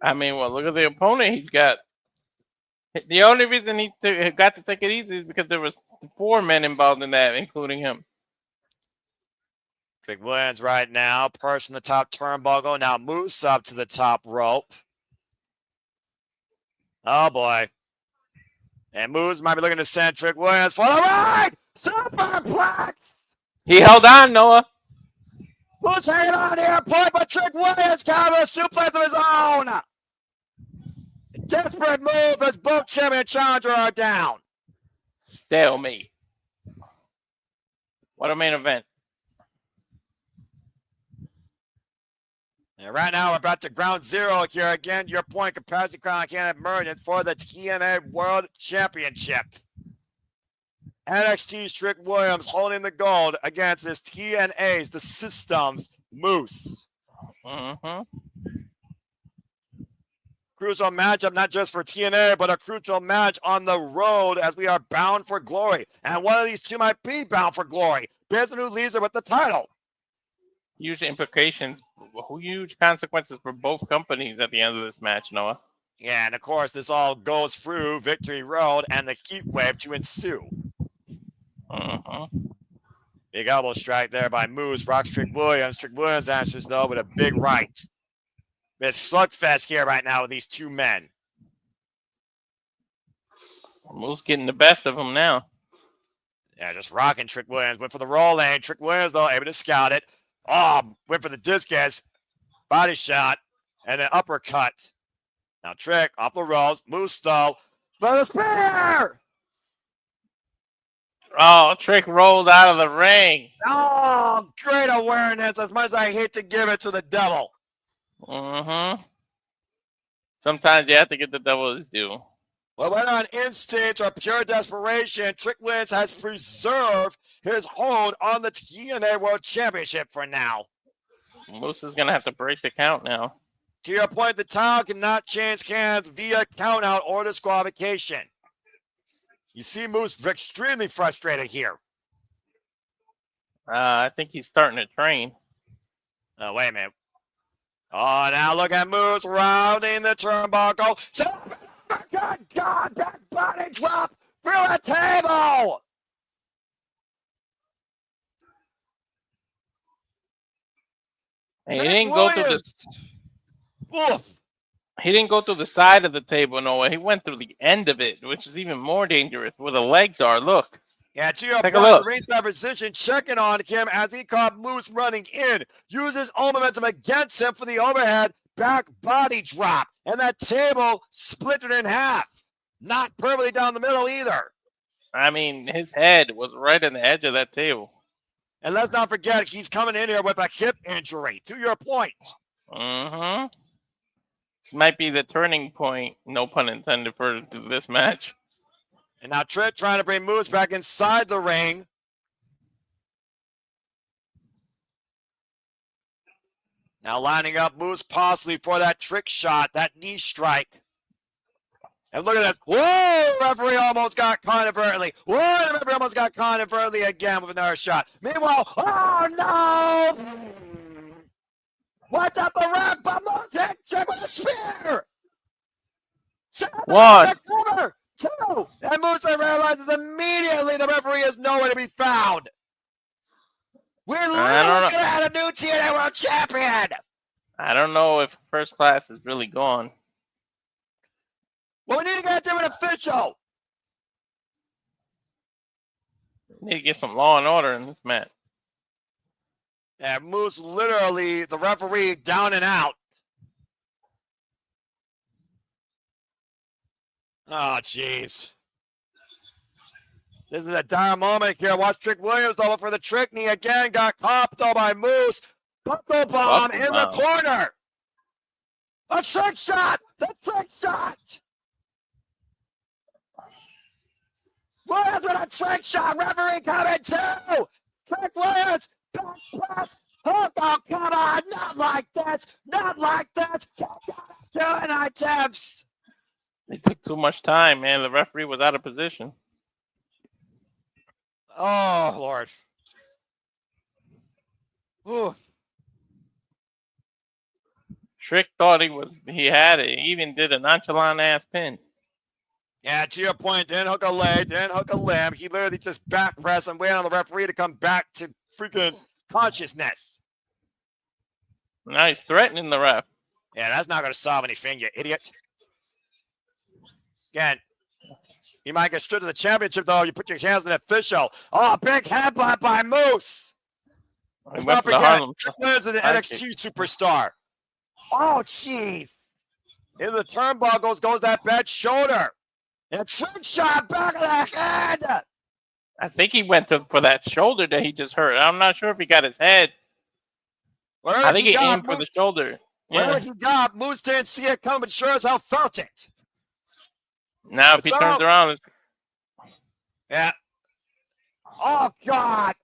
I mean, well, look at the opponent he's got. The only reason he got to take it easy is because there was 4 men involved in that, including him. Trick Williams right now, perched in the top turnbuckle. Now Moose up to the top rope. Oh, boy. And Moose might be looking to send Trick Williams for the ride! Superplex! He held on, Noah. Moose hanging on here, point, but Trick Williams counter a suplex of his own! Desperate move as both champion and challenger are down. Stalemate. What a main event. And right now, we're about to ground zero here again. Your point, capacity crown can Emergence for the TNA World Championship. NXT's Trick Williams holding the gold against his TNA's, the System's Moose. Crucial matchup, not just for TNA, but a crucial match on the road as we are bound for glory. And one of these two might be bound for glory. Based on who leads it with the title. Huge implications, huge consequences for both companies at the end of this match, Noah. Yeah, and of course, this all goes through Victory Road and the heat wave to ensue. Big elbow strike there by Moose. Rocks Trick Williams. Trick Williams answers, though, with a big right. It's slugfest here right now with these two men. Moose getting the best of him now. Yeah, just rocking Trick Williams. Went for the roll lane. Trick Williams, though, able to scout it. Oh, went for the discus. Body shot. And an uppercut. Now Trick off the rolls. Moose, though. For the spear! Oh, Trick rolled out of the ring. Oh, great awareness. As much as I hate to give it to the devil. Sometimes you have to get the devil his due. Well, whether on instinct or pure desperation, Trick Williams has preserved his hold on the TNA World Championship for now. Moose is going to have to break the count now. To your point, the title cannot change hands via countout or disqualification. You see Moose extremely frustrated here. I think he's starting to train. Oh, wait a minute. Oh, now look at Moose rounding the turnbuckle. Good God, back body drop through a table. He didn't go through the. Oof. He didn't go through the side of the table, Noah. He went through the end of it, which is even more dangerous. Where the legs are, look. Yeah, to your Take point, a look. the ringside physician checking on him as he caught Moose running in. Uses all momentum against him for the overhead back body drop. And that table splintered in half. Not perfectly down the middle either. I mean, his head was right on the edge of that table. And let's not forget, he's coming in here with a hip injury. To your point. This might be the turning point, no pun intended, for this match. And now Trick trying to bring Moose back inside the ring. Now lining up Moose possibly for that trick shot, that knee strike. And look at that. Whoa, referee almost got caught inadvertently. Whoa, the referee almost got caught inadvertently again with another shot. Meanwhile, oh no! What up the ramp? But Moose hit Trick with a spear. 1. Cover. 2. And Moose realizes immediately the referee is nowhere to be found. We're literally gonna have a new TNA World Champion. I don't know if First Class is really gone. Well, we need to get a different official. We need to get some law and order in this match. And Moose literally, the referee, down and out. Oh, jeez. This is a dire moment here. Watch Trick Williams over for the trick knee again. Got caught though by Moose. Buckle bomb in the corner. A trick shot. The trick shot. Williams with a trick shot. Referee coming too. Trick Williams. Back press. Hook. Oh, come on. Not like that. Not like that. 2 attempts. They took too much time, man. The referee was out of position. Oh, Lord. Oof. Trick thought he had it. He even did a nonchalant ass pin. Yeah, to your point, didn't hook a leg, didn't hook a limb. He literally just back pressed and waited on the referee to come back to freaking consciousness. Now he's threatening the ref. Yeah, that's not going to solve anything, you idiot. Again, you might get stripped of the championship, though. You put your hands on the official. Oh, big headbutt by Moose. Let's not forget, Trick Williams is an NXT superstar. Oh, jeez. Into the turnbuckle goes that bad shoulder. And a trick shot back of the head. I think he went for that shoulder that he just hurt. I'm not sure if he got his head. I think he aimed for the shoulder. Wherever he got, Moose didn't see it coming, but sure as hell felt it. Now if he turns around. Yeah. Oh, God.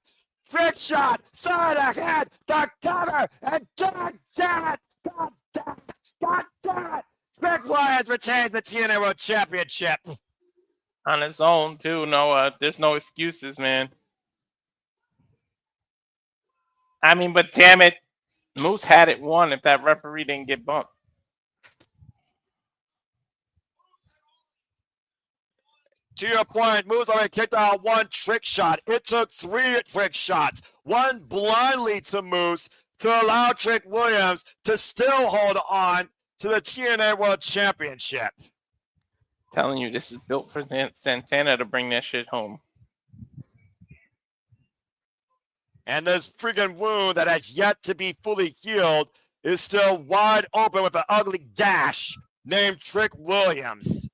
Trick shot. Side of the head. The cover. And God damn it. God damn it. God damn it. Trick Williams retains the TNA World Championship. On his own, too. No, there's no excuses, man. I mean, but damn it. Moose had it won if that referee didn't get bumped. To your point, Moose already kicked out 1 trick shot. It took 3 trick shots. 1 blindly to Moose to allow Trick Williams to still hold on to the TNA World Championship. Telling you, this is built for Santana to bring that shit home. And this freaking wound that has yet to be fully healed is still wide open with an ugly gash named Trick Williams.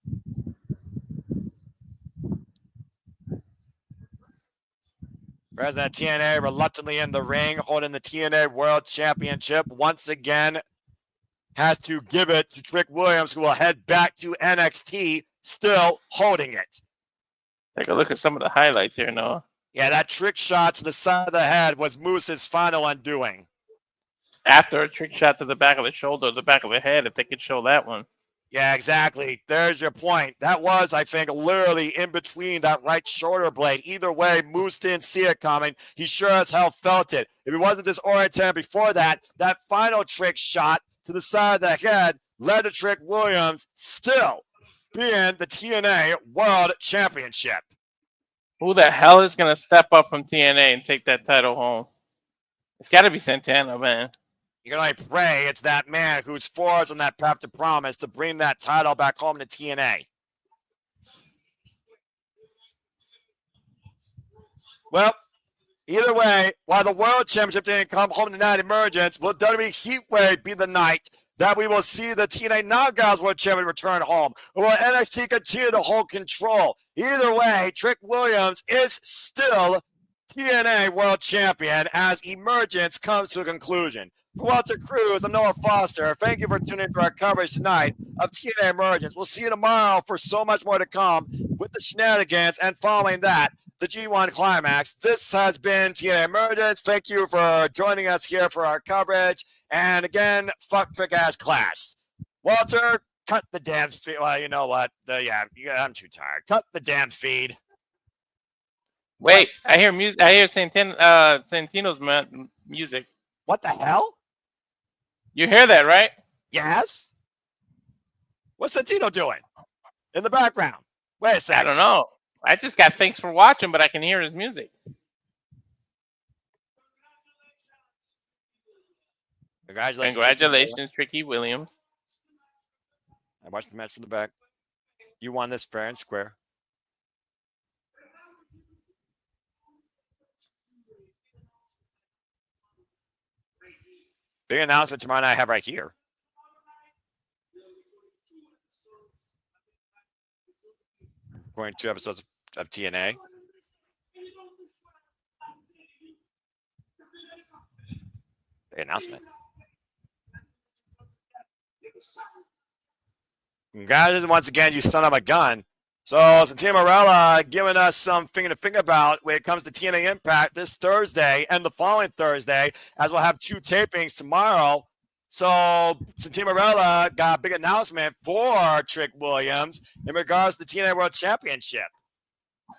President TNA reluctantly in the ring, holding the TNA World Championship. Once again, has to give it to Trick Williams, who will head back to NXT, still holding it. Take a look at some of the highlights here, Noah. Yeah, that trick shot to the side of the head was Moose's final undoing. After a trick shot to the back of the shoulder, the back of the head, if they could show that one. Yeah, exactly. There's your point. That was, I think, literally in between that right shoulder blade. Either way, Moose didn't see it coming. He sure as hell felt it. If he wasn't disoriented before that, that final trick shot to the side of the head led to Trick Williams still being the TNA World Championship. Who the hell is going to step up from TNA and take that title home? It's got to be Santana, man. You can only pray it's that man who's forged on that path to promise to bring that title back home to TNA. Well, either way, while the World Championship didn't come home tonight, Emergence, will WWE Heatwave be the night that we will see the TNA Knockouts World Champion return home? Or will NXT continue to hold control? Either way, Trick Williams is still TNA World Champion as Emergence comes to a conclusion. For Walter Cruz, I'm Noah Foster. Thank you for tuning into our coverage tonight of TNA Emergence. We'll see you tomorrow for so much more to come with the shenanigans, and following that, the G1 Climax. This has been TNA Emergence. Thank you for joining us here for our coverage. And again, fuck trick-ass class. Walter, cut the damn feed. Well, you know what? I'm too tired. Cut the damn feed. Wait, I hear music. I hear Santino's music. What the hell? You hear that, right? Yes. What's Santino doing in the background? Wait a I second. don't know. I just got thanks for watching, but I can hear his music. Congratulations, Tricky Williams. I watched the match from the back. You won this fair and square. Big announcement tomorrow night I have right here. Going 2 episodes of TNA. Big announcement. Congratulations once again, you son of a gun. So Santana Marella giving us something to think about when it comes to TNA Impact this Thursday and the following Thursday, as we'll have 2 tapings tomorrow. So Santana Marella got a big announcement for Trick Williams in regards to the TNA World Championship.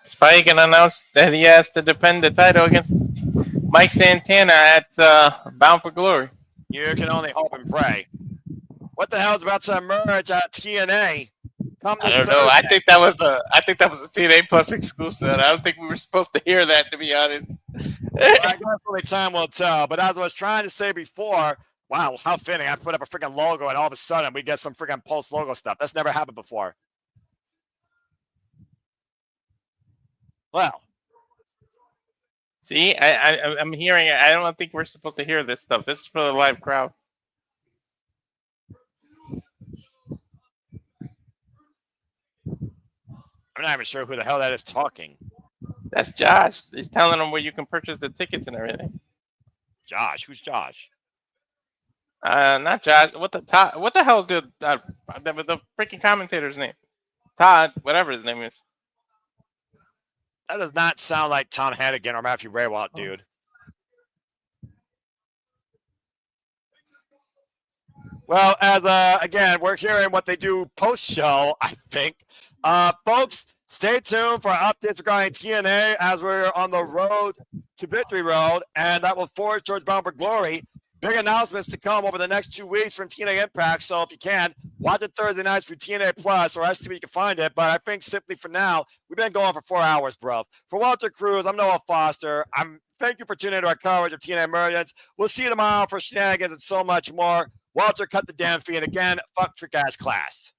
Spike can announce that he has to defend the title against Mike Santana at Bound for Glory. You can only hope and pray. What the hell is about to emerge at TNA? I don't know. I think that was a TNA Plus exclusive. I don't think we were supposed to hear that, to be honest. Well, I guess only time will tell. But as I was trying to say before, wow, how fitting. I put up a freaking logo, and all of a sudden we get some freaking post logo stuff. That's never happened before. Well. See, I'm hearing it. I don't think we're supposed to hear this stuff. This is for the live crowd. I'm not even sure who the hell that is talking. That's Josh. He's telling them where you can purchase the tickets and everything. Josh? Who's Josh? Not Josh. What the hell is the freaking commentator's name? Todd, whatever his name is. That does not sound like Tom Hannigan or Matthew Raywalt, dude. Well, as again, we're hearing what they do post-show, I think. Folks, stay tuned for updates regarding TNA as we're on the road to Victory Road, and that will forge towards Bound for Glory. Big announcements to come over the next 2 weeks from TNA Impact, so if you can, watch it Thursday nights through TNA Plus, or see where you can find it. But I think simply for now, we've been going for 4 hours, bro. For Walter Cruz, I'm Noah Foster. Thank you for tuning into our coverage of TNA Emergence. We'll see you tomorrow for shenanigans and so much more. Walter, cut the damn feed. And again, fuck trick-ass class.